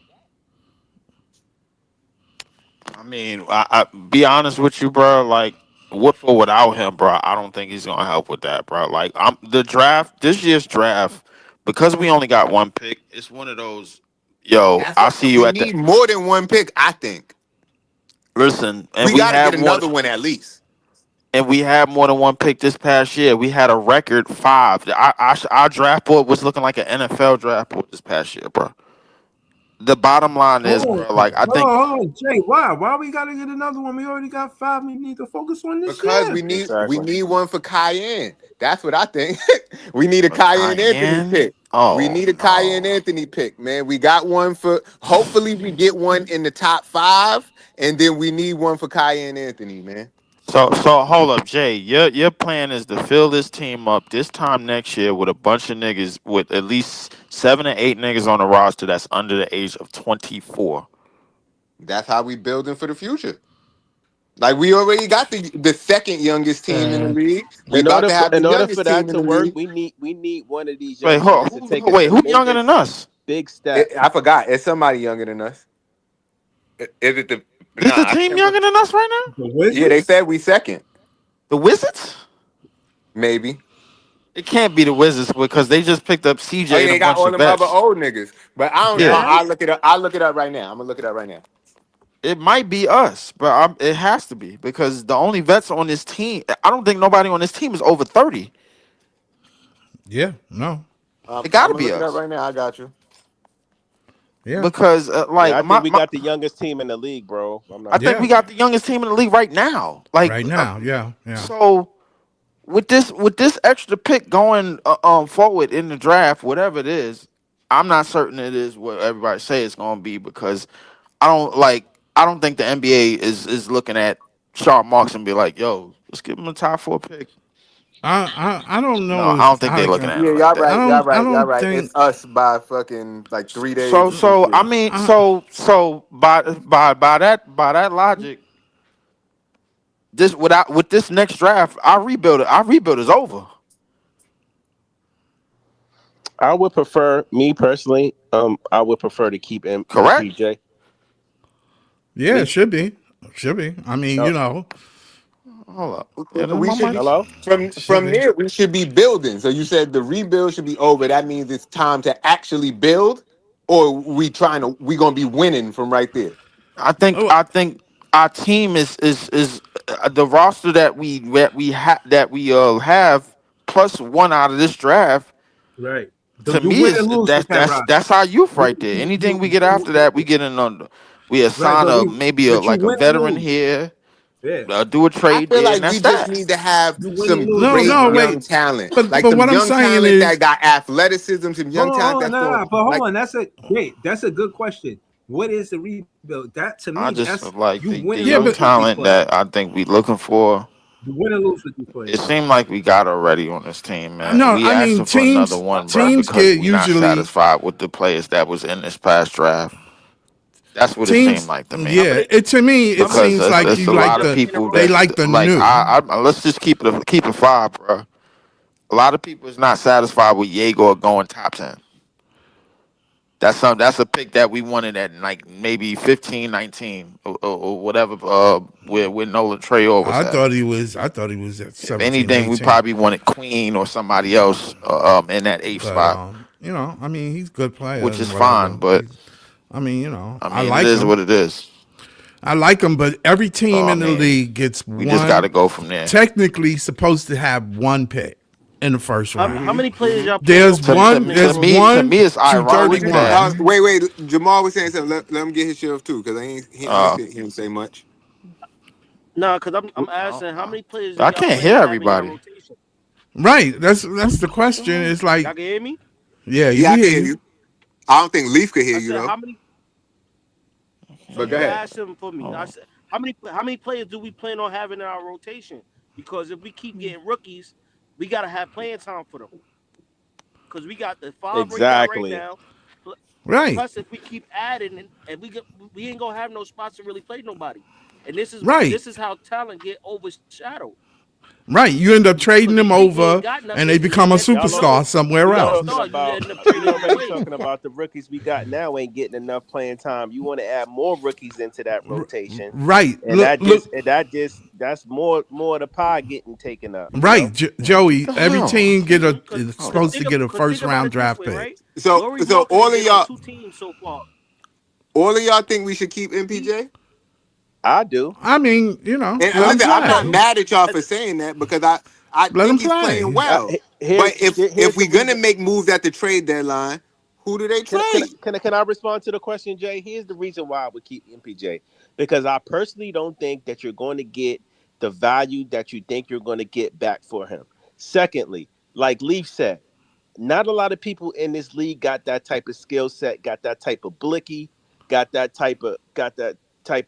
I mean, I be honest with you, bro. Like, with or without him, bro, I don't think he's gonna help with that, bro. Like, I'm the draft this year's draft because we only got one pick. It's one of those. Yo, That's I what see you we at the. need more than one pick, I think. Listen, and We we got to had get more. another one at least. And we had more than one pick this past year. We had a record 5. Our draft board was looking like an NFL draft board this past year, bro. The bottom line is, Hold bro. on, Like, I hold think. on, hold on, Jay. Why? Why we gotta get another one? We already got 5. We need to focus on this Because year. we Exactly. need one for Cayenne. That's what I think. We need a Cayenne Anthony Cayenne? pick. We Oh need a Cayenne no. Anthony pick, man. We got one for. Hopefully, we get one in the top 5, and then we need one for Cayenne Anthony, man. So hold up, Jay. Your plan is to fill this team up this time next year with a bunch of niggas with at least 7 or 8 niggas on the roster that's under the age of 24. That's how we building for the future. Like we already got the second youngest team in the league. We about to have the In order youngest for that team in to the work, league. we need one of these Wait, young cats to take a wait, who younger tremendous than us? big step. I forgot. It's somebody younger than us. Is it the? Is Nah, the I team can't remember. younger than us right now? The Yeah, they Wizards? said we second. The Wizards? Maybe. It can't be the Wizards because they just picked up Oh CJ yeah, and a they got bunch all of them other vets. old niggas. But I don't know. Yeah, Yeah. I'll look it up. I'll look it up right now. I'm gonna look it up right now. it might be us, but it has to be because the only vets on this team, I don't think nobody on this team is over 30. Yeah, no. It got I'm to gonna be look it up us right now. I got you. Yeah, because, Yeah, like, I think we got the youngest team in the league, bro. If I'm I not think yeah. we mistaken. got the youngest team in the league right now. Like, Right now, yeah, yeah. so with this extra pick going forward in the draft, whatever it is, I'm not certain it is what everybody say it's going to be because I don't think the NBA is looking at sharp marks and be like, yo, let's give him a top 4 pick. I don't No, know I don't if think they're looking at Yeah, it like y'all that. right. Y'all I right. Y'all don't right. It's think us by fucking like 3 days So or some so shit. I mean I, by that logic, this with this next draft, our rebuild is over. I would prefer, me personally, I would prefer to keep Correct? MPJ. yeah, it Me. should be. Should be. I mean, Uh, Hold up. Yeah, this is We my should mic. hello. should from be. there we should be building. So you said the rebuild should be over. That means it's time to actually build, or we gonna be winning from right there. I think Oh, I think our team is the roster that we have plus one out of this draft. Right. To You me, win is and lose that's with that that's roster. that's our youth You, right there. you, Anything we you, get after that, we you- get in on. We right, assign a maybe but you like a win and veteran lose. here, Yeah. do a I trade feel there, like and we that's just that. need to have You win and some lose no, with great that no, roster. young wait. talent, But like but some what I'm young saying talent that is, got athleticism, some young talent Hold on, that's nah, going nah, but hold like on. That's a good question. What is the rebuild? That to me, I just that's feel like you the win and yeah, lose young but with these talent players. that I think we looking for. You win and lose with these It players. seemed like we got already on this team, man. no, We I mean asking for another one, bro, teams because get we not usually satisfied with the players that was in this past draft. That's what it seemed teams. like to me. How Yeah, many? it to me it How many? Because seems How like many it's you a years like lot y'all of the in a people they that's rotation? like the like new. let's just keep it 5, bro. A lot of people is not satisfied with Yegor going top 10. That's a pick that we wanted at like maybe 15, 19, or whatever. Where Nolan Trayor was at. I thought he was at If 17, anything, we 18. probably wanted Queen or somebody else in that 8th But spot, I mean, he's a good player which and is fine. whatever. But I mean, I I mean, it like is him. what it is. I like him, but every So team I in the mean, league gets we just got to one, go from there. technically supposed to have one pick in the first How round. many players y'all plan on There's To to putting one, in y'all there's to rotation? one me, it's to ironic that 31. wait. Jamal was saying something. Let him get his shit off too, because I ain't uh, see him say much. Nah, because I'm no, asking how many players do I y'all can't plan hear on having in y'all everybody. rotation? Right. That's the question. It's Y'all like, can hear me? yeah, Yeah, we I hear can hear you. you. I don't think Leaf could hear I you said though. how many? So But go you can ahead. ask them for me. I Oh. said how many players do we plan on having in our rotation? Because if we keep getting rookies, we gotta have playing time for them. Because we got the 5 we got right Exactly. now. Right. Plus, if we keep adding, and we ain't gonna have no spots to really play nobody. And Right. this is how talent get overshadowed Right. You end up because trading them they think they ain't over got and they nothing, become a and then Y'all no superstar already somewhere we else. talking superstar. You about end up we trading them already away. talking about the rookies we got now ain't getting enough playing time. You want to add more rookies into that rotation, Right. and Look, look, that's more of the pie getting taken up. You right, know. Joey. Every Hold on. team get a Because is supposed to get a think first about round it this draft way, pick. right? Laurie So Mark has all of been on y'all, 2 teams so far. all of y'all think we should keep He MPJ? I do. I mean, And let I, them listen, I'm I not play. do. mad at y'all I, for saying that because I Let them think he's playing play. well. But if Here's we're the gonna reason. make moves at the trade deadline, who do they trade? Can I respond to the question, Jay? Here's the reason why I would keep MPJ, because I personally don't think that you're going to get the value that you think you're going to get back for him. Secondly, like Leaf said, not a lot of people in this league got that type of skill set, got that type of blicky, got that type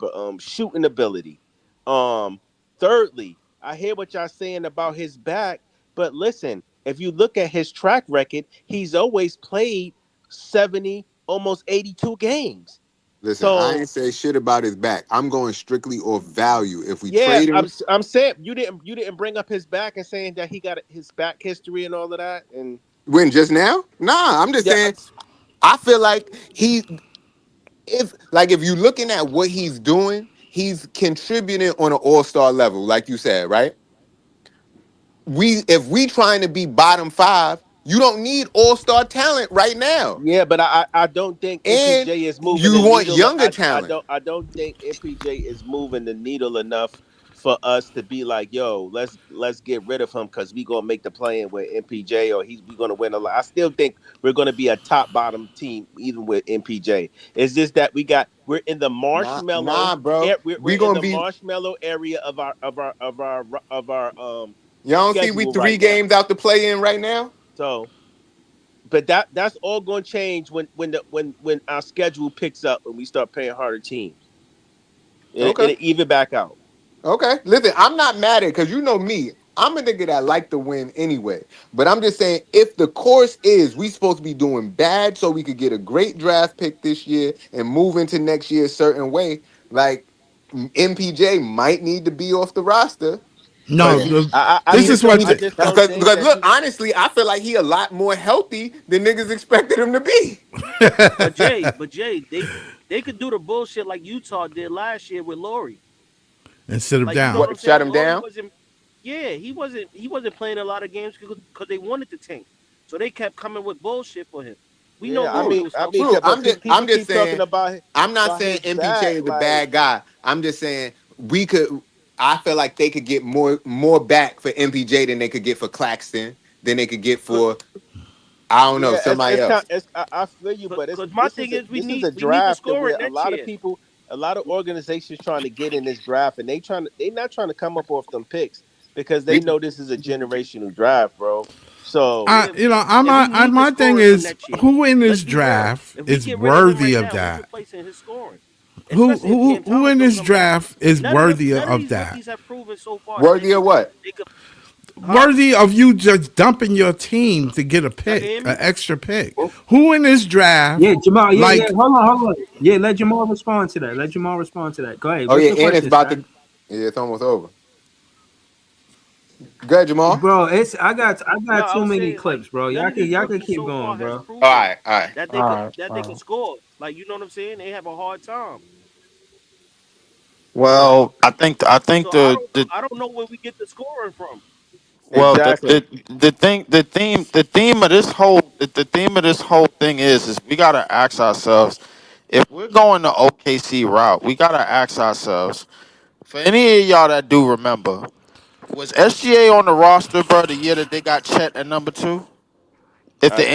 of shooting ability. Um, thirdly, I hear what y'all saying about his back, but listen, if you look at his track record, he's always played 70, almost 82 games. Listen, I So ain't say shit about his back. I'm going strictly off value. If we yeah, trade him, I'm saying you didn't bring up his back and saying that he got his back history and all of that. And win just now? Nah, I'm just yeah, saying I feel like if you're looking at what he's doing, he's contributing on an all-star level, like you said, right? If we trying to be bottom five, you don't need all-star talent right now. yeah, but I don't think And MPJ is moving the you want needle. younger talent. I don't think MPJ is moving the needle enough for us to be like, yo, let's get rid of him because we gonna make the play in with MPJ or we gonna win a lot. I still think we're gonna be a top bottom team even with MPJ. It's just that we're in the Nah, bro. we're We in gonna the be marshmallow area of our y'all don't see we schedule three right now. games out to play in right now? So but that's all going to change when our schedule picks up and we start playing harder teams. Okay. It'll even back out. Okay. Listen, I'm not mad at it because you know me. I'm a nigga that like to win anyway. But I'm just saying, if the course is we supposed to be doing bad so we could get a great draft pick this year and move into next year a certain way, like MPJ might need to be off the roster No, because Yeah, this is what I just don't think because that look, he. honestly, I feel like he a lot more healthy than niggas expected him to be. but Jay, they could do the bullshit like Utah did last year with Laurie. and sit them Like you know what down. I'm What shut saying? him Laurie down? wasn't. Yeah, he wasn't playing a lot of games because they wanted to tank, so they kept coming with bullshit for him. We know Yeah, Laurie was healthy. but I'm people just keep talking saying. I'm not about saying his MPJ back. is a Like, bad guy. I'm just saying we could. I feel like they could get more back for MPJ than they could get for Claxton, than they could get for I don't know yeah, somebody it's kind. else. I feel you, but Because my thing is this is a we need the draft that scoring where next year. a lot of organizations trying to get in this draft, and they not trying to come up off them picks because they We, know this is a generational draft, bro. So Yeah, and we need the My thing scoring for is next year. who in Let's this be real. draft If we is get rid of him worthy right of now, who's that? replacing his scoring? Who Especially if who Cam who Thomas in don't this come back. draft is worthy None of of these that? rookies have proven so far that worthy of what? they could, huh? Worthy of you just dumping your team to get a Y'all can pick, hear an me? extra pick. Who in this Yeah, draft Jamal. Yeah, yeah. like Hold on. Yeah, let Jamal respond to that. Let Jamal respond to that. Go ahead. Oh What's yeah, your and it's question, about Stat? to. Yeah, it's almost over. Good, Jamal. Bro, it's I No, got I too was many saying like clips, bro. none of these Y'all can rookies keep so going, far has bro. All proven right, all right. that they could score. Like you know what I'm saying? They have a hard time. Well, I think So the I don't know where we get the scoring from. well exactly. the theme of this the theme of this whole thing is we gotta ask ourselves if we're going the OKC route, we gotta ask ourselves. For any of y'all that do remember, was SGA on the roster, bro, the year that they got Chet at number two? If I think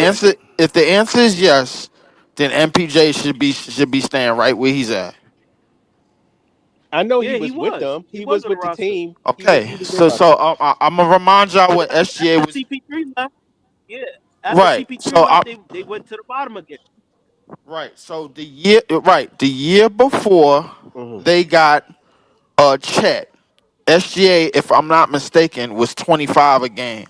if the answer is yes, then MPJ should be staying right where he's at. I know he Yeah, was with them. he He was was on the with the roster. team. He Okay, was with so the I'm gonna remind y'all what SGA After was. CP3 left, yeah. After Right. CP3 So left, they went to the bottom again. right. So the year before Mhm, they got Chet, SGA, if I'm not mistaken, was 25 a game.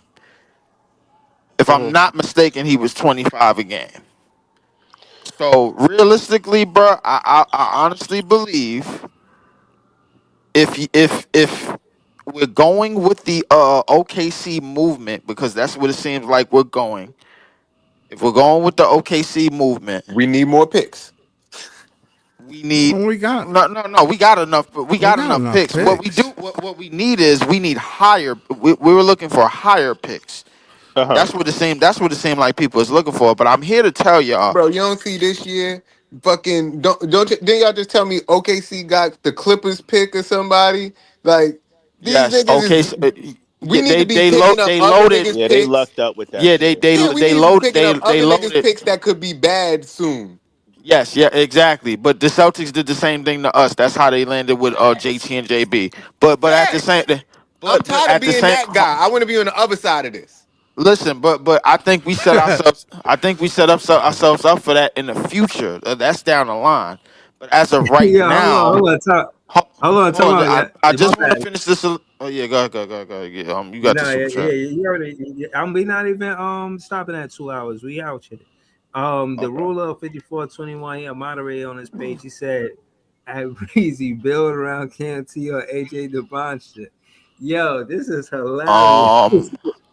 If I'm mhm. not mistaken, he was 25 a game. So realistically, bro, I honestly believe if we're going with the OKC movement, because that's what it seems like we're going. If we're going with the OKC movement, We need more picks. we need Well, we got no. We got enough. We we got got enough enough picks. What we do, picks. what we need is we need higher. We were looking for higher picks. Uh-huh. That's what it seemed. That's what it seemed like people is looking for. But I'm here to tell y'all. Bro, you don't see this year. Fucking didn't y'all just tell me OKC got the Clippers pick or somebody? Like these Yes. niggas Okay. is So, we yeah, need to be they picking up they other loaded. niggas' Yeah, they picks. lucked up with that Yeah. shit. Yeah, we They need to be load picking up they other niggas' loaded. picks that could be bad soon. Yes, yeah, exactly. But the Celtics did the same thing to us. That's how they landed with JT and JB. But at the same Facts. I'm but tired of at the being same that guy. I want to be on the other side of this. listen, but I think we set ourselves ourselves up for that in the future. That's down the line. But as of right Yeah, now, hold on, hold talk on. about yeah. I My just want to bad. finish this. Oh yeah, go ahead, go ahead. Yeah, you got the No, super chat. you already. We not even stopping at 2 hours. We out here. The Okay. ruler of 5421, he a moderator on his page. He said, "At Breezy, build around KMT or AJ Devonsta." Yo, this is hilarious.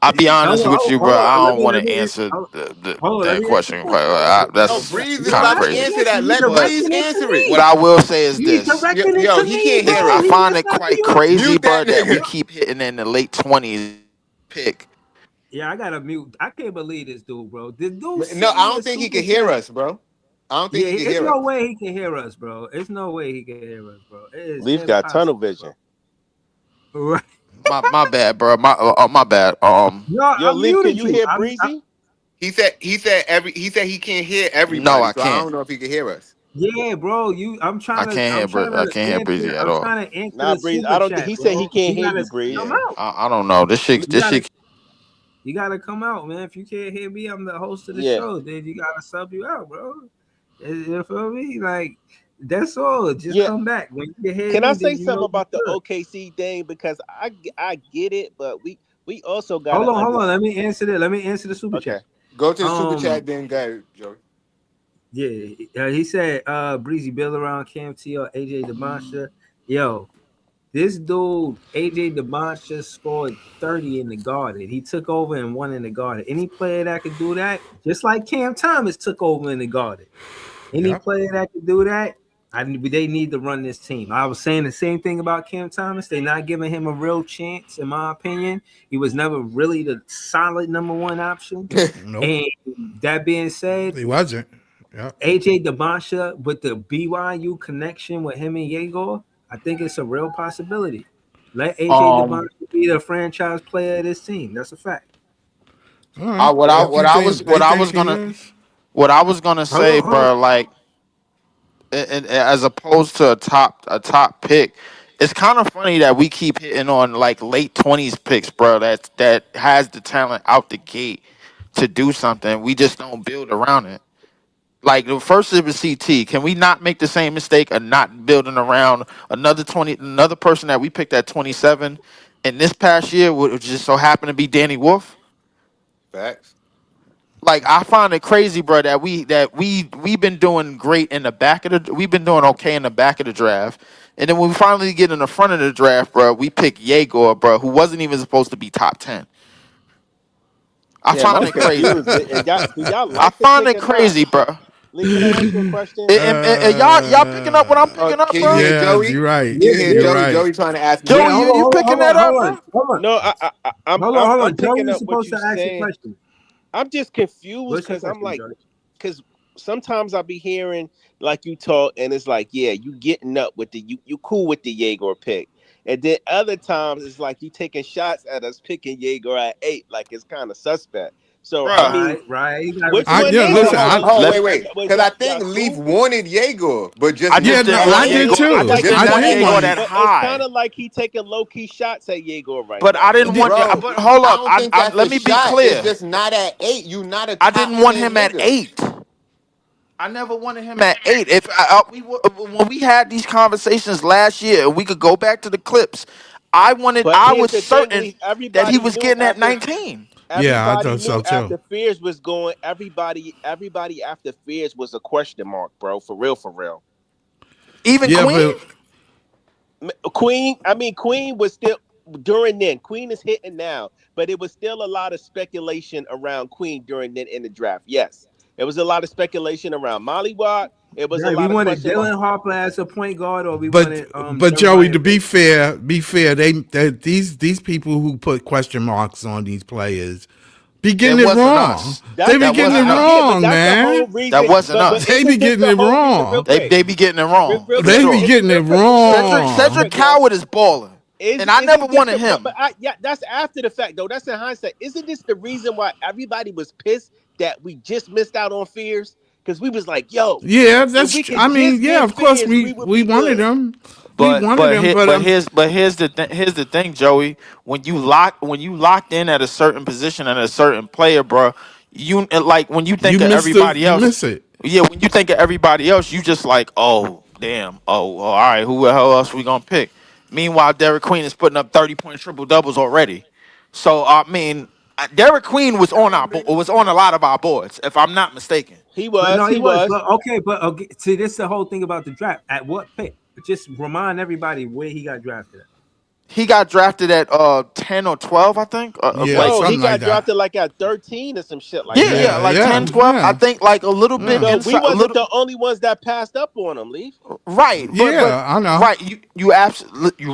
I'll be honest with you, bro. Hold I on. don't want Let to me answer hold on. Let that me answer the question. question. Hold on. Yo, That's Breeze is kind No, of about let to me crazy. answer answer. that. You Let But Breeze directing it to answer it. what me. I will say is You this: directing it Yo, to he me, can't hear bro. I us. find It's it not for quite you. crazy, Mute bro, that that we nigga. keep hitting in the late 20s pick. Yeah, I gotta mute. I can't believe this dude, bro. This dude No, sent I me a don't think he super can hear chat. us, bro. I don't think Yeah, he can it's hear no us. way he can hear us, bro. It's no way he can hear us, bro. It is Leaf got tunnel impossible, vision. bro. Right. My bad, bro. My bad. No, Yo, I Leaf, can muted you you. hear Breezy? He said he can't hear No, everybody, I so I can't. don't know if he can hear us. Yeah, bro. I can't hear Breezy at I'm all. trying to answer Nah, the Breeze. super I don't think chat, he said he bro. can't You hear gotta you, Breeze. come Yeah. out. I don't know. You This gotta shit. you gotta come out, man. If you can't hear me, I'm the host of the Yeah. show. Then you gotta sub you out, bro. You feel me? Like that's all. Just Yeah. come back. When you can hear Can I me, say then you something know you about the good. OKC thing? Because I get it, but we also gotta Hold on. understand. Let me answer the super Okay. chat. Go to the super Um, chat, then go, Joey. yeah, he said, Breezy Bill around KMT or AJ DeMasha. Yo, this dude, AJ DeMasha, scored 30 in the Garden. He took over and won in the Garden. Any player that could do that, just like Cam Thomas took over in the Garden. Any Yep. player that could do that, they need to run this team. I was saying the same thing about Cam Thomas. They're not giving him a real chance, in my opinion. He was never really the solid number one option. Nope. And that being said, He wasn't. Yep. AJ Devonta with the BYU connection with him and Yegor, I think it's a real possibility. Let AJ Um. Devonta be the franchise player of this team. That's a fact. All right. Yeah. If you think they think he is, What I was gonna say, Hold on. bro, like, as opposed to a top pick, it's kind of funny that we keep hitting on like late 20s picks, bro. That has the talent out the gate to do something. We just don't build around it. Like the first is with CT. Can we not make the same mistake of not building around another person that we picked at 27, and this past year would just so happen to be Danny Wolf? Facts. Like I find it crazy, bro, we've been doing great in the back of the we've been doing okay in the back of the draft. And then when we finally get in the front of the draft, bro, we pick Yegor, bro, who wasn't even supposed to be top 10. I Damn, find I'm it crazy. confused. And y'all, do y'all I like the find pick it or not? crazy, bro. Leaf, can I ask you a question? And y'all picking up what I'm picking up, Can you bro? hear yeah, Joey? you're right. Can you hear You're Yeah, Joey? right. Joey trying to ask me yeah. Joey, something. you picking that up, bro? No, Hold I'm on. Joe, picking you're up what supposed you to ask a saying. question. I'm just confused What's your because I'm question, like, George? because sometimes I'll be hearing like you talk, and it's like, yeah, you getting up with the you cool with the Jaeger pick, and then other times it's like you taking shots at us picking Jaeger at 8, like it's kind of suspect. So I Bruh. mean, Right. You gotta which I respect one yeah. the is Hold, it? Listen, hold, I hold, Let wait, wait. Was Because I y'all think Leaf cool? wanted Jaeger, but just I not just yeah. No, didn't at want I did eight. Yegor. I too. just Like didn't Just I it's not want did at like, Yegor want. eight. that but it's kind high. of like he taking low key shots at Jaeger right But I now. didn't want. Bro, But hold I up. don't think that's Let a me be shot. It's clear. just not at eight. You not a I top didn't want 10 him at nigga. 8. I never wanted him at 8. If when we had these conversations last year, we could go back to the clips. But I here's was the thing, certain Leaf. that he Everybody was knew getting at after 19. Yeah, I Everybody thought so knew too. after Fears was going. Everybody after Fears was a question mark, bro. For real, for real. Even Yeah, Queen. but Queen. I mean, Queen was still during then. Queen is hitting now, but it was still a lot of speculation around Queen during then in the draft. Yes, it was a lot of speculation around Molly Watt. It was a Right, we lot of wanted question mark. Dylan Harper as a point guard, or we but wanted but Joey, Jeremiah to Green. be fair, these people who put question marks on these players be getting It it wasn't wrong. us. They be That getting it wasn't Yeah, us. but wrong, that's the man. whole That reason. wasn't But us. They be isn't this getting the it whole reason? Real wrong. They quick, they be getting it wrong real for quick. They be sure. getting it Real quick. Real Cedric wrong. quick, yo. Coward is balling, and I never Isn't this wanted the him. yeah, that's after the fact though. That's in hindsight. Isn't this the reason why everybody was pissed that we just missed out on Fears? Because we was like, yo, Yeah, if we I could mean, just yeah, get of course Fears, we would we be wanted good. them. We wanted them, but Here's the thing, Joey. When you locked in at a certain position and a certain player, bro, like when you think of everybody you else, miss it. yeah, when you think of everybody else, you just like, oh damn, all right, who the hell else we gonna pick? Meanwhile, Derek Queen is putting up 30-point triple doubles already. So I mean, Derek Queen was on was on a lot of our boards, if I'm not mistaken. He But was, no, he he was. was. But okay, but okay, see, this is the whole thing about the draft. At what pick? Just remind everybody where he got drafted at. He got drafted at 10 or 12, I think. Yeah, No, he something like got that. drafted like at 13 or some shit like Yeah, that. yeah, Yeah, like yeah, 10, 12. I yeah, think like a little bit yeah. So we inside, a wasn't little the only ones that passed up on him, Leaf. right, but Yeah, I know. right, you absolutely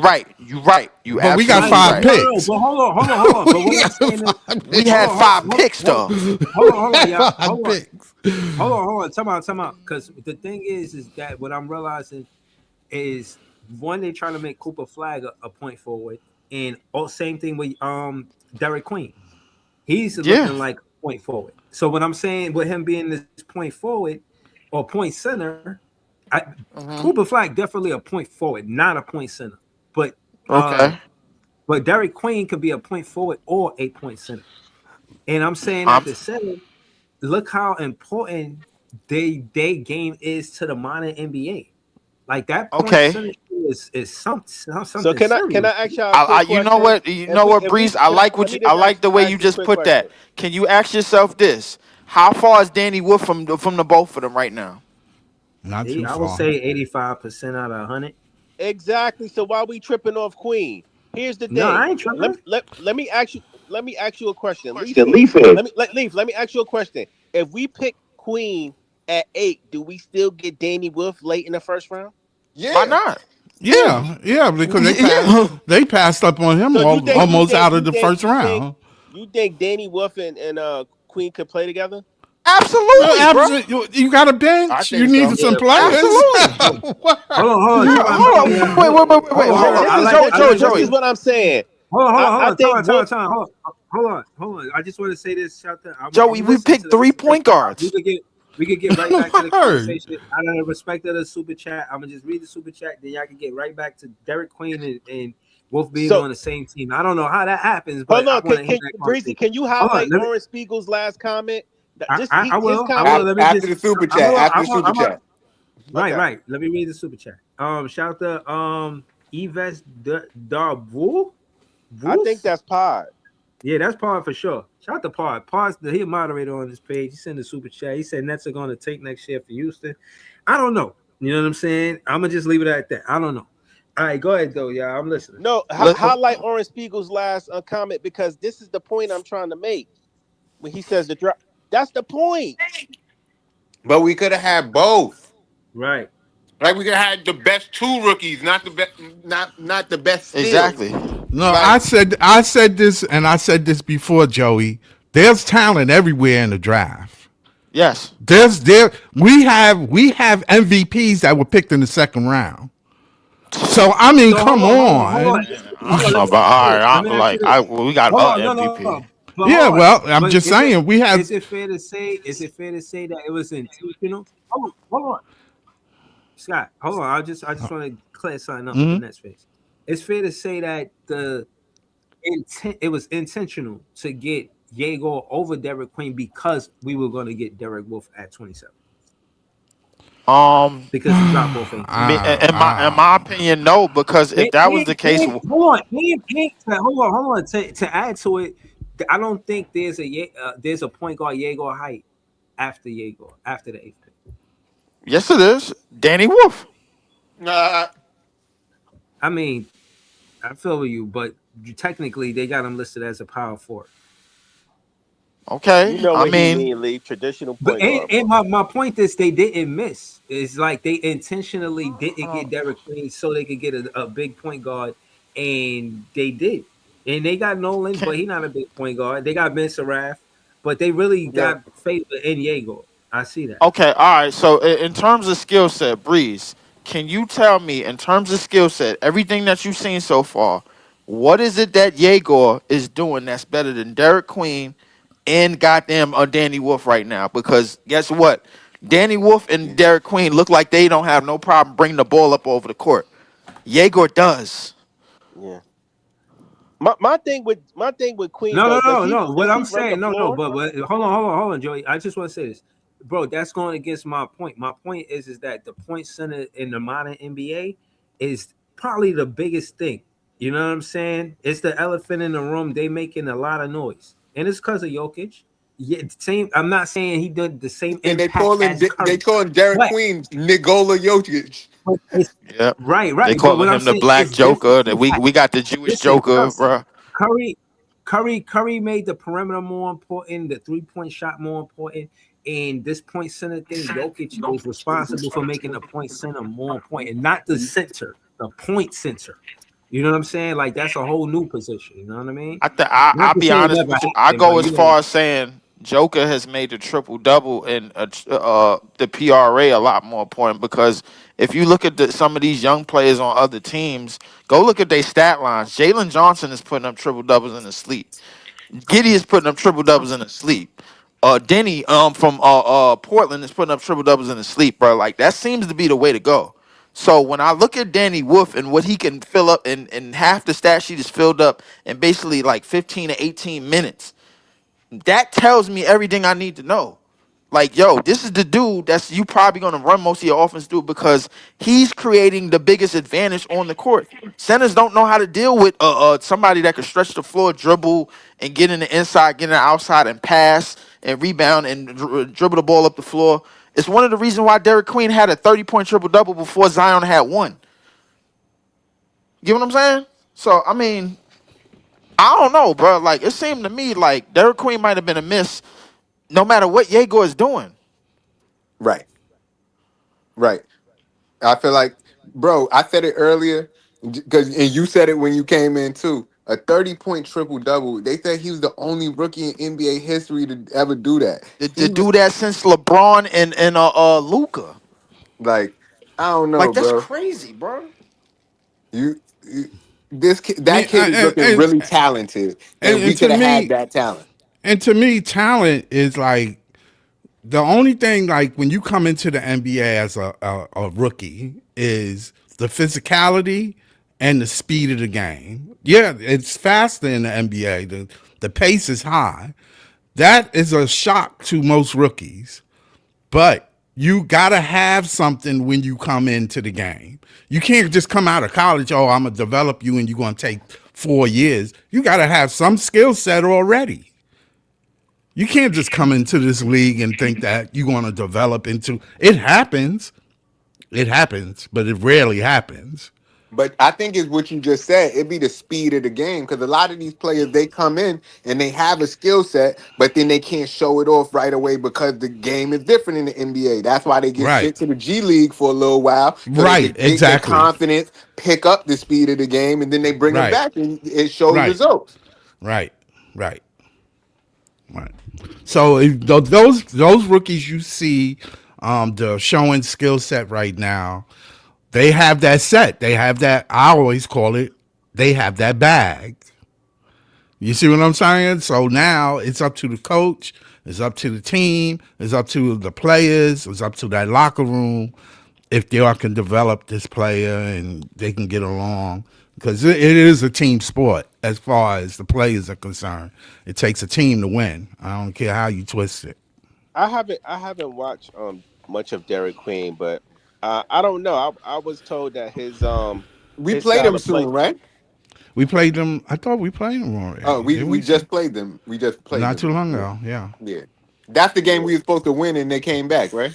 you But we got Right? absolutely five right. No. picks. But hold on. But what We I'm got saying is, five We picks. had five picks hold though. hold on, y'all. Five picks. Hold on. Time out. Because the thing is that what I'm realizing is one, they trying to make Cooper Flag a point forward, and same thing with Derek Queen. He's Yeah. looking like a point forward. So what I'm saying with him being this point forward or point center, Hmm. Cooper Flag definitely a point forward, not a point center. But uh Okay. but Derek Queen could be a point forward or a point center. And I'm saying Um. at the center, look how important they game is to the modern NBA. Like that point Okay. center is So something can serious. I ask y'all a quick You know question? what? You know what, If we Breeze? I can I, like let what me I just like the way ask you you a just quick put that. question. Can you ask yourself this? How far is Danny Wolf from the both of them right now? Not too I would far. say 85% out of 100. Exactly. So why we tripping off Queen? Here's the No, thing. I ain't tripping. Let me ask you a question. Leaf. Let me ask you a question. If we pick Queen at 8, do we still get Danny Wolf late in the first round? Why Yeah. not? Yeah. Yeah, because Yeah. they passed up on him So almost out of the first round. you think Danny Wolf and Queen could play together? Absolutely, bro. Absolutely, you got a I bench. You think need so. some Yeah, players. Absolutely. What? hold on. Hold on. Yeah. Wait. Hold Hold on. on. This Listen, is Joey, this Joey, is this is Joey. what I'm saying. Hold I on. think Wolf. Hold on. I just want to say this. Shout out. Joey, I'm we listening to picked the three conversation. point guards. We could get right back to the Word. conversation. Out of the respect of the super chat, I'm gonna just read the super chat. Then y'all can get right back to Derek Queen and Wolf being So on the same team. I don't know how that happens, hold but I on, want to hear can that Breezy, conversation. can you Hold on. highlight Orange Spiegel's last comment? Just I his will. comment. Let me After just. the super chat. After the super I'm on. chat. Okay. Right. Let me read the super chat. Shout out to Yves Darbu. I think that's Pod. Yeah, that's Pod for sure. Shout out to Pod. Pod's he a moderator on this page. He sent a super chat. He said Nets are going to take next year for Houston. I don't know. You know what I'm saying? I'm gonna just leave it at that. I don't know. All right, go ahead though, y'all. I'm listening. No, Let- highlight Orange Spiegel's last comment because this is the point I'm trying to make. When he says the drop, that's the point. But we could have had both. Right. Like we could have had the best two rookies, not the best, not the best still. exactly. No, Like I said this, and I said this before, Joey. There's talent everywhere in the draft. Yes. We have MVPs that were picked in the second round. So I mean, So come hold on. on. I don't Let know me about ask you all this. Let right. me ask you this. We got Hold a on, MVP. no. But Yeah, hold on. well, I'm But just saying we have. is it fair to say? Is it fair to say that it was intentional? Hold on, Scott. Hold on. I just want to clear something up with the Mhm. next phase. It's fair to say that it was intentional to get Diego over Derek Queen because we were going to get Derek Wolf at 27 Um, because he dropped off 18. in my opinion, no, because if that was the case, Hold on. Hold on. To add to it, I don't think there's a point guard Yegor height after Yegor after the eighth pick. Yes, it is. Danny Wolf. Nah, I mean, I feel with you, but technically they got him listed as a power forward. Okay. You know I what he mean, mean, Lee? Traditional But point guard, and bro. my point is they didn't miss. It's like they intentionally didn't uh, get Derek Queen so they could get a big point guard, and they did. And they got Nolan, can but he not a big point guard. They got Ben Saraf, but they really yeah, got favor in Diego. I see that. okay, all right. So in terms of skill set, Breeze, can you tell me in terms of skill set, everything that you've seen so far, what is it that Yegor is doing that's better than Derek Queen and goddamn Danny Wolf right now? Because guess what? Danny Wolf and Derek Queen look like they don't have no problem bringing the ball up over the court. Yegor does. Yeah. My thing with Queen No, though, no, does no, he no. What does he I'm run the saying, no, no. floor? But hold on, Joey. I just want to say this, bro. That's going against my point. My point is that the point center in the modern NBA is probably the biggest thing. You know what I'm saying? It's the elephant in the room. They making a lot of noise, and it's because of Jokic. Yeah, same. I'm not saying he did the same and impact as they Curry, calling Derek but, Queen Nikola Jokic. it's Yep. right, They right. But what calling I'm him the saying Black is different Joker. That impact. we got the Jewish Listen, Joker, cuz bro. Curry, Curry made the perimeter more important, the 3 point shot more important, and this point center thing. Jokic is responsible for making the point center more important, not the center, the point center. You know what I'm saying? Like that's a whole new position. You know what I mean? Not I'll to be say it honest never with you. I happened, go but as yeah, far as saying Joker has made the triple double and the PRA a lot more important because if you look at some of these young players on other teams, go look at their stat lines. Jalen Johnson is putting up triple doubles in his sleep. Giddy is putting up triple doubles in his sleep. Denny from Portland is putting up triple doubles in his sleep, bro. Like that seems to be the way to go. So when I look at Danny Wolf and what he can fill up and half the stat sheet is filled up in basically like 15 to 18 minutes, that tells me everything I need to know. Like, yo, this is the dude that's you probably gonna run most of your offense through because he's creating the biggest advantage on the court. Centers don't know how to deal with somebody that can stretch the floor, dribble, and get in the inside, get in the outside, and pass and rebound and dribble the ball up the floor. It's one of the reasons why Derek Queen had a 30-point triple double before Zion had one. You know what I'm saying? So I mean, I don't know, bro. Like it seemed to me like Derek Queen might have been a miss, no matter what Yegor is doing. Right, right. I feel like, bro, I said it earlier because and you said it when you came in too. A 30-point triple double. They said he was the only rookie in NBA history to ever do that. To do that since LeBron and Luca. Like, I don't know, Like that's bro. crazy, bro. You that Me, kid is looking really talented, and we and to could have had me, that talent. talent is like the only thing. Like when you come into the NBA as a rookie, is the physicality and the speed of the game. Yeah, it's faster in the NBA. The pace is high. That is a shock to most rookies. But you gotta have something when you come into the game. You can't just come out of college. Oh, I'm gonna develop you, and you're gonna take 4 years. You gotta have some skill set already. You can't just come into this league and think that you're gonna develop into. It happens. It happens, but it rarely happens. But I think it's what you just said. It'd be the speed of the game because a lot of these players they come in and they have a skill set, but then they can't show it off right away because the game is different in the NBA. That's why they get Right. sent to the G League for a little while so they Right. can get their Exactly. confidence, pick up the speed of the game, and then they bring them Right. back and it shows Right. results. Right. Right. Right. So those rookies you see, the showing skill set right now, they have that set. They have that. I always call it. They have that bag. You see what I'm saying? So now it's up to the coach. It's up to the team. It's up to the players. It's up to that locker room if they all can develop this player and they can get along. Because it is a team sport as far as the players are concerned. It takes a team to win. I don't care how you twist it. I haven't watched much of Derek Queen, but I don't know. I was told that We his play style them of play. soon, right? We played them. I thought we played them Oh, already. we Did we we? just played them. We just played Not too them. long Yeah. ago. Yeah. Yeah. That's the game Yeah. we were supposed to win and they came back, right?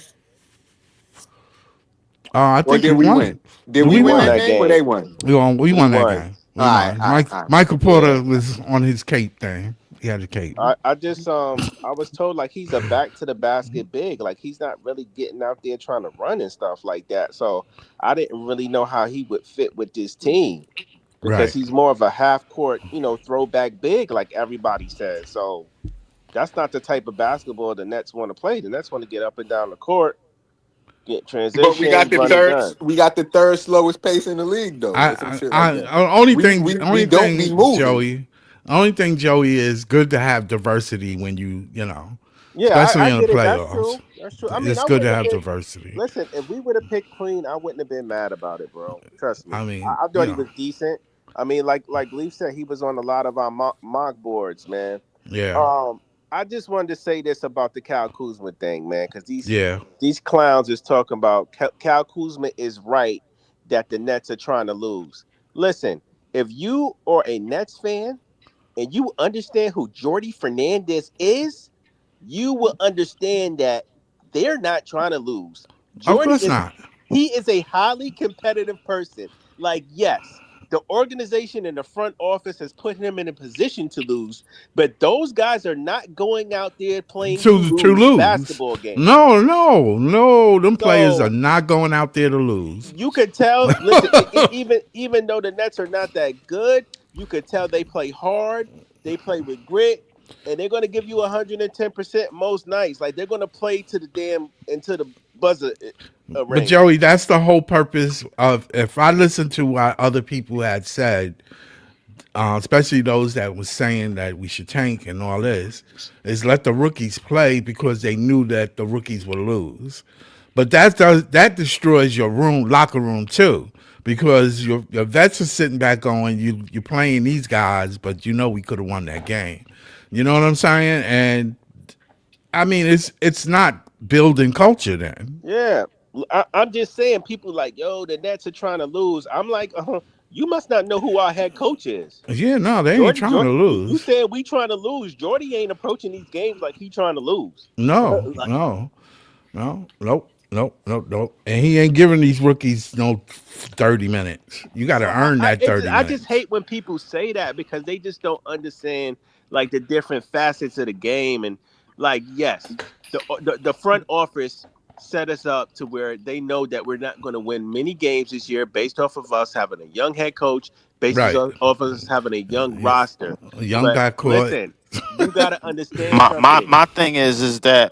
I Or think did we we won win? it. Did We we We win won that won. that game or game. they won? We We won that won. game. All We right, won. all right, Mike all right. Michael Yeah. Porter was on his cape thing. He had a cape. I just I was told like he's a back to the basket big. Like he's not really getting out there trying to run and stuff like that. So I didn't really know how he would fit with this team because Right. he's more of a half court, throwback big, like everybody says. So that's not the type of basketball the Nets want to play. The Nets want to get up and down the court, get But transition, run and gun. we got the third slowest pace in the league though, or some shit like that. We Only don't be thing, moving. Joey. Only thing, Joey, is good to have diversity when Yeah, especially I in the get it. That's playoffs. true. That's true. I mean, It's I good to wouldn't have have been. diversity. Listen, if we would have picked Queen, I wouldn't have been mad about it, bro. Trust me. I mean, I thought he was decent. I mean, like Leaf said, he was on a lot of our mock boards, man. yeah, Um, I just wanted to say this about the Cal Kuzma thing, man, because yeah. these clowns is talking about Cal Kuzma is right that the Nets are trying to lose. Listen, if you are a Nets fan and you understand who Jordy Fernandez is, you will understand that they're not trying to lose. Of Jordy course is not. he is a highly competitive person. Like, yes, the organization and the front office has put him in a position to lose, but those guys are not going out there playing to To lose lose. basketball games. No, no, no. Them players are So not going out there to lose. you could tell. Listen, even though the Nets are not that good, you could tell they play hard. They play with grit, and they're going to give you 110% most nights. Like they're going to play to the damn into the buzzer But ring. Joey, that's the whole purpose of. If I listen to what other people had said, especially those that was saying that we should tank and all this, is let the rookies play because they knew that the rookies would lose. But that destroys your locker room too, because your vets are sitting back going, you're playing these guys, but we could have won that game. You know what I'm saying? And I mean, it's not building culture then. Yeah, I'm just saying. People like, yo, the Nets are trying to lose. I'm like, you must not know who our head coach is. Yeah, no, they ain't Jordy, trying to Jordy, you lose. said we trying to lose. Jordy ain't approaching these games like he trying to lose. No, Like, no. No, nope, nope, nope, nope. And he ain't giving these rookies no 30 minutes. You got to so earn that 30 I just minutes. hate when people say that because they just don't understand like the different facets of the game. And like, yes, the front office set us up to where they know that we're not going to win many games this year based off of us having a young head coach, Right. off of us having a young Yeah. roster. Young But got caught. listen, you got to understand My something. my thing is that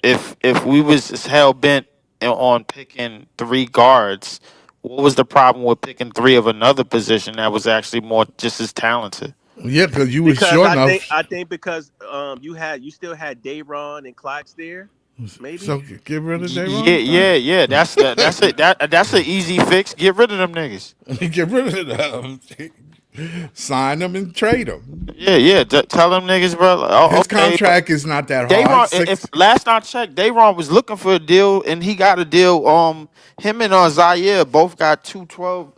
if we was hell bent on picking three guards, what was the problem with picking three of another position that was actually more just as talented? Yeah, because you was Because short enough. I think because you still had Dayron and Clocks there, maybe. So get rid of Yeah, Dayron. yeah, Fine. yeah. That's it. That's an easy fix. Get rid of them niggas. Get rid of them. Sign them and trade them. Yeah, yeah. Tell them niggas, bro. Like, oh, His okay. contract is not that hard. Dayron, if Six. last I checked, Dayron was looking for a deal and he got a deal. Him and Zaire both got $212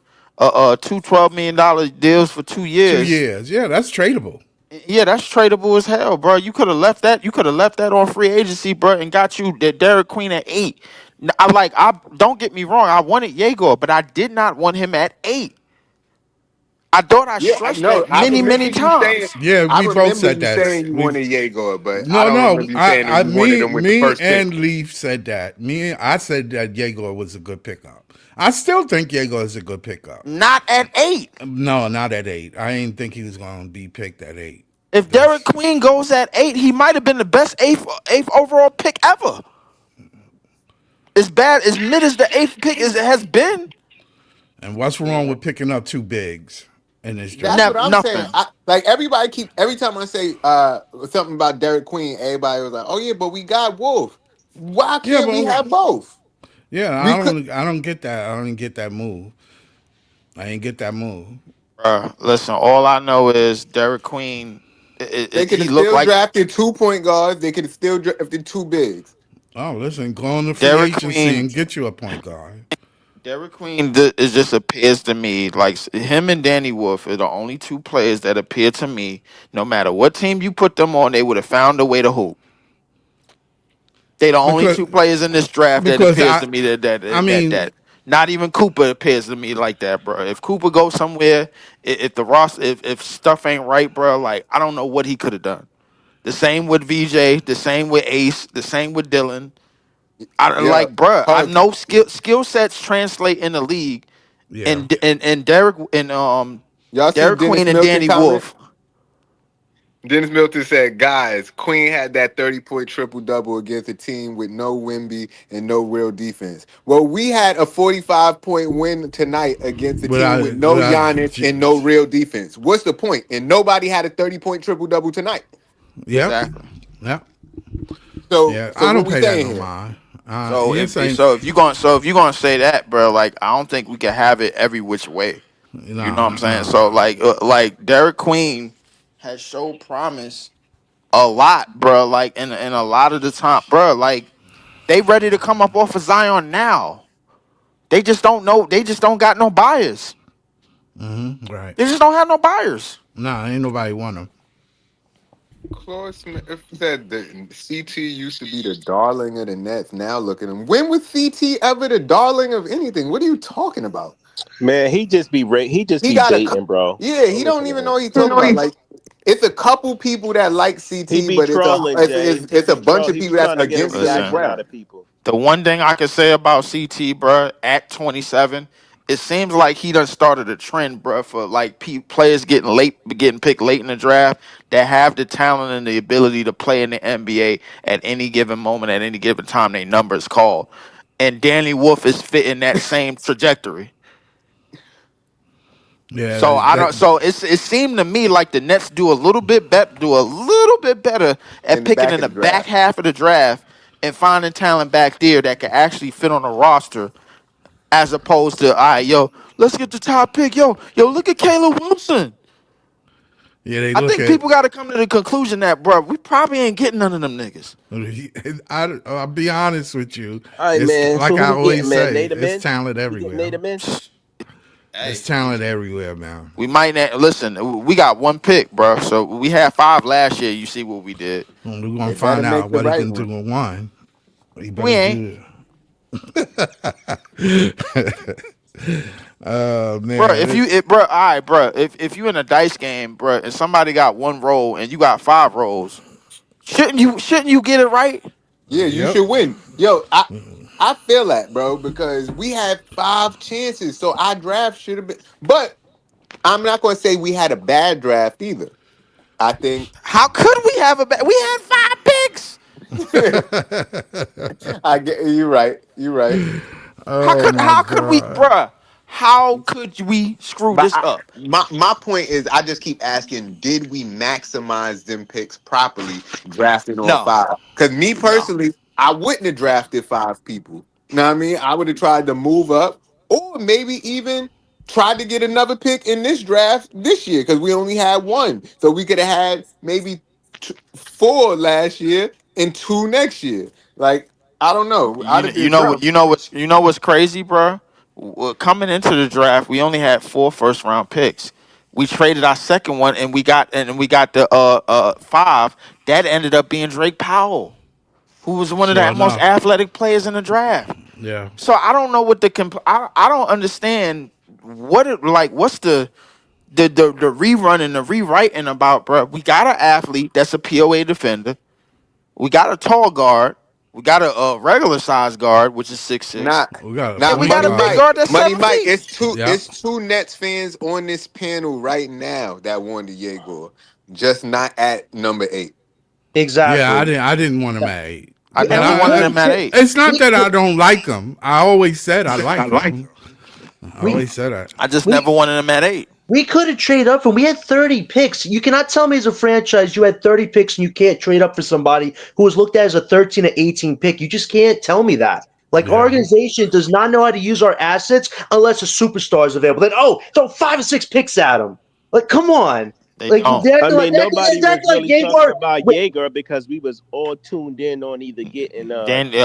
million deals for 2 years. 2 years. Yeah, that's tradable. Yeah, that's tradable as hell, bro. You could have left that. You could have left that on free agency, bro, and got you the Derek Queen at 8. I don't get me wrong. I wanted Yegor, but I did not want him at 8. I thought I Yeah, stressed no, that many, many times. Yeah, I we both remember said you that. saying you We wanted Jaeger, but I No, don't no. remember you saying that you wanted him with the Me first pick. and Leaf said that. I said that Jaeger was a good pickup. I still think Jaeger is a good pickup. Not at 8. No, not at 8. I didn't think he was going to be picked at 8. If Derek That's Queen goes at 8, he might have been the best eighth overall pick ever. As bad as mid as the eighth pick as it has been, and what's wrong with picking up two bigs in this That's what draft? I'm saying. Nothing. Like every time I say something about Derek Queen, everybody was like, "Oh yeah, but we got Wolf. Why Yeah, can't we but have both? yeah, We could." I don't get that. I don't get that move. I ain't get that move. listen. All I know is Derek Queen. They could He have looked still like drafted 2 point guards. They could have still drafted two bigs. Oh, listen, go on the free Derek agency Queen. and get you a point guard. Derek Queen is just appears to me like him and Danny Wolf are the only two players that appear to me. No matter what team you put them on, they would have found a way to hoop. They the only because two players in this draft that because appears to me I mean that not even Cooper appears to me like that, bro. If Cooper goes somewhere, if the Ross if stuff ain't right, bro, like I don't know what he could have done. The same with VJ, the same with Ace, the same with Dylan. I Yeah. like, bro. I Pause. know skill sets translate in the league, yeah. and Derek and Y'all see Derek Queen Dennis and Milton Danny comment? Wolf. Dennis Milton said, guys, Queen had that 30-point triple double against a team with no Wimby and no real defense. Well, we had a 45-point win tonight against a team with no Without Giannis and no real defense. What's the point? And nobody had a 30-point triple double tonight. yep, Exactly. yep, So yeah. so I what don't we pay that saying no here? mind. So He if saying if you gonna say that, bro, like I don't think we can have it every which way. You know what I'm saying? no. So like Derek Queen has showed promise a lot, bro. Like in a lot of the time, bro. Like they ready to come up off of Zion now. They just don't know. They just don't got no buyers. Right. They just don't have no buyers. Nah, ain't nobody want him. Claude Smith said that CT used to be the darling of the Nets. Now look at him. When was CT ever the darling of anything? What are you talking about? Man, he just He be got a baiting, bro. yeah. Don't He listen don't to even him. know what he talking about. Like it's a couple people that like He CT, be but trolling, Jay. He it's a be bunch of he be people that's trying to get a against him as reaction Listen, out well. of people. the one thing I can say about CT, bro, at 27, it seems like he done started a trend, bro, for like players getting picked late in the draft that have the talent and the ability to play in the NBA at any given moment, at any given time. They numbers called, and Danny Wolf is fitting that same trajectory. Yeah, So I that don't. So it seemed to me like the Nets do a little bit better In at the picking back in of the the back draft. half of the draft and finding talent back there that can actually fit on a roster, as opposed to all right, yo, let's get the top pick, yo, look at Caleb Wilson. yeah, they I look think at. people got to come to the conclusion that, bro, we probably ain't getting none of them niggas. I'll be honest with you. All right, It's man. So like who I we getting, always man? say. Nate It's in? talent We getting everywhere. Nate in? It's Hey, talent everywhere, man. we might not listen. We got one pick, bro. So we had 5 last year. You see what we did. We're gonna They better find make out the what he right can do one. in one. He We better ain't. do it. Oh Bro, man, bro, all right, bro. If you in a dice game, bro, and somebody got one roll and you got 5 rolls, shouldn't you get it right? Yeah, you yep. should win. Yo, I feel that, bro, because we had 5 chances. So our draft should have been, but I'm not gonna say we had a bad draft either. I think How could we have we had 5 picks? I get you're right. You're right. Oh my How could we, god. bruh? How could we screw But this up? my point is, I just keep asking: did we maximize them picks properly, drafting on No, 5? Because me no. personally, I wouldn't have drafted 5 people. You know what I mean? I would have tried to move up, or maybe even tried to get another pick in this draft this year because we only had one, so we could have had maybe 4 last year and 2 next year. Like I don't know. I'd have did something. You know what's crazy, bruh? Coming into the draft, we only had 4 first round picks. We traded our second one, and we got the 5. That ended up being Drake Powell, who was one of Sure the most enough. athletic players in the draft. Yeah. So I don't know what I don't understand what's the rerun and the rewriting about, bro. We got an athlete that's a POA defender. We got a tall guard. We got a regular size guard, which is 6'6", Not We got a and not we point got a Money big guard. Mike. guard that's Money 7 Mike, feet. Yeah. it's two Nets fans on this panel right now that wanted Yegor. Just not at number 8. Yeah, Exactly. I didn't want him at 8. I But And never we wanted could him at 8. it's not we that I could don't like him. I always said I like him. I we always said that. I just we never wanted him at 8. we could have traded up and we had 30 picks. You cannot tell me as a franchise you had 30 picks and you can't trade up for somebody who was looked at as a 13 or 18 pick. You just can't tell me that. Like our Yeah. organization does not know how to use our assets unless a superstar is available. Then throw 5 or 6 picks at them. Like, come on. They Like don't. they're I acting like mean, nobody they're was acting like really talking Jaguar. about Jaeger because we was all tuned in on either getting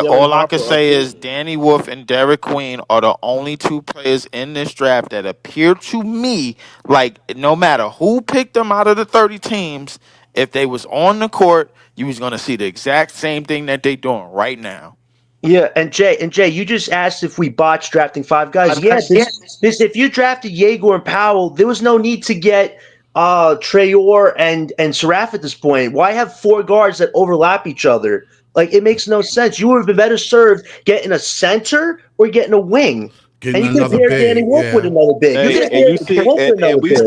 Dylan All I can Harper or say is Green. Danny Wolf and Derek Queen are the only two players in this draft that appear to me like no matter who picked them out of the 30 teams, if they was on the court, you was gonna see the exact same thing that they doing right now. Yeah, and Jay, you just asked if we botched drafting five guys. Yeah, this if you drafted Jaeger and Powell, there was no need to get Trayor and Seraph at this point. Why have four guards that overlap each other? Like it makes no sense. You would have been better served getting a center or getting a wing. Getting And you could have another paired Danny big, Wolf with yeah. another big. You could Hey, have and you paired see, Wolf with and another big.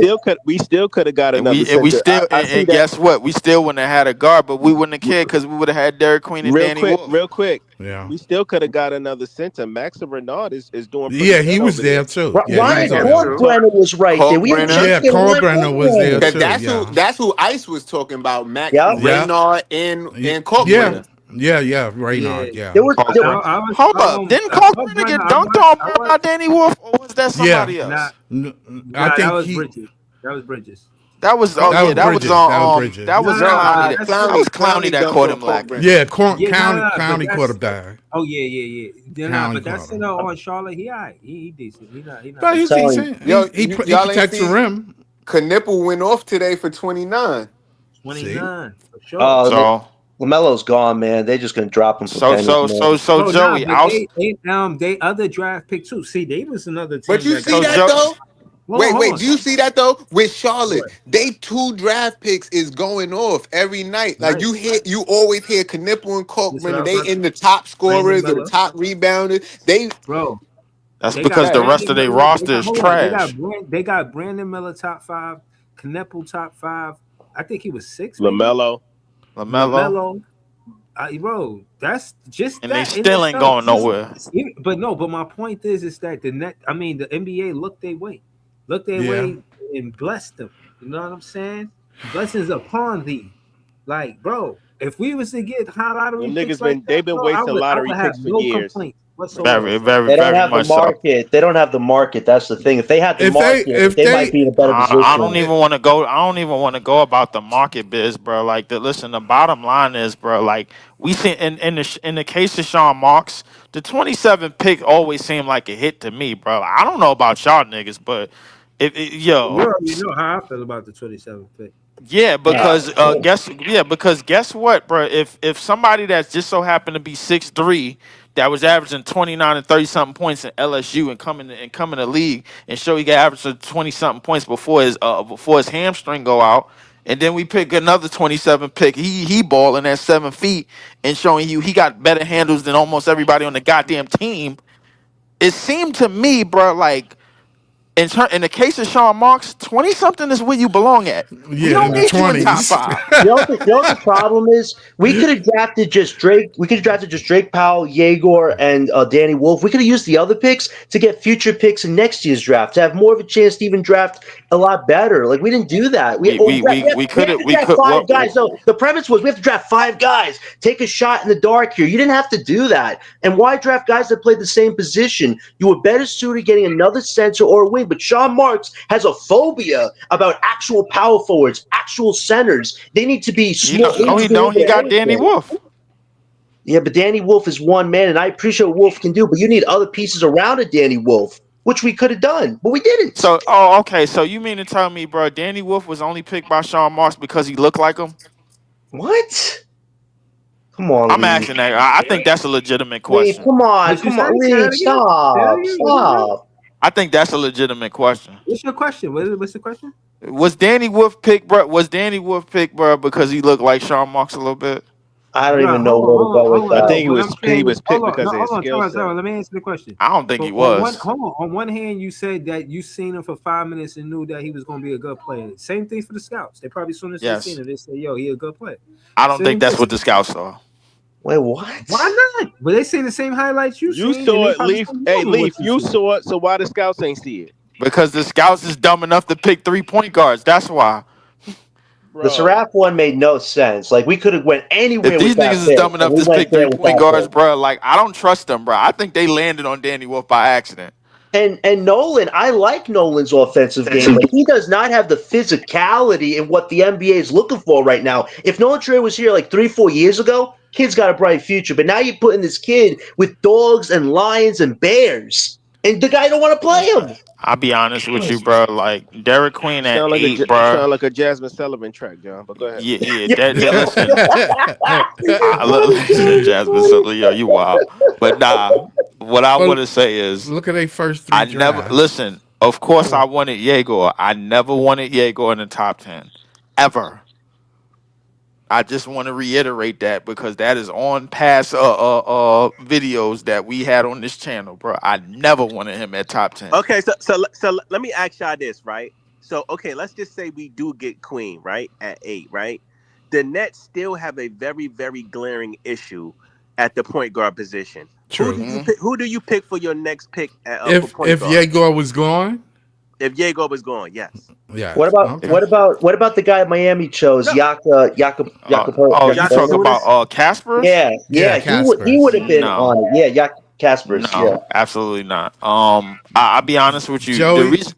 we still could have got And another we center. still I see and that guess what? We still wouldn't have had a guard, but we wouldn't have cared because we would have had Derek Queen and Danny Wolf. real quick. Yeah. We still could have got another center. Max Renard is doing pretty Yeah, he good was over there there. too. Yeah, he was Ryan on That's that list. true. Kalkbrenner was right there. We had Kalkbrenner. Yeah, Justin Ryan Brenner was there Kalkbrenner. Cause too. Yeah. that's who Ice was talking about. Max Yep. Yeah. Raynard and Yeah. Kalkbrenner. Yeah. Yeah, Raynard. Yeah. There was there, Kalkbrenner. I was Hold up, didn't I was Kalkbrenner get Brenner. I dunked was on I more was by Danny Wolf, or was that Yeah. somebody not else? I that think was he. Bridges. That was Bridges. That was That was that was Bridges. That was Bridges. that No, was no, No, Clowney that's that still was Clowney Clowney that dunked caught on him lacking. Kalkbrenner. Yeah. yeah, but County that's quarterback. oh yeah. County But that quarter. center on Charlotte, he all right. He decent. He not But I'm bad. he's telling you. decent. Yo, He y'all ain't protects the see rim. Knipple went off today for 29. See. 29 for sure. Uh, So LaMelo's gone, man. They're just gonna drop him for pennies, man. so Oh nah, Joey, but I'll they other draft pick too. See, they was another But team you that see got so that Joe though? hold Wait, on. do you see that though? With Charlotte, What? they two draft picks is going off every night. Like Right. you always hear Knipple and This what I Kalkbrenner. was They about to in the top Brandon scorers or the Miller. top rebounders. They Bro, that's they got because the hey, rest Brandon of their Miller. They roster got is hold on. trash. They got Brandon Miller top five, Kneppel top five. I think he was six, maybe. Lamelo. LaMelo, LaMelo. Bro, that's just and they that in still ain't itself. going nowhere. But no, but my point is that the net. I mean, the NBA look their Yeah. way, and bless them. You know what I'm saying? Blessings upon thee. Like, bro, if we was to get high lottery Them picks niggas like been that, they've been bro, wasting I lottery would have picks for no years. complaints whatsoever, Very, bro. very, They don't very have the much so. market. They don't have the market. That's the thing. If they had the market, If they might they be in a better I don't position. even want to go. I don't even want to go about the market biz, bro. Like, listen, the bottom line is, bro. Like, we see in the case of Sean Marks, the 27 pick always seemed like a hit to me, bro. I don't know about y'all niggas, but You yo, already know how I feel about the 27th pick. yeah, Yeah. because guess what, bro? If somebody that's just so happened to be 6'3", that was averaging 29 and 30 something points in LSU and coming to league and show he got averaging 20 something points before his hamstring go out, and then we pick another 27 pick. He balling at 7 feet and showing you he got better handles than almost everybody on the goddamn team. It seemed to me, bro, like in the case of Sean Marks, 20 something is where you belong at. We yeah, don't in the need you in top 20s. five. You know what the problem is? We could have drafted just Drake. We could have drafted just Drake Powell, Jaeger, and Danny Wolf. We could have used the other picks to get future picks in next year's draft to have more of a chance to even draft a lot better. Like we didn't do that. We We could have have to we draft could five guys. So the premise was we have to draft five guys. Take a shot in the dark here. You didn't have to do that. And why draft guys that play the same position? You were better suited getting another center or a wing. But Sean Marks has a phobia about actual power forwards, actual centers. They need to be he small. don't They no need he to be able don't to he do got Danny everything. Wolf. Yeah, but Danny Wolf is one man, and I appreciate what Wolf can do, but you need other pieces around a Danny Wolf, which we could have done, but we didn't. Okay, so you mean to tell me, bro, Danny Wolf was only picked by Sean Marks because he looked like him? What? Come on, I'm Lee. asking that. I think that's a legitimate Lee, question. What you come say? on, Say Lee, that again. Say that stop, again. What is it? stop. I think that's a legitimate question. What's your question? What's the question? Was Danny Wolf picked, bro? Was Danny Wolf picked, bro, because he looked like Sean Marks a little bit? I don't Bro, even know where to go with I No, that. think what I'm he saying is, was picked because of hold his on, skill set. Tara, let me answer the question. I don't think So he was. on one hand, you said that you seen him for 5 minutes and knew that he was going to be a good player. Same thing for the scouts. They probably as soon as they seen Yes. him, they say, "Yo, he a good player." I don't think Same that's thing. what the scouts saw. Wait, what? Why not? But they say the same highlights you You seen, and saw they it, probably Leaf. saw more Hey, than what Leaf, you you seen. saw it. So why the scouts ain't see it, Because the scouts is dumb enough to pick 3 point guards. That's why. The bro? Seraph one made no sense. Like we could have went If anywhere with these that niggas is pick, dumb and enough we to went pick there three with point that guards, pick. bro, like I don't trust them, bro. I think they landed on Danny Wolf by accident. And Nolan, I like Nolan's offensive game, but he does not have the physicality in what the NBA is looking for right now. If Nolan Trey was here like 3-4 years ago, kid's got a bright future. But now you're putting this kid with dogs and lions and bears, and the guy don't want to play him. I'll be honest with you, bro. Like Derek Queen at 8, bro. sound like a Jasmine Sullivan track, John. But go ahead. Yeah, yeah. Yeah. That listen. I listen to Jasmine. So, yo, you wild. But nah. What I want Well, to say is, look at their first three I never drafts. listen. Of course, I wanted Yegor. I never wanted Yegor in the top 10 ever. I just want to reiterate that because that is on past videos that we had on this channel, bro. I never wanted him at top 10. Okay, so let me ask y'all this, right? So okay, let's just say we do get Queen right at 8, right? The Nets still have a very very glaring issue at the point guard position. Who do True. you Mhm. pick? Who do you pick for your next pick for If point if guard? Yegor was gone, If Diego was gone, yes. What yes. about Okay. what about what about the guy Miami chose? No, You talk Jackson. about Casper's? Yeah, Yeah, he would have Casper's. been No, on it. Yeah, Caspers. Yeah, no, absolutely not. I'll be honest with you. The Joey, reason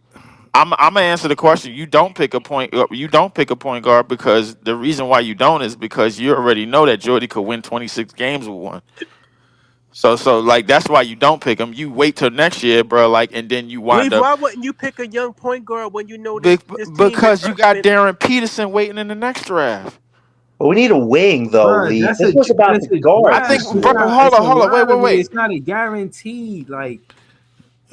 I'm gonna answer the question. You don't pick a point. You don't pick a point guard because the reason why you don't is because you already know that Jordy could win 26 games with one. So like that's why you don't pick him. You wait till next year, bro. Like and then you wind Leave. up Why wouldn't you pick a young point guard when you know this team been because you got been Darren Peterson waiting in the next draft. but we need a wing though, Bro, Lee. that's This a was but about it's the a guards I draft. think, this It's year. bro. not. Hold It's on, a hold on. lottery. Wait. It's not a guaranteed. Like,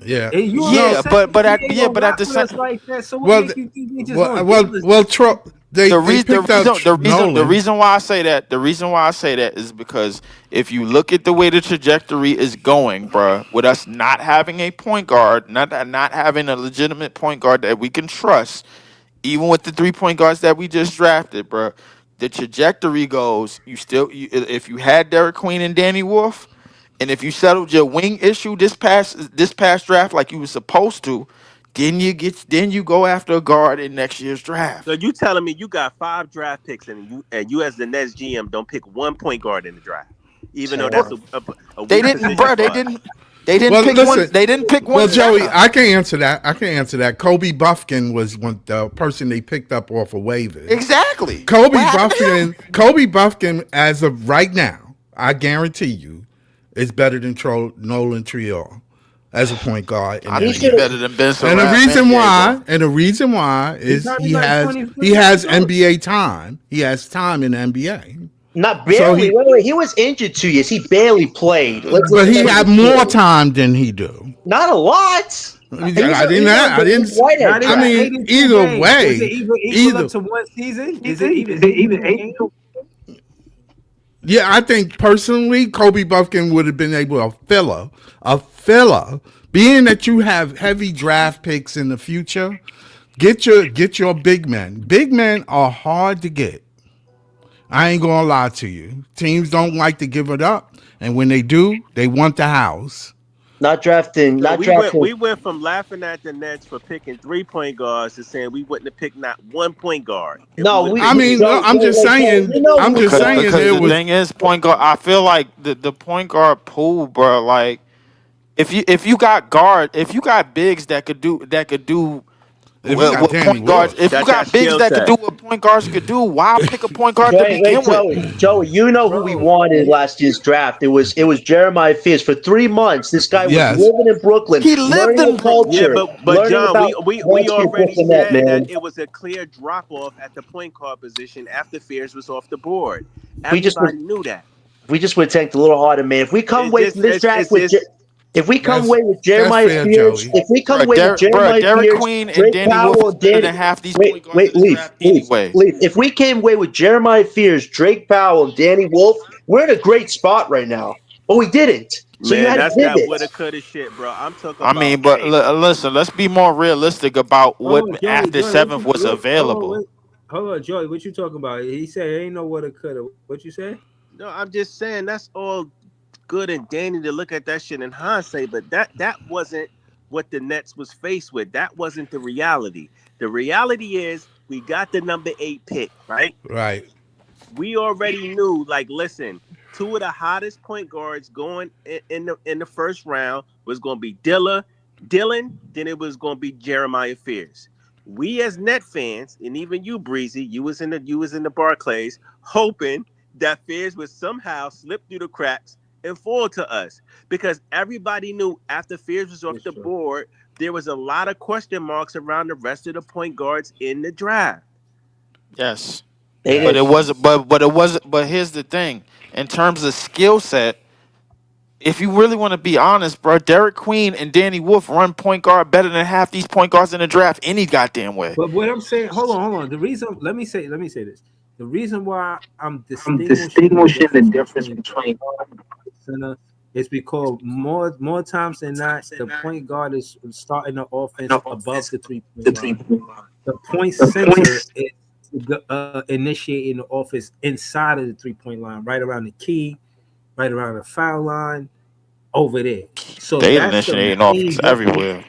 Yeah. and you already no. Yeah, said but he ain't yeah, gonna but at rock the with us same like that. So what Well, make you think they just well, gonna give well, us well. that? They picked up the Nolan. reason why I say that is because if you look at the way the trajectory is going, bruh, with us not having a point guard, not having a legitimate point guard that we can trust, even with the 3 point guards that we just drafted, bruh, the trajectory goes. If you had Derek Queen and Danny Wolf, and if you settled your wing issue this past draft like you were supposed to, then you go after a guard in next year's So draft. you telling me you got 5 draft picks and you as the Nets GM don't pick one point guard in the draft, even though that's Terrible. a They weak didn't, position bro. They for us. didn't. They didn't Well, pick one. listen. They didn't pick Well, one Joey, center. I can answer that. Kobe Buffkin was the person they picked up off of waivers. Exactly. What happened to him? Kobe Buffkin, as of right now, I guarantee you, is better than Nolan Triol as a point guard in I the He think he should better have. than Ben And the Saraff and reason why, Diego. He is probably like 20 he has goals. NBA time. He has time in the NBA. Not So barely. Wait. He was injured 2 years. He barely played. but he Let's had be more clear. time than he do. Not a lot. I didn't. He's on I the didn't. Luke Whitehead Not I even track. mean, 82 either games. Is it way, even equal up either to one season? Is it even 82 games? yeah, I think personally, Kobe Buffkin would have been able to a filler. Being that you have heavy draft picks in the future, get your big men. Big men are hard to get. I ain't gonna lie to you. Teams don't like to give it up, and when they do, they want the house. Not drafting. So Not we went drafting. we went from laughing at the Nets for picking 3 point guards to saying we wouldn't have picked not one point guard if we No, would have I picked mean, Queen. no, I'm just Joe, saying. you know I'm we just were Because going. saying because it the was. thing is, point guard. I feel like the point guard pool, bro. Like if you got bigs that could do If you got what Danny point guards. If Wolf, you That's that got bigs skill that could set. do what point guards could do, why pick a point guard to Wait, begin with? Joey, you know who we Bro, wanted last year's draft. It was Jeremiah Fears. For 3 months, this guy was yes. living in Brooklyn, He lived learning in the Yeah, Brooklyn. culture, but learning John, about we Wall Street already Brooklyn net, said that man. it was a clear drop off at the point guard position after Fears was off the board. We just Everybody knew that. would have tanked a little harder, man. If we come It's away just from this draft it's with just if we come That's away with that's Jeremiah fair, Fears, Joey. if we come Bro, away with Jeremiah Derek Fears, Queen and Drake Danny Wolf Powell, is better Danny than half these wait, point guards in wait, the draft anyway. leave. If we came away with Jeremiah Fears, Drake Powell, and Danny Wolf, we're in a great spot right now. But we didn't. So you man, had to that's that pivot. woulda coulda shit, bro. I'm talking I about mean, but hey, listen, let's be more realistic about hold what on, Joey. after Joey, what seventh you was what? Hold on, available. wait. Hold on, Joey. What you talking about? He said ain't no what it coulda. What you say? no, I'm just saying that's all good and dandy to look at that shit in hindsight, but that wasn't what the Nets was faced with. That wasn't the reality. The reality is we got the number 8 pick, right? Right. We already knew, like, listen, two of the hottest point guards going in the first round was going to be Dilla Dylan, then it was going to be Jeremiah Fears. We as Net fans, and even you, Breezy, you was in the Barclays, hoping that Fears would somehow slip through the cracks and fall to us, because everybody knew after Fears was off It's the true. board, there was a lot of question marks around the rest of the point guards in the draft. Yes. It But Yeah. it is. wasn't. But it wasn't. But here's the thing: in terms of skill set, if you really want to be honest, bro, Derek Queen and Danny Wolf run point guard better than half these point guards in the draft any goddamn way. But what I'm saying, hold on. The reason, let me say this. The reason why I'm distinguishing the difference between center is because more times than not, the point guard is starting the offense above the 3 point line. The point center is initiating the offense inside of the 3 point line, right around the key, right around the foul line, over there. So They that's the initiating main offense difference. everywhere.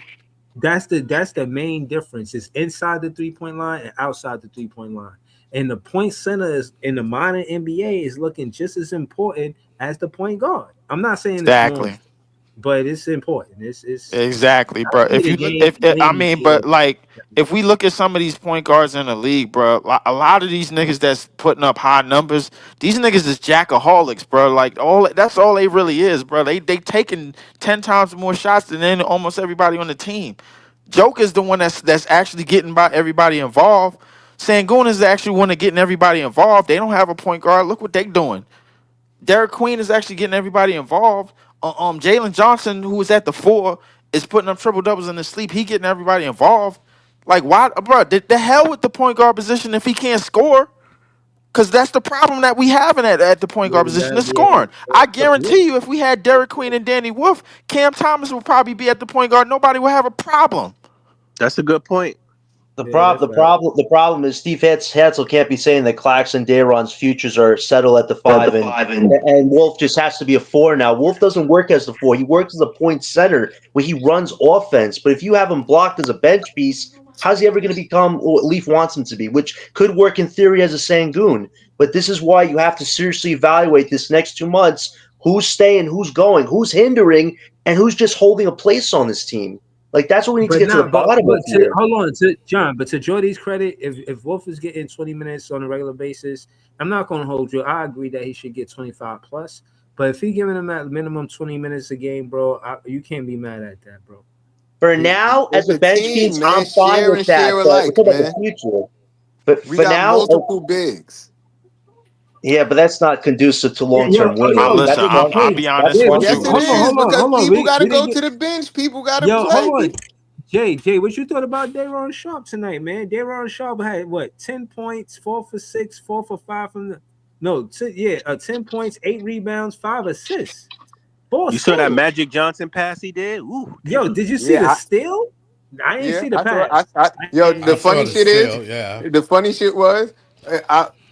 That's the main difference. It's inside the 3 point line and outside the 3 point line. And the point center is in the modern NBA is looking just as important as the point guard. I'm not saying it's more Exactly. important, but it's important. It's Exactly, I bro. see If the you look, game if I plain and mean, clear. but like, if we look at some of these point guards in the league, bro, a lot of these niggas that's putting up high numbers, these niggas is jackaholics, bro. Like all that's all they really is, bro. They taking 10 times more shots than almost everybody on the team. Joke is the one that's actually getting by everybody involved. Sangoon is actually one of getting everybody involved. They don't have a point guard. Look what they doing. Derek Queen is actually getting everybody involved. Jalen Johnson, who was at the 4, is putting up triple doubles in his sleep. He getting everybody involved. Like, why, bro? The hell with the point guard position if he can't score? Because that's the problem that we having at the point guard Yeah, you position gotta is be able scoring. to I score. guarantee you, if we had Derek Queen and Danny Wolf, Cam Thomas would probably be at the point guard. Nobody would have a problem. That's a good point. The Yeah, prob that's the right. problem the problem is Steve Hatzel can't be saying that Claxton Dayron's futures are settled at the five, and Wolf just has to be a four now. Wolf doesn't work as the four; he works as a point center where he runs offense. But if you have him blocked as a bench piece, how's he ever going to become what Leaf wants him to be? Which could work in theory as a Sangoon, but this is why you have to seriously evaluate this next 2 months: who's staying, who's going, who's hindering, and who's just holding a place on this team. Like that's what we need to But get to the nah, bottom of to here. hold on to John, but to Jordy's credit, if Wolf is getting 20 minutes on a regular basis, I'm not gonna hold you. I agree that he should get 25 plus. But if he giving him at minimum 20 minutes a game, bro, you can't be mad at that, bro. For now, as It's a a bench team, piece, man. I'm fine Share with and that. share But we're alike, talking about the man. future. But We for got now, multiple bigs. yeah, but that's not conducive to Yeah, long yo, term winning. yo, Listen, That's yo, I'll Jay, be fine. That's honest Jay, what with you Yes, you. it fine. hold on, is hold on, because hold on. people got to We go didn't to get the bench. People got to yo, hold play. on. Jay, what you thought about Dayron Sharp tonight, man? Dayron Sharp had what 10 points, 4 for 6, 4 for 5 from the no, 10 points, 8 rebounds, 5 assists, four You saw that steals. Magic Johnson pass he did? Ooh, Yo, damn. did you see the Yeah, steal? I ain't yeah, see the I saw. pass. Yo, I the saw funny the shit is, still, yeah. the funny shit was,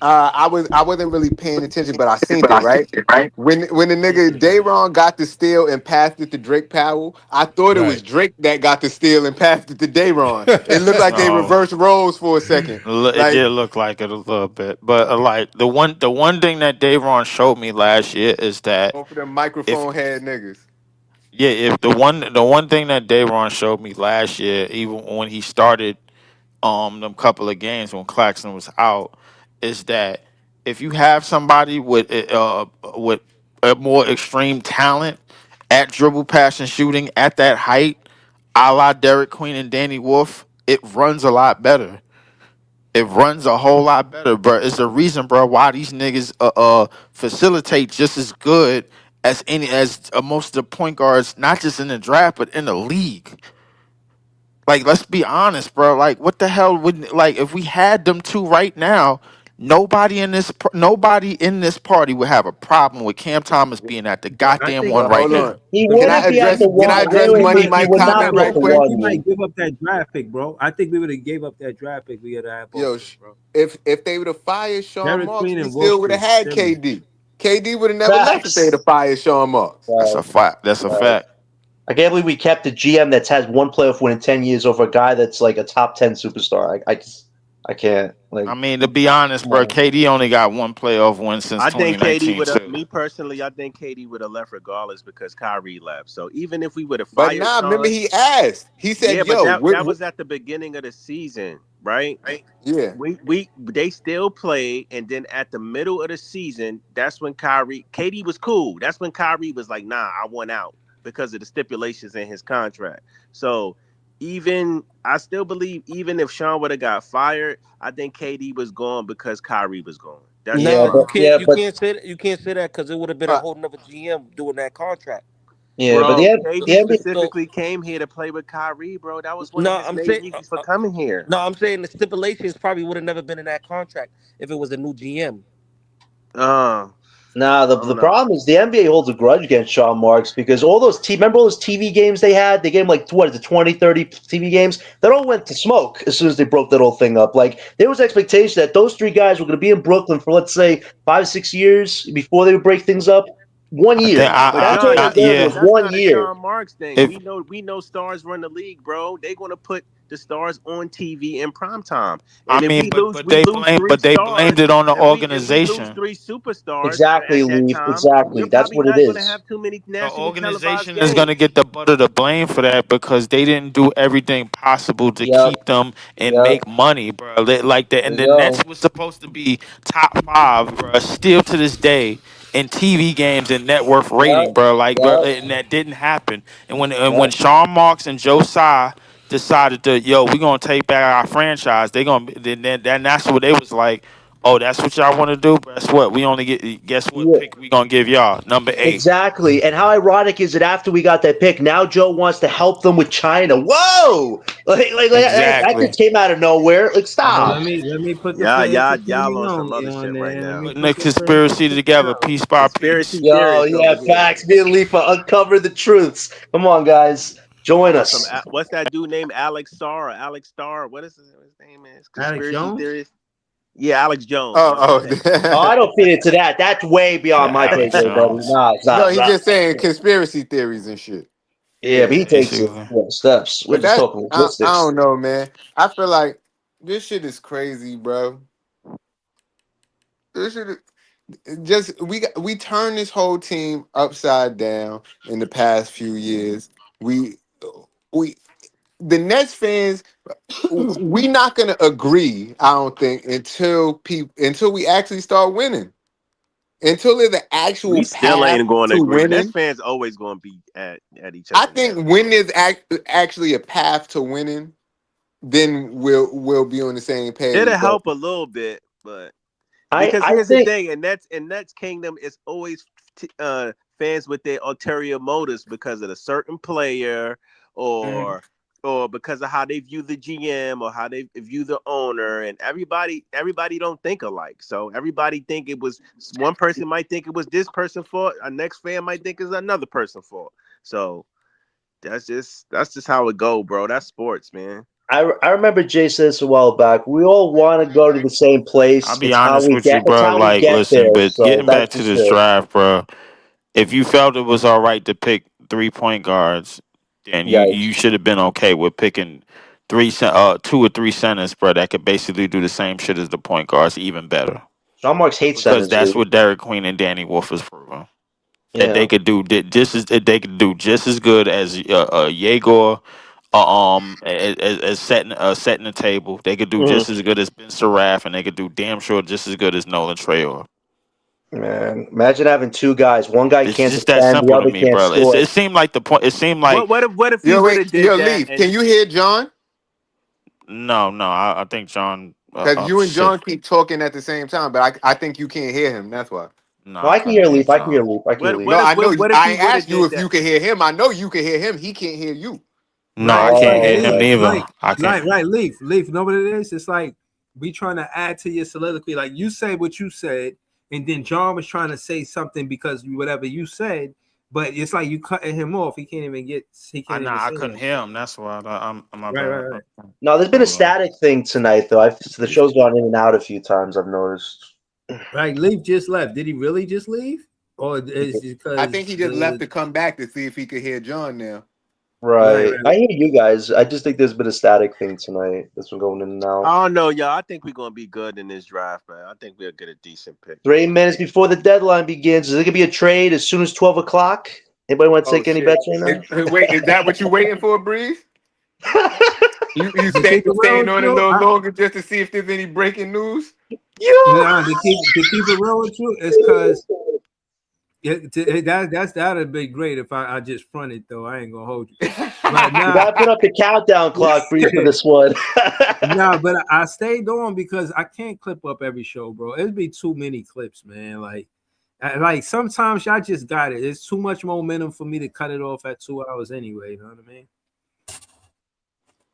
I wasn't really paying attention, but I seen it right when the I ain't see nigga the pass. Dayron got the steal and passed it to Drake Powell. I thought it was Right. Drake that got the steal and passed it to Dayron. It looked like they No, reversed roles for a second. it Like did look like it a little bit, but like the one thing that Davon showed me last year is that both of them if microphone head niggas. yeah, if the one thing that Davon showed me last year, even when he started them couple of games when Claxton was out, is that if you have somebody with a more extreme talent at dribble, pass, and shooting at that height, a la Derek Queen and Danny Wolf, it runs a lot better. It runs a whole lot better, bro. It's the reason, bro, why these niggas facilitate just as good as most of the point guards, not just in the draft but in the league. Like, let's be honest, bro. Like, what the hell would like if we had them two right now? Nobody in this party would have a problem with Cam Thomas being at the But I goddamn think one Well, I right hold think now. on. He Can wouldn't be at the can I one. address Wait, Money he Mike would not comment be at right the I quick? think we one. might give up that draft pick, bro. I think we would have gave up that draft pick. We had to have both Yo, of them, bro. if they would have fired Sean Derek Marks, Queen we and Wolf still would have is had silly. KD. KD would have never left if they would Facts. have fired Sean Marks. That's a Right, fact. That's a right. fact. I can't believe we kept a GM that's had one playoff win in 10 years over a guy that's like a top 10 superstar. I can't. Like, I mean, to be honest, bro, KD only got one playoff win since I think KD 2019 would have. too. Me personally, I think KD would have left regardless because Kyrie left. So even if we would have But fired nah, remember Sean, he asked. He said, yeah, but "Yo, that was at the beginning of the season, right? yeah, We they still played, and then at the middle of the season, that's when KD was cool. That's when Kyrie was like, "Nah, I want out because of the stipulations in his contract." So even I still believe even if Sean would have got fired, I think KD was gone because Kyrie was gone. That's just yeah, No, my but opinion. yeah, you but can't say that. You can't say that because it would have been a uh, whole nother GM doing that contract. yeah, but Bro, the KD NBA, So specifically came here to play with Kyrie, bro. That was one of no, his I'm main saying reasons for coming here. no, I'm saying the stipulations probably would have never been in that contract if it was a new GM. Uh, nah, I the don't know. problem is the NBA holds a grudge against Sean Marks because all those remember all those TV games they had? They gave him like what is it, 20, 30 TV games? That all went to smoke as soon as they broke that whole thing up. Like there was expectation that those three guys were going to be in Brooklyn for let's say 5, 6 years before they would break things up. One I think year. But That's John, all it was that's there not was yeah. that's 1 year. not a Sean Marks thing. If We know stars run the league, bro. They're gonna put the stars on TV in prime time. I And if mean, we lose, we lose three but they blamed stars. it on the If we lose organization. three superstars Exactly, at that Leaf. time, we're Exactly. That's probably what it not gonna is. have too many The nationally televised organization is going to games. get the butt of the blame for that because they didn't do everything possible to Yep. keep them and Yep. make money, bro. Like that, There and you the go. Nets was supposed to be top five, bro. Still to this day in TV games and net worth rating, Yep. bro. Like, bro, Yep. and that didn't happen. And when Yep. Sean Marks and Joe Tsai decided to, yo, we gonna take back our franchise, they gonna then that's what they was like. Oh, that's what y'all want to do. Guess what? We only get. Guess what? Yeah. Pick we gonna give y'all number 8. Exactly. And how ironic is it after we got that pick? Now Joe wants to help them with China. Whoa! That Exactly. just came out of nowhere. Like, But stop. let me put the Yeah, players y'all on some other on shit right there. Let me now. Putting the put the players conspiracy together, piece by piece. Conspiracy Yo, theorists over yeah, here. facts. Me and Leaf uncover the truths. Come on, guys. Join On some us. what's that dude named Alex Starr? Alex Starr. What is his name? Is Alex conspiracy Jones. theorist? Yeah, Alex Jones. oh, My bad. Oh, oh, I don't fit into that. That's way beyond my pay Alex grade, buddy. Jones. Nah, it's not. no, It's he not. just saying conspiracy theories and shit. Yeah, but he Yeah. takes it Basically. steps. We're But just that talking I logistics. don't know, man. I feel like this shit is crazy, bro. This shit is, just we turned this whole team upside down in the past few years. We we the Nets fans we not gonna agree. I don't think until we actually start winning. Until there's an We actual still path ain't going to to agree. Nets winning. fans always going to be at each I other think neck. when there's actually a path to winning, then we'll be on the same page. It'll But help a little bit, but I because I here's the think thing, and Nets Kingdom is always fans with their ulterior motives because of a certain player or because of how they view the GM or how they view the owner, and everybody don't think alike. So everybody think it was one person might think it was this person fault, a next fan might think it's another person fault. So that's just how it go, bro. That's sports, man. I remember Jay said this a while back. We all want to go to the same I'll place. be honest with you, It's bro. how we Like, get listen, there. but So getting that's back to just this it. draft, bro. If you felt it was all right to pick 3 point guards, then you Yikes. should have been okay with picking 2 or 3 centers, bro. That could basically do the same shit as the point guards, even better. Sean Marks hates Because centers, that's dude. what Derek Queen and Danny Wolf is proving. That Yeah. they could do just as good as Yegor, as setting the table. They could do Mhm. just as good as Ben Seraph, and they could do damn sure just as good as Nolan Trayor. Man, imagine having two guys. One guy It's can't just that defend, the simple to other me, can't bro. score. It seemed like the point. It seemed What like what if what if we yo, would wait, have did yo, that Leaf, and can you hear John? no. I think John. Because you and Shit. John keep talking at the same time, but I think you can't hear him. That's why. No, No, I I can couldn't hear hear Leaf. I can hear John. Leaf. I can hear what Leaf. No, what if I know. what, what if I he ain't would have asked you did if you that? can hear him. I know you can hear him. He can't hear you. No, Right, I right, can't right, hear him Leaf. neither. Like, I can't. right, Leaf. Leaf. Know what it is? It's like we trying to add to your soliloquy. Like you say what you said, and then John was trying to say something because whatever you said, but it's like you cutting him off. He can't even get. He can't even I say couldn't nothing. hear him. That's why I'm my Right, right, bad. right. No, there's been a Hold on. static thing tonight, though. The show's gone in and out a few times, I've noticed. Right. Leaf just left. Did he really just leave, or is it I because think he just left to come back to see if he could hear John now. Right. I hear you guys. I just think there's been a static thing tonight. That's been going in and out. I don't know, y'all. I think we're gonna be good in this draft, man. I think we'll get a decent pick. 3 minutes before the deadline begins. Is it gonna be a trade as soon as 12 o'clock? Anybody want to Oh take any shit! bets right Wait, is that what you waiting for, Breeze? now? You To keep it real staying with on a you, little longer just to see if there's any breaking news? Yo. nah, to keep it real with you, it's because that'd be great if I just fronted though. I ain't gonna hold you, but You nah, gotta put up the countdown clock, Breeze, for this one. nah. But I stayed on because I can't clip up every show, bro. It'd be too many clips, man. Like sometimes I just got it. It's too much momentum for me to cut it off at 2 hours anyway. You know what I mean?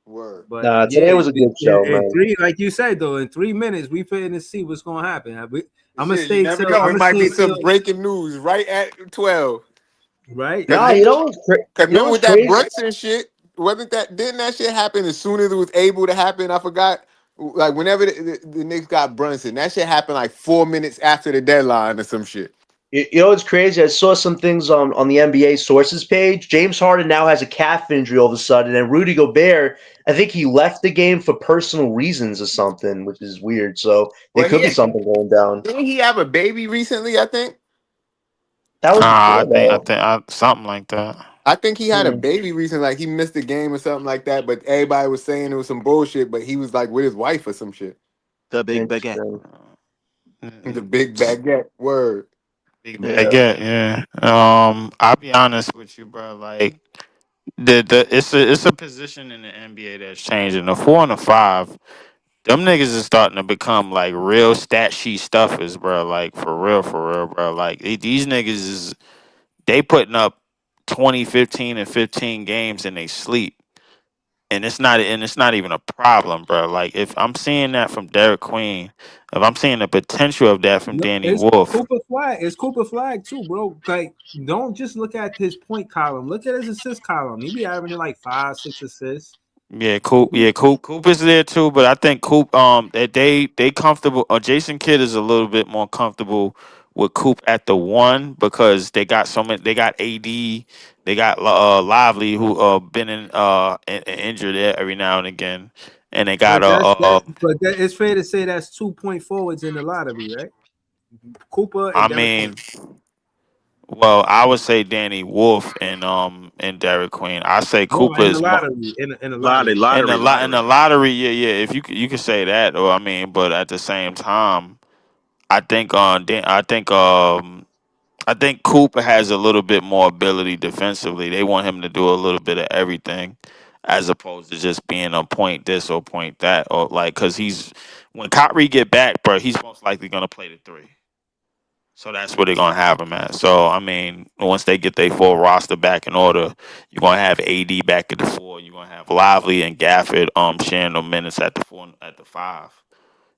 Word. But Nah, yeah, today was a good show, in man. three, like you said though, in 3 minutes we finna see what's gonna happen. I'm gonna Shit, you stay never till know. I'm It gonna might stay be some till breaking news right at 12. right. Cause Nah, remember, cause you know remember what's with that crazy? Brunson shit, didn't that shit happen as soon as it was able to happen? I forgot. Like whenever the Knicks got Brunson, that shit happened like 4 minutes after the deadline or some shit. You know what's crazy? I saw some things on the NBA sources page. James Harden now has a calf injury all of a sudden, and Rudy Gobert, I think he left the game for personal reasons or something, which is weird. So there Well, could be something going down. didn't he have a baby recently? I think. That was Nah, before though. something like that. I think he had a Hmm, baby recently, like he missed a game or something like that. But everybody was saying it was some bullshit. But he was like with his wife or some shit. The big baguette. interesting. The big baguette word. Big Yeah. baguette, yeah. I'll be honest with you, bro. Like it's a position in the NBA that's changing. The 4 and the 5, them niggas is starting to become like real stat sheet stuffers, bro. Like for real, bro. Like these niggas is they putting up 20, 15, and 15 games in they sleep. And it's not even a problem, bro. Like if I'm seeing that from Derek Queen, if I'm seeing the potential of that from No, Danny it's Wolf, Cooper Flag. It's Cooper Flag too, bro. Like, don't just look at his point column. Look at his assist column. He be averaging like 5, 6 assists. yeah, Coop is there too, but I think Coop that they comfortable. Jason Kidd is a little bit more comfortable with Coop at the 1 because they got so many. They got AD, they got Lively who been injured every now and again, and they got But it's fair to say that's 2 point forwards in the lottery, right? Cooper I and Derek mean, Queen. well, I would say Danny Wolf and Derek Queen. I say No, Cooper in the is more. lottery. In the Lottery, lottery. lottery, In the lottery. lottery, yeah. If you could say that, or I mean, but at the same time, I think I think Cooper has a little bit more ability defensively. They want him to do a little bit of everything, as opposed to just being a point this or point that, or like because he's when Kyrie get back, bro, he's most likely gonna play the 3. So that's where they're gonna have him at. So I mean, once they get their full roster back in order, you're gonna have AD back at the 4. You're gonna have Lively and Gafford sharing the minutes at the 4 at the 5.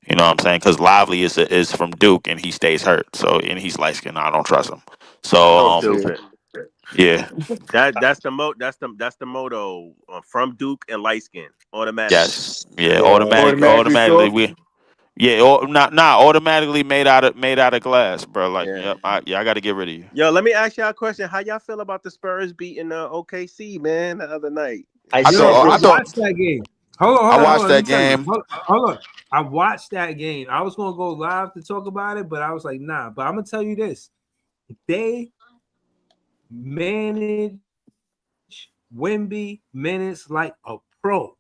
You know what I'm saying? Because Lively is from Duke and he stays hurt. So and he's light skinned. I don't trust him. So So Oh shit. stupid. yeah, That's the motto from Duke and light skin automatically. yes, yeah, Yeah. Automatically automatically soft. we. Yeah, not automatically made out of glass, bro. Like, Yeah. yep, I got to get rid of you. Yo, let me ask y'all a question. How y'all feel about the Spurs beating OKC, man, the other night? I I You know, saw thought I I this. thought watched that game. Hold on, I hold on, hold watched on. Let me that tell you. game. Hold on. I watched that game. I was gonna go live to talk about it, but I was like, nah. But I'm gonna tell you this: they manage Wimby minutes like a pro.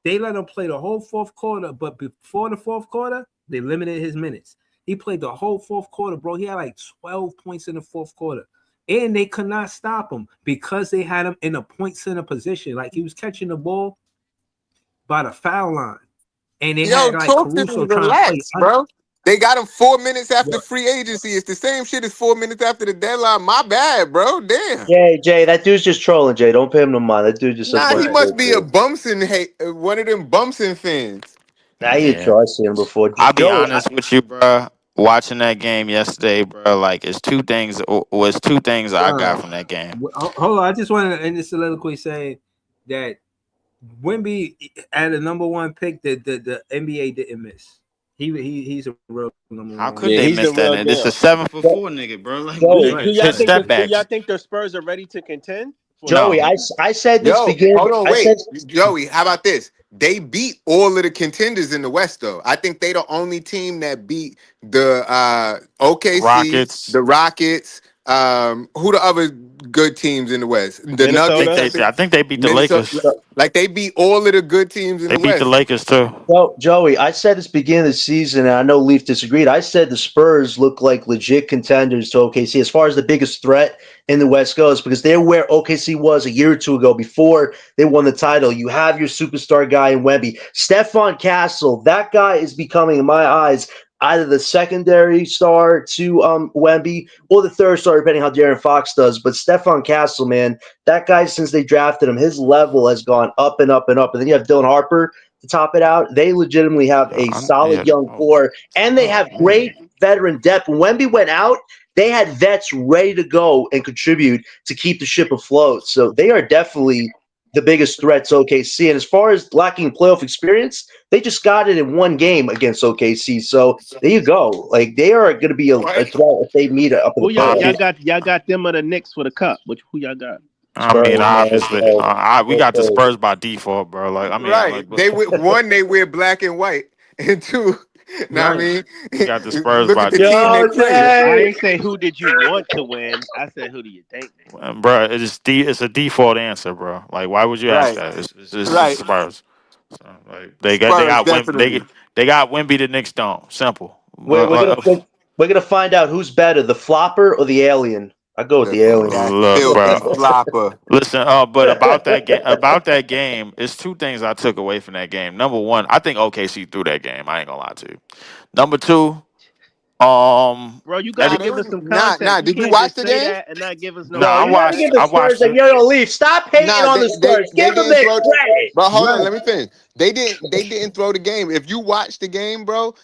They let him play the whole fourth quarter, but before the fourth quarter, they limited his minutes. He played the whole fourth quarter, bro. He had like 12 points in the fourth quarter. And they could not stop him because they had him in a point center position. Like he was catching the ball by the foul line. And they Yo, had like talk to Caruso me. trying to play. Relax, bro. They got him 4 minutes after What? free agency. It's the same shit as 4 minutes after the deadline. My bad, bro. Damn. Jay, that dude's just trolling, Jay. Don't pay him no mind. That dude just says a Nah, bunch he of Right. must be a bullshit. Bumson one of them Bumson fans. Nah, he a Yeah, troll. I seen him before. I'll be Joey, honest with you, bro. Watching that game yesterday, bro, like it's two things. Was two things I got from that game. Hold on. I just want to end this soliloquy saying that Wimby at a number one pick that the NBA didn't miss. He's a real number one How pick. could Yeah, they he's miss the that? real And this is deal. 7 for 4, nigga, bro. Like Do what? y- Joey, do Right, y'all Hit right. think step do y'all backs. think the Spurs are ready to contend? for the Joey, No. season. I said this Yo, beginning. hold on, I said wait. Joey, how about this? They beat all of the contenders in the West, though. I think they the only team that beat the OKC, Rockets. the Rockets. Who the other good teams in the West? The Nuggets, Minnesota. I think. I think they beat the Minnesota. Lakers. Like they beat all of the good teams in They the beat the West. Lakers too. Well, Joey, I said this beginning of the season, and I know Leaf disagreed. I said the Spurs look like legit contenders to OKC as far as the biggest threat in the West goes, because they're where OKC was a year or two ago before they won the title. You have your superstar guy in Wemby. Stephon Castle, that guy is becoming, in my eyes, either the secondary star to Wemby or the third star, depending how De'Aaron Fox does. But Stephon Castle, man, that guy, since they drafted him, his level has gone up and up and up. And then you have Dylan Harper to top it out. They legitimately have Yeah, a solid young oh, core, and they have Man. great veteran depth. When Wemby went out, they had vets ready to go and contribute to keep the ship afloat. So they are definitely the biggest threat to OKC. And as far as lacking playoff experience, they just got it in one game against OKC. So there you go. Like they are going to be a threat if they meet up in Who the y'all I playoffs. mean, y'all got them or the Knicks for the cup? Who y'all got? Spurs, man. Let's obviously, go. we Go got the Spurs. Spurs by default, bro. Like, I mean, Right. like, They one, they wear black and white, and two, know what I Right. mean? we got the Spurs Look by at the team default, they Yo, play. I Jay. ain't say who did you want to win. I said who do you think, nigga? bro. It's a default answer, bro. Like, why would you ask Right. that? It's just Right. Spurs. So, like, they Spurs, got definitely. they got Wemby. The Knicks don't. Simple. We're, we're gonna we're gonna find out who's better, the flopper or the alien. I go with the alien. That Look, filthy bro. flopper. Listen, but about that game, it's two things I took away from that game. Number one, I think OKC threw that game. I ain't gonna lie to you. Number two, Bro, you got every to Nah, give us some nah. context. You Did you can't watch just the say game? that and not give us no no, Bro, you gotta give context. the I Spurs watched like it. yo, Leaf. Stop hating Nah, on the Spurs. they Give them didn't their throw. credit. Bro, hold on. Right. Let me finish. They didn't throw the game. If you watch the game, bro,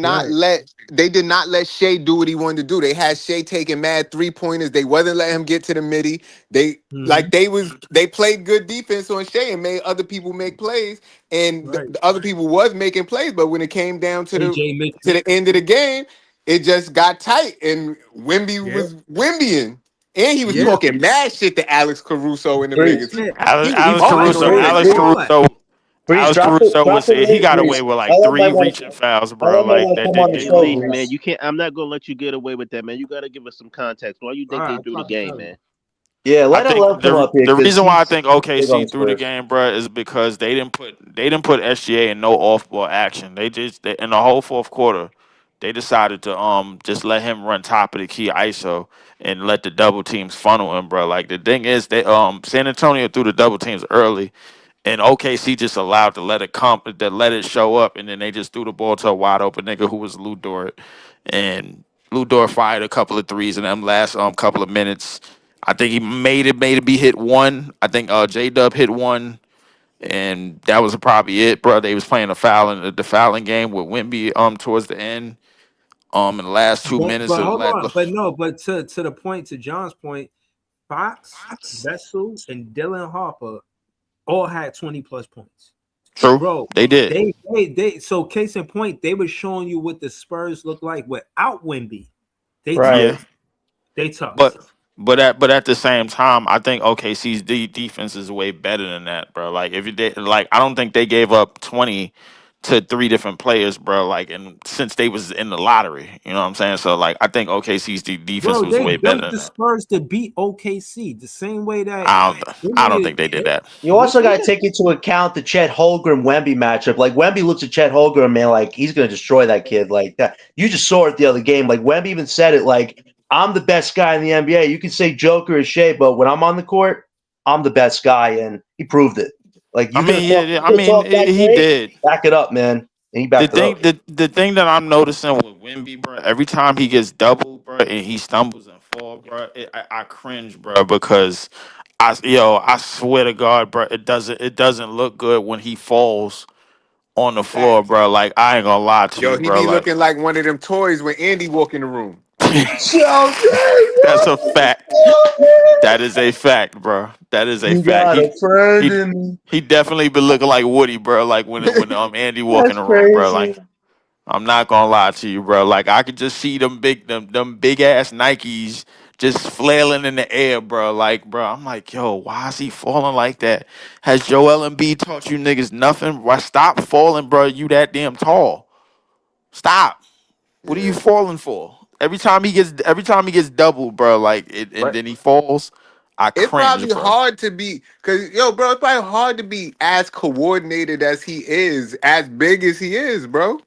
Right. they did not let Shea do what he wanted to do. They had Shea taking mad 3-pointers. They wasn't letting him get to the midi. Hmm. They played good defense on Shea and made other people make plays. And Right. the other people was making plays, but when it came down to AJ the Mitchell. end of the game, it just got tight. And Wimby Yeah. was Wimbying. And he was Yeah. talking mad shit to Alex Caruso and them Breeze, niggas. Yeah. Alex, He was Alex Oh, talking Caruso, all Breeze, Alex Breeze, hard. Caruso, Breeze. Alex Drop Caruso it he late, got away Breeze. with I like let my three wife. reaching fouls, I bro. let my Like wife that, come on the Hey, show, Leaf, man, Breeze. you can't. I'm not gonna let you get away with that, man. You got to give us some context. Why you All think right, they I'm threw the trying to game, tell you. man? Yeah, I let think LL come up here the because reason why I he's think big on OKC the threw the Spurs. game, bro, is because they didn't put SGA in no off ball action. In the whole fourth quarter, they decided to just let him run top of the key ISO and let the double teams funnel him, bro. Like the thing is, they San Antonio threw the double teams early, and OKC just allowed to let it show up, and then they just threw the ball to a wide open nigga who was Lou Dort, and Lou Dort fired a couple of threes in them last couple of minutes. I think he made it be hit one. I think J Dub hit one, and that was probably it, bro. They was playing the fouling game with Wimby towards the end in the last 2 minutes But of the hold last. on. But no, but to the point, to John's point, Fox, Vessel, and Dylan Harper all had 20 plus points. True, Bro, they did. they so case in point, they were showing you what the Spurs look like without Wemby. They Right. Yeah, tough. They tough. but at the same time, I think OKC's defense is way better than that, bro. Like if you did, like I don't think they gave up 20 to three different players, bro. Like and since they was in the lottery, you know what I'm saying. So like I think OKC's defense Bro, was they way better built than the that. Spurs to beat OKC the same way that I don't think they did that. You yes, also they got to did. take into account the Chet Holmgren Wemby matchup. Like Wemby looks at Chet Holmgren, man, like he's going to destroy that kid. Like that, you just saw it the other game. Like Wemby even said it. Like I'm the best guy in the NBA. You can say Joker or Shea, but when I'm on the court, I'm the best guy, and he proved it. Like I mean, yeah, you I gonna mean talk that he great, did. back it up, man. And he backed it up. The thing that I'm noticing with Wimby, bro, every time he gets doubled, bro, and he stumbles and fall, bro, I cringe, bro, because I swear to God, bro, it doesn't look good when he falls on the floor, Facts. bro. Like I ain't gonna lie to Yo, you, he bro. be Like looking like one of them toys when Andy walk in the room. Yo, that's a fact. That is a fact, bro. That is a you fact. got a friend He in me. he definitely been looking like Woody, bro. Like when Andy walk in That's the room, bro. crazy. Like I'm not gonna lie to you, bro. Like I could just see them big ass Nikes just flailing in the air, bro. Like, bro, I'm like, yo, why is he falling like that? Has Joel Embiid taught you niggas nothing? Why stop falling, bro? You that damn tall. Stop. What are you Yeah. falling for? Every time he gets doubled, bro, like it, and But then he falls, I it's cringe, probably bro. hard to be, cause yo, bro, it's probably hard to be as coordinated as he is, as big as he is, bro.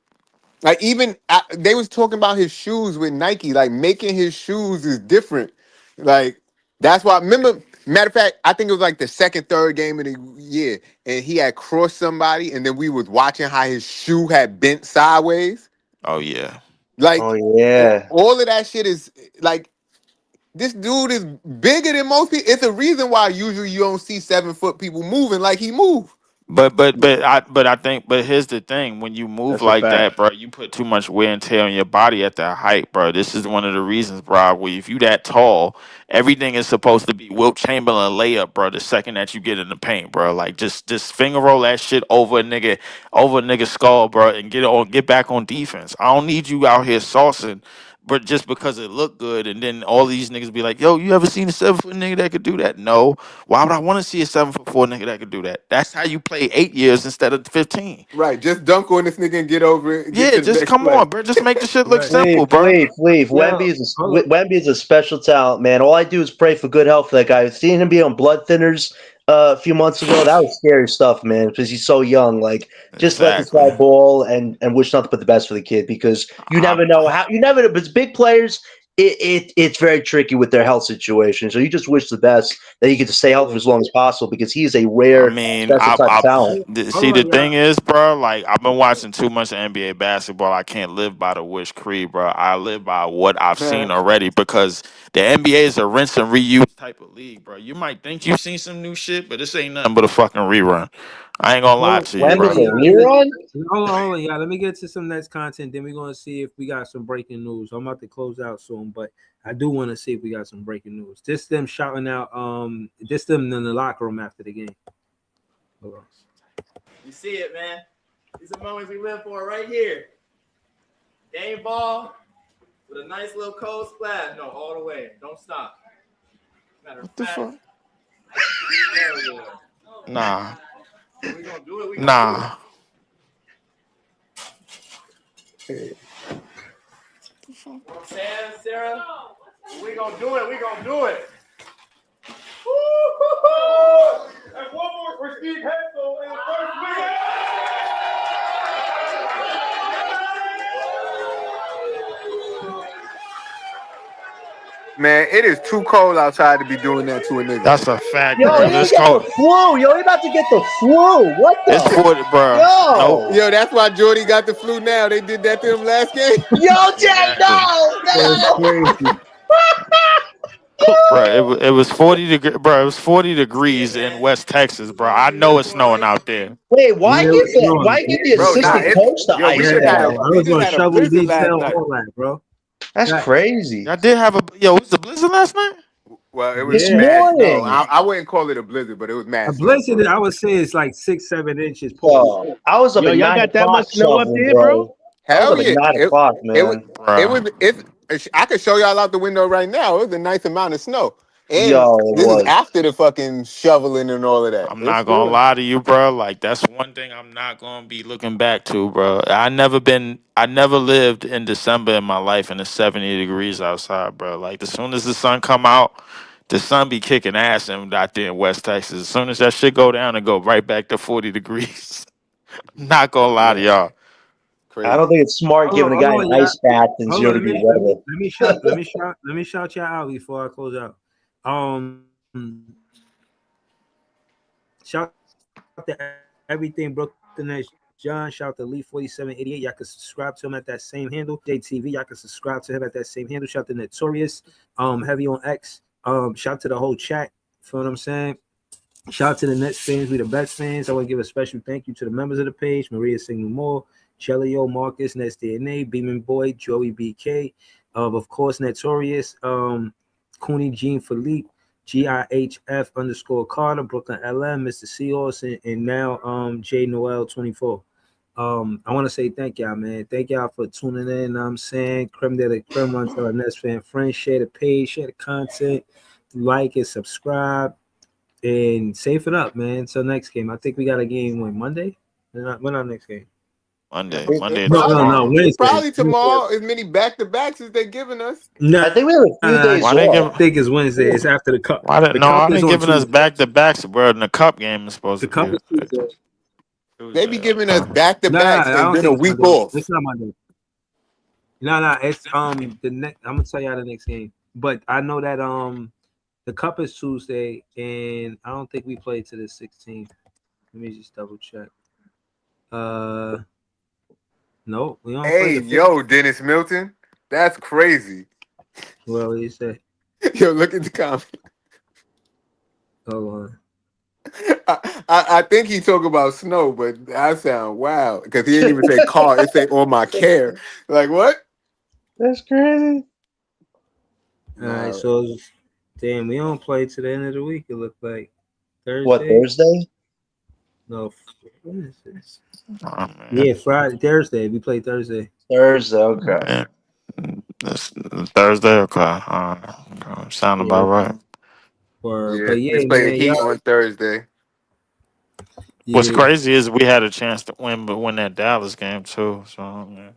Like even they was talking about his shoes with Nike, like making his shoes is different. Like that's why. Remember, matter of fact, I think it was like the second, third game of the year, and he had crossed somebody, and then we was watching how his shoe had bent sideways. Oh yeah. Like Oh yeah. all of that shit is like this dude is bigger than most people. It's a reason why usually you don't see 7 foot people moving like he moved. But here's the thing: when you move That's a like fact. that, bro, you put too much wear and tear on your body at that height, bro. This is one of the reasons, bro. Where if you that tall, everything is supposed to be Wilt Chamberlain layup, bro. The second that you get in the paint, bro, like just finger roll that shit over a nigga skull, bro, and get back on defense. I don't need you out here saucing. But just because it looked good, and then all these niggas be like, "Yo, you ever seen a 7 foot nigga that could do that?" No. Why would I want to see a 7'4" nigga that could do that? That's how you play 8 years instead of 15. Right, just dunk on this nigga and get over it and get Yeah, to the just next come play. on, bro. Just make the shit look Right. simple, Fleet, bro. Fleet, Fleet. Yo, hold on. Wemby is a special talent, man. All I do is pray for good health for that guy. Seeing him be on blood thinners a few months ago, that was scary stuff, man. Because he's so young. Like, just let this Exactly. guy ball and wish nothing but the best for the kid. Because you Um, never know how. You never know. But it's big players. It's very tricky with their health situation. So you just wish the best that he gets to stay healthy for as long as possible because he is a I rare, mean, special type of talent. see, Hold the on, y'all. thing is, bro, like, I've been watching too much NBA basketball. I can't live by the wish creed, bro. I live by what I've seen already because the NBA is a rinse and reuse type of league, bro. You might think you've seen some new shit, but this ain't nothing but a fucking rerun. I ain't gonna lie to you, Wemby's bro. a Yeah, rerun. hold on, yeah. Let me get to some next content. Then we're gonna see if we got some breaking news. I'm about to close out soon, but I do want to see if we got some breaking news. Just them shouting out, just them in the locker room after the game. Hold on. You see it, man. These are moments we live for right here. Game ball with a nice little cold splash. No, all the way. Don't stop. Matter of What the fact, fuck? hell yeah. Nah, We gonna do it. We gonna do it. nah. You know what I'm saying, Sarah? We gonna do it. We gonna do it. Woo-hoo-hoo! And one more for Steve Hensel in the first week. Man, it is too cold outside to be doing that to a nigga. That's a fact, Yo, bro. he didn't This get the called flu. Yo, he about to get the flu. What it's the? 40, bro. Nope. Yo, Yo, that's why Jordy got the flu now. They did that to him last game. yo, Jay, Exactly. no, That's no. crazy. Bro, Yo. it was 40 bro. It was 40 See it, degrees in man. West Texas, The bro. moments I we know live it's for, snowing right? out there. Wait, Yeah, it was snowing. why give the Bro, nah, assistant it's coach the yo, we ice Yeah, just pack? had a I we was just on had a shovel blizzard last detail, night. all that, bro. That's That, crazy. Y'all did have a was the blizzard last night? Well, it was This yeah, mad snow. morning. I wouldn't call it a blizzard, but it was a mad snow. blizzard. I would say it's like 6, 7 inches post. Yo, I was up Yo, at y'all 9 got that o'clock much snow up shoveling, there, bro? bro. I was Hell up at yeah. 9 o'clock, It was man. it was Bruh. it's I could show y'all out the window right now. It was a nice amount of snow. And Yo, it this is was. after the fucking shoveling and all of that. I'm It's not gonna good. lie to you, bro. Like that's one thing I'm not gonna be looking back to, bro. I never lived in December in my life and it's 70 degrees outside, bro. Like as soon as the sun come out, the sun be kicking ass out there in West Texas. As soon as that shit go down and go right back to 40 degrees. I'm not gonna lie to Yeah, y'all. I don't crazy. think it's smart giving a guy Hold an on, yeah. ice bath in Hold on. 0 degree weather. Let me shout y'all out before I close out. Shout out to everything Brooklyn Nets. John, shout out to Lee 4788. Y'all can subscribe to him at that same handle. JTV, y'all can subscribe to him at that same handle. Shout out to Notorious, Heavy on X. Shout out to the whole chat. Feel what I'm saying? Shout out to the Nets fans. We the best fans. I want to give a special thank you to the members of the page: Maria Signal Moore, Chelio, Marcus, Nets DNA, Beeman Boy, Joey BK, of course, Notorious, Cooney Jean Philippe, GIHF _ Carter, Brooklyn LM, Mr. Seahorse, and now J Noel 24. I want to say thank y'all, man. Thank y'all for tuning in. Know what I'm saying creme de la creme until our next fan friends. Share the page, share the content, like and subscribe, and save it up, man. Until next game. I think we got a game when Monday. When our next game? Monday, It, Monday it or No, no, probably no. tomorrow. it Wednesday. probably tomorrow as many back to backs as they're giving us. No, I think we have a few I days Why they off. give? think it's Wednesday. It's after the cup. Why did The no? cup Are they is on giving us Tuesday. back to backs? Bro, and the cup game is supposed The to cup be is Tuesday. They be Tuesday. giving us Okay. back to Nah, backs I and don't then a think it's week Monday. off. It's not Monday. No, it's the next. I'm gonna tell y'all the next game, but I know that the cup is Tuesday, and I don't think we play to the 16th. Let me just double check. Uh, no, we don't play Hey, the 5th. yo, Dennis Milton, that's crazy. Well, you say, Yo, look at the comment. hold on. I think he talk about snow, but I sound wild because he didn't even say car. It say on my care. Like what? That's crazy. All right, Nah. so damn, we don't play to the end of the week. It looked like What, Thursday. Thursday? No, when is it? Oh, man. Yeah, Friday, Thursday. We play Thursday. Thursday. Okay. Man, this Thursday. Okay. Okay. Sound Yeah, about right. Yeah, but let's yeah, play the man, Heat y'all. on Thursday. What's Yeah, crazy is we had a chance to win, but win that Dallas game too. So yeah.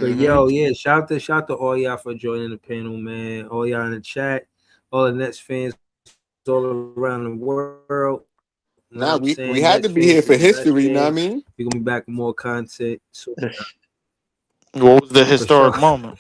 but Mm-hmm. yo, yeah, shout out to all y'all for joining the panel, man. All y'all in the chat, all the Nets fans all around the world. You know what I'm saying? Nets fans is the Nah, best we fans. had to be here for We're gonna history. be You know what I back with mean? more content. So What was the for sure. historic moment?